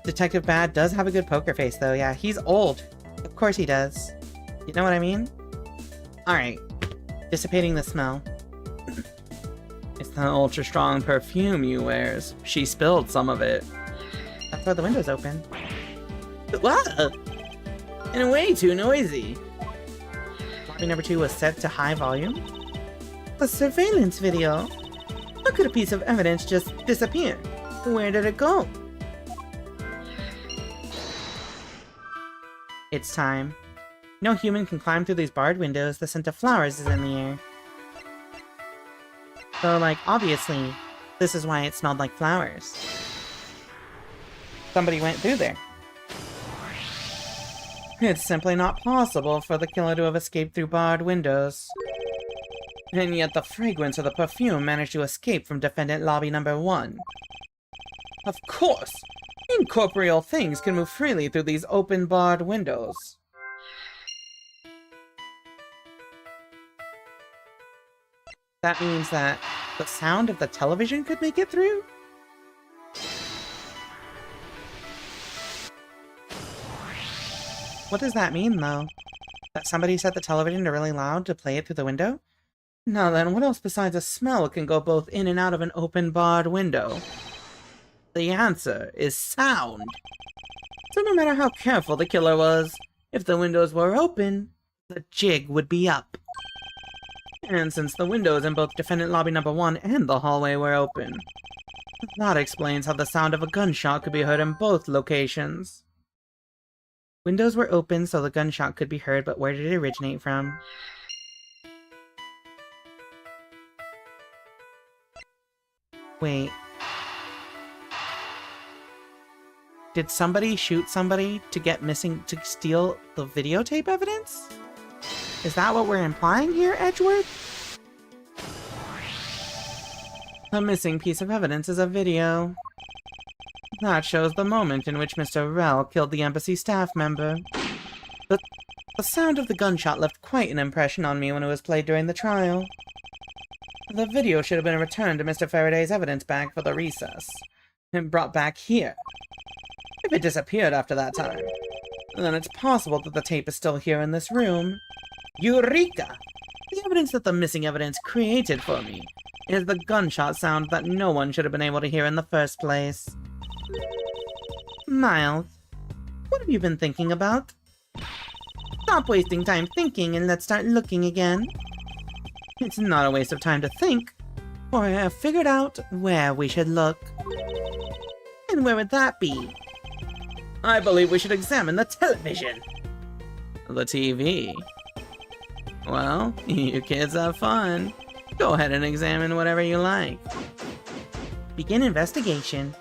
Detective Bad does have a good poker face, though. Yeah, he's old. Of course he does. You know what I mean? Alright. Dissipating the smell. It's the ultra-strong perfume you wears. She spilled some of it. That's why the window's open. What? And way too noisy. Lobby number 2 was set to high volume. A surveillance video? How could a piece of evidence just disappear? Where did it go? It's time. No human can climb through these barred windows. The scent of flowers is in the air. So, like, obviously, this is why it smelled like flowers. Somebody went through there. It's simply not possible for the killer to have escaped through barred windows. And yet the fragrance of the perfume managed to escape from defendant lobby number 1. Of course! Incorporeal things can move freely through these open barred windows. That means that the sound of the television could make it through? What does that mean, though? That somebody set the television to really loud to play it through the window? Now then, what else besides a smell can go both in and out of an open barred window? The answer is sound. So no matter how careful the killer was, if the windows were open, the jig would be up. And since the windows in both defendant lobby number 1 and the hallway were open, that explains how the sound of a gunshot could be heard in both locations. Windows were open so the gunshot could be heard, but where did it originate from? Wait. Did somebody shoot somebody to steal the videotape evidence? Is that what we're implying here, Edgeworth? The missing piece of evidence is a video. That shows the moment in which Mr. Rel killed the embassy staff member. The sound of the gunshot left quite an impression on me when it was played during the trial. The video should have been returned to Mr. Faraday's evidence bag for the recess, and brought back here. If it disappeared after that time, then it's possible that the tape is still here in this room. Eureka! The evidence that the missing evidence created for me is the gunshot sound that no one should have been able to hear in the first place. Miles, what have you been thinking about? Stop wasting time thinking and let's start looking again. It's not a waste of time to think, for I have figured out where we should look. And where would that be? I believe we should examine the television. The TV? Well, you kids have fun. Go ahead and examine whatever you like. Begin investigation.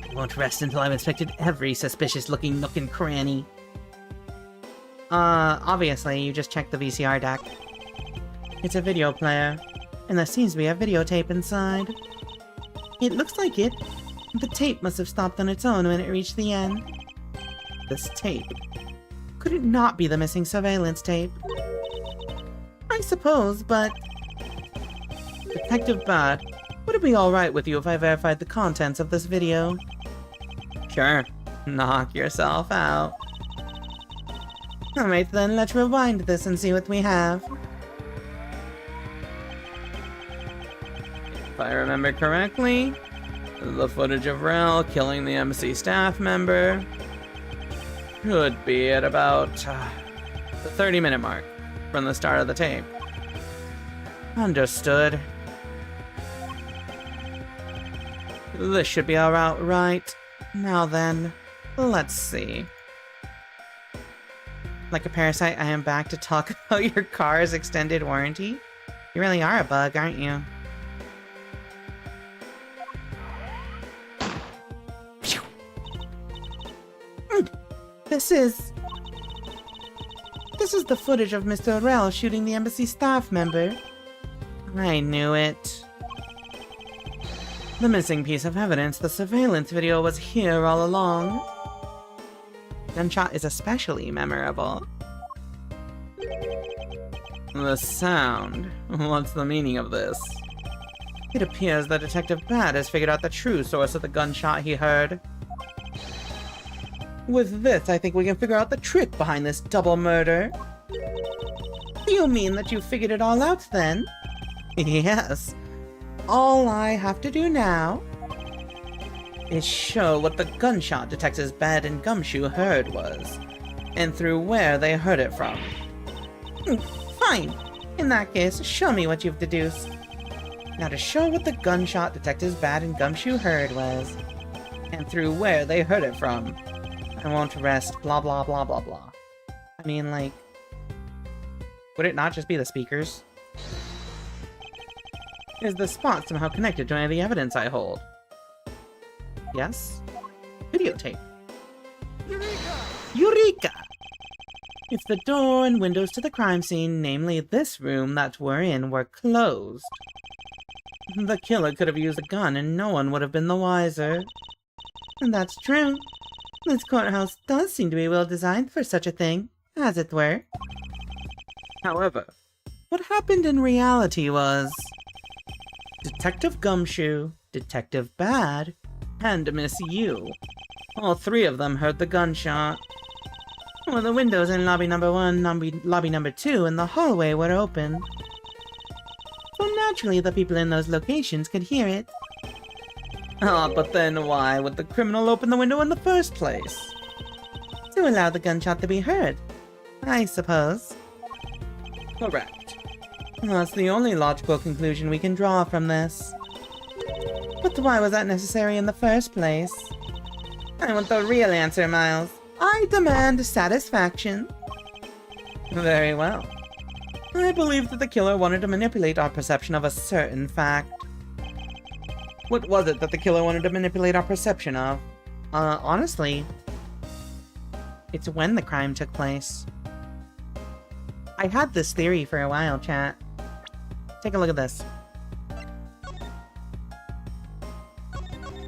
I won't rest until I've inspected every suspicious-looking nook and cranny. Obviously, you just checked the VCR deck. It's a video player, and there seems to be a videotape inside. It looks like it. The tape must have stopped on its own when it reached the end. This tape. Could it not be the missing surveillance tape? I suppose, but... Detective Bad, would it be alright with you if I verified the contents of this video? Sure. Knock yourself out. Alright then, let's rewind this and see what we have. If I remember correctly, the footage of Rel killing the embassy staff member could be at about the 30-minute mark from the start of the tape. Understood. This should be alright, right? Now then, let's see. Like a parasite, I am back to talk about your car's extended warranty. You really are a bug, aren't you? This is the footage of Mr. Rel shooting the embassy staff member. I knew it. The missing piece of evidence, the surveillance video, was here all along. Gunshot is especially memorable. The sound. What's the meaning of this? It appears that Detective Bad has figured out the true source of the gunshot he heard. With this, I think we can figure out the trick behind this double murder. Do you mean that you figured it all out then? Yes. All I have to do now is show what the gunshot Detectives Bad and Gumshoe heard was, and through where they heard it from. Fine. In that case, show me what you've deduced. Now to show what the gunshot Detectives Bad and Gumshoe heard was, and through where they heard it from. I won't rest, blah blah blah blah blah. I mean, like, would it not just be the speakers? Is the spot somehow connected to any of the evidence I hold? Yes? Videotape. Eureka! Eureka! If the door and windows to the crime scene, namely this room that we're in, were closed, the killer could have used a gun and no one would have been the wiser. And that's true. This courthouse does seem to be well designed for such a thing, as it were. However, what happened in reality was Detective Gumshoe, Detective Bad, and Miss Yu. All three of them heard the gunshot. Well, the windows in lobby number 1, lobby number 2, and the hallway were open. So naturally the people in those locations could hear it. But then why would the criminal open the window in the first place? To allow the gunshot to be heard, I suppose. Correct. That's the only logical conclusion we can draw from this. But why was that necessary in the first place? I want the real answer, Miles. I demand satisfaction. Very well. I believe that the killer wanted to manipulate our perception of a certain fact. What was it that the killer wanted to manipulate our perception of? Honestly, it's when the crime took place. I had this theory for a while, chat. Take a look at this.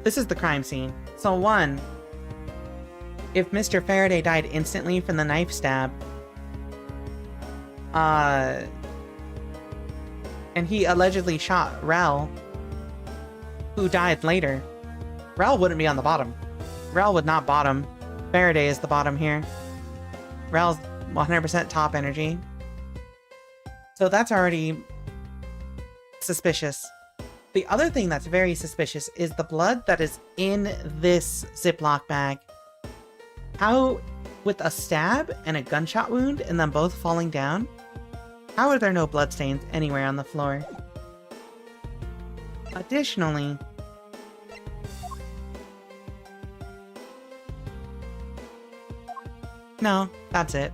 This is the crime scene. So 1, if Mr. Faraday died instantly from the knife stab, and he allegedly shot Rel, who died later, Rel wouldn't be on the bottom. Rel would not bottom. Faraday is the bottom here. Rel's 100% top energy. So that's already suspicious. The other thing that's very suspicious is the blood that is in this Ziploc bag. How, with a stab and a gunshot wound and them both falling down, how are there no bloodstains anywhere on the floor? Additionally, no, that's it.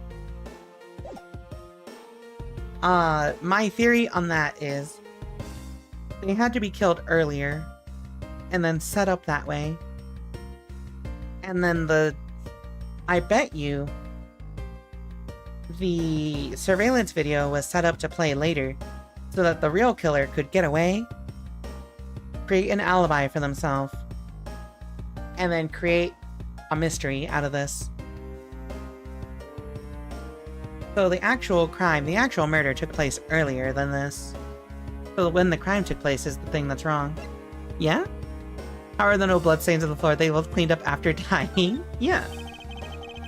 My theory on that is they had to be killed earlier and then set up that way. And then I bet you the surveillance video was set up to play later so that the real killer could get away, create an alibi for themselves, and then create a mystery out of this. So the actual crime, the actual murder took place earlier than this. So when the crime took place is the thing that's wrong. Yeah? How are there no bloodstains on the floor? They both cleaned up after dying? Yeah.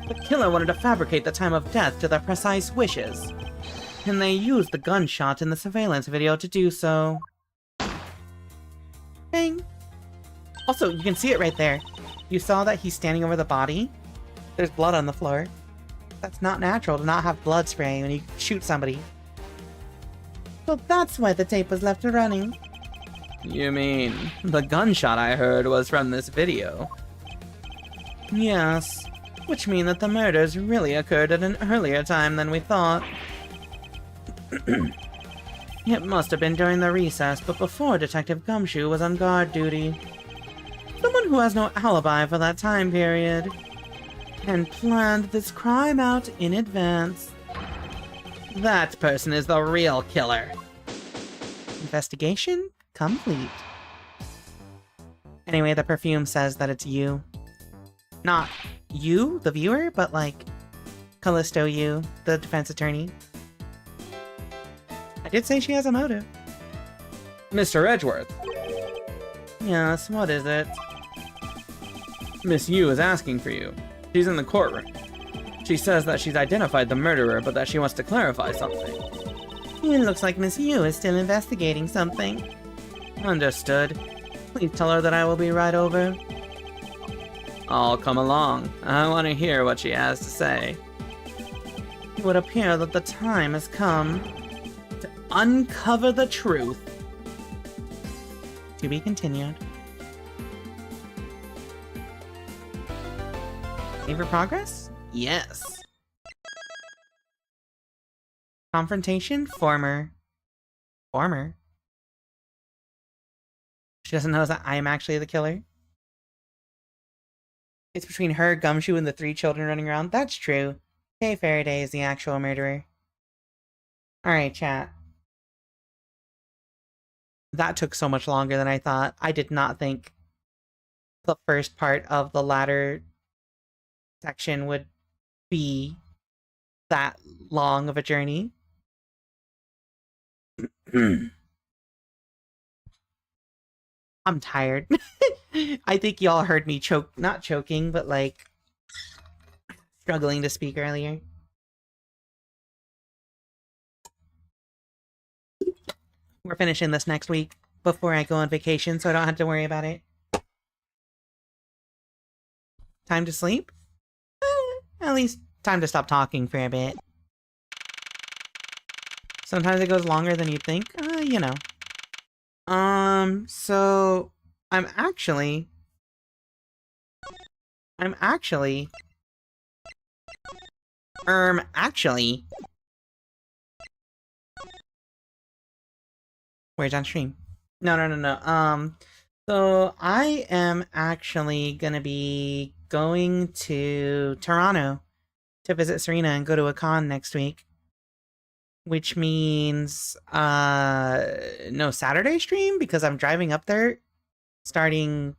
The killer wanted to fabricate the time of death to their precise wishes. And they used the gunshot in the surveillance video to do so. Bang! Also, you can see it right there. You saw that he's standing over the body? There's blood on the floor. That's not natural to not have blood spray when you shoot somebody. So that's why the tape was left running. You mean, the gunshot I heard was from this video? Yes, which means that the murders really occurred at an earlier time than we thought. It must have been during the recess, but before Detective Gumshoe was on guard duty. Someone who has no alibi for that time period. And planned this crime out in advance. That person is the real killer. Investigation complete. Anyway, the perfume says that it's you. Not you, the viewer, but like Callisto you, the defense attorney. I did say she has a motive. Mr. Edgeworth. Yes, what is it? Miss Yu is asking for you. She's in the courtroom. She says that she's identified the murderer, but that she wants to clarify something. It looks like Miss Yu is still investigating something. Understood. Please tell her that I will be right over. I'll come along. I want to hear what she has to say. It would appear that the time has come To uncover the truth. to be continued. Favor progress? Yes. Confrontation? Former. Former? She doesn't know that I am actually the killer? It's between her, Gumshoe, and the 3 children running around. That's true. Kay Faraday is the actual murderer. Alright, chat. That took so much longer than I thought. I did not think the first part of the latter section would be that long of a journey. I'm tired. I think y'all heard me not choking, but like struggling to speak earlier. We're finishing this next week before I go on vacation, so I don't have to worry about it. Time to sleep? At least time to stop talking for a bit. Sometimes it goes longer than you'd think. You know. So I'm actually where's on stream? No. So I am actually gonna be going to Toronto to visit Serena and go to a con next week. Which means, no Saturday stream because I'm driving up there starting,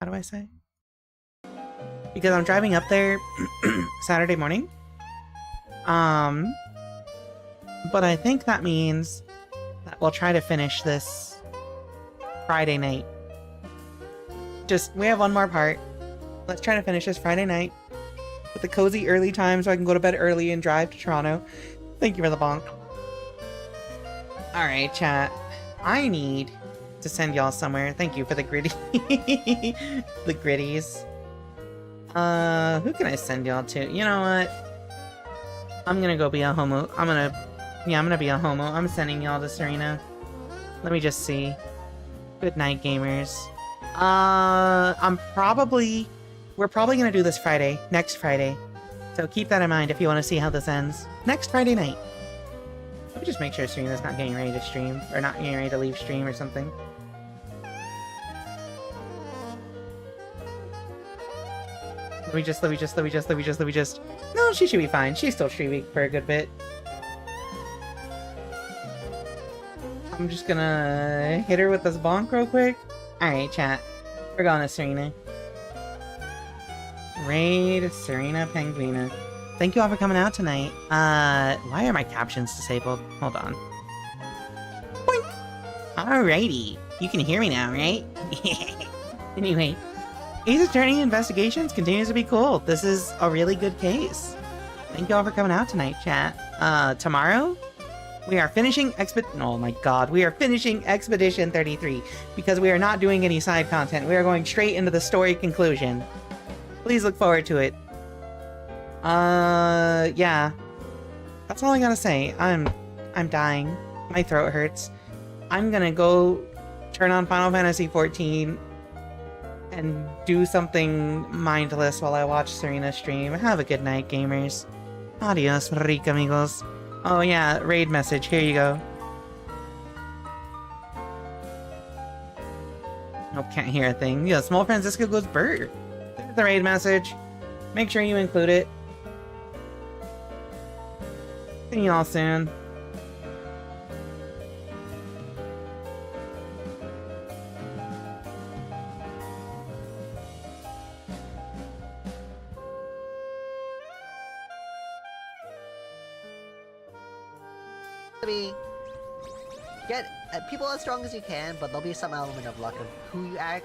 how do I say? Because I'm driving up there Saturday morning. But I think that means that we'll try to finish this Friday night. We have one more part. Let's try to finish this Friday night with a cozy early time so I can go to bed early and drive to Toronto. Thank you for the bonk. Alright, chat. I need to send y'all somewhere. Thank you for the gritty. The gritties. Who can I send y'all to? You know what? I'm gonna go be a homo. I'm gonna be a homo. I'm sending y'all to Serena. Let me just see. Good night, gamers. We're probably gonna do this Friday, next Friday. So keep that in mind if you want to see how this ends. Next Friday night. Let me just make sure Serena's not getting ready to stream, or not getting ready to leave stream or something. Let me just. No, she should be fine. She's still streaming for a good bit. I'm just gonna hit her with this bonk real quick. Alright, chat. We're going to Serena. Raid Serena Penguina. Thank you all for coming out tonight. Why are my captions disabled? Hold on. Boink! Alrighty. You can hear me now, right? Anyway, Ace Attorney Investigations continues to be cool. This is a really good case. Thank you all for coming out tonight, chat. Tomorrow, we are finishing oh my god, we are finishing Expedition 33 because we are not doing any side content. We are going straight into the story conclusion. Please look forward to it. Yeah. That's all I gotta say. I'm dying. My throat hurts. I'm gonna go turn on Final Fantasy XIV and do something mindless while I watch Serena stream. Have a good night, gamers. Adios, Rika amigos. Oh yeah, raid message. Here you go. Nope, can't hear a thing. Yeah, small Franziska goes bird. There's the raid message. Make sure you include it. See y'all soon. Get people as strong as you can, but there'll be some element of luck of who you actually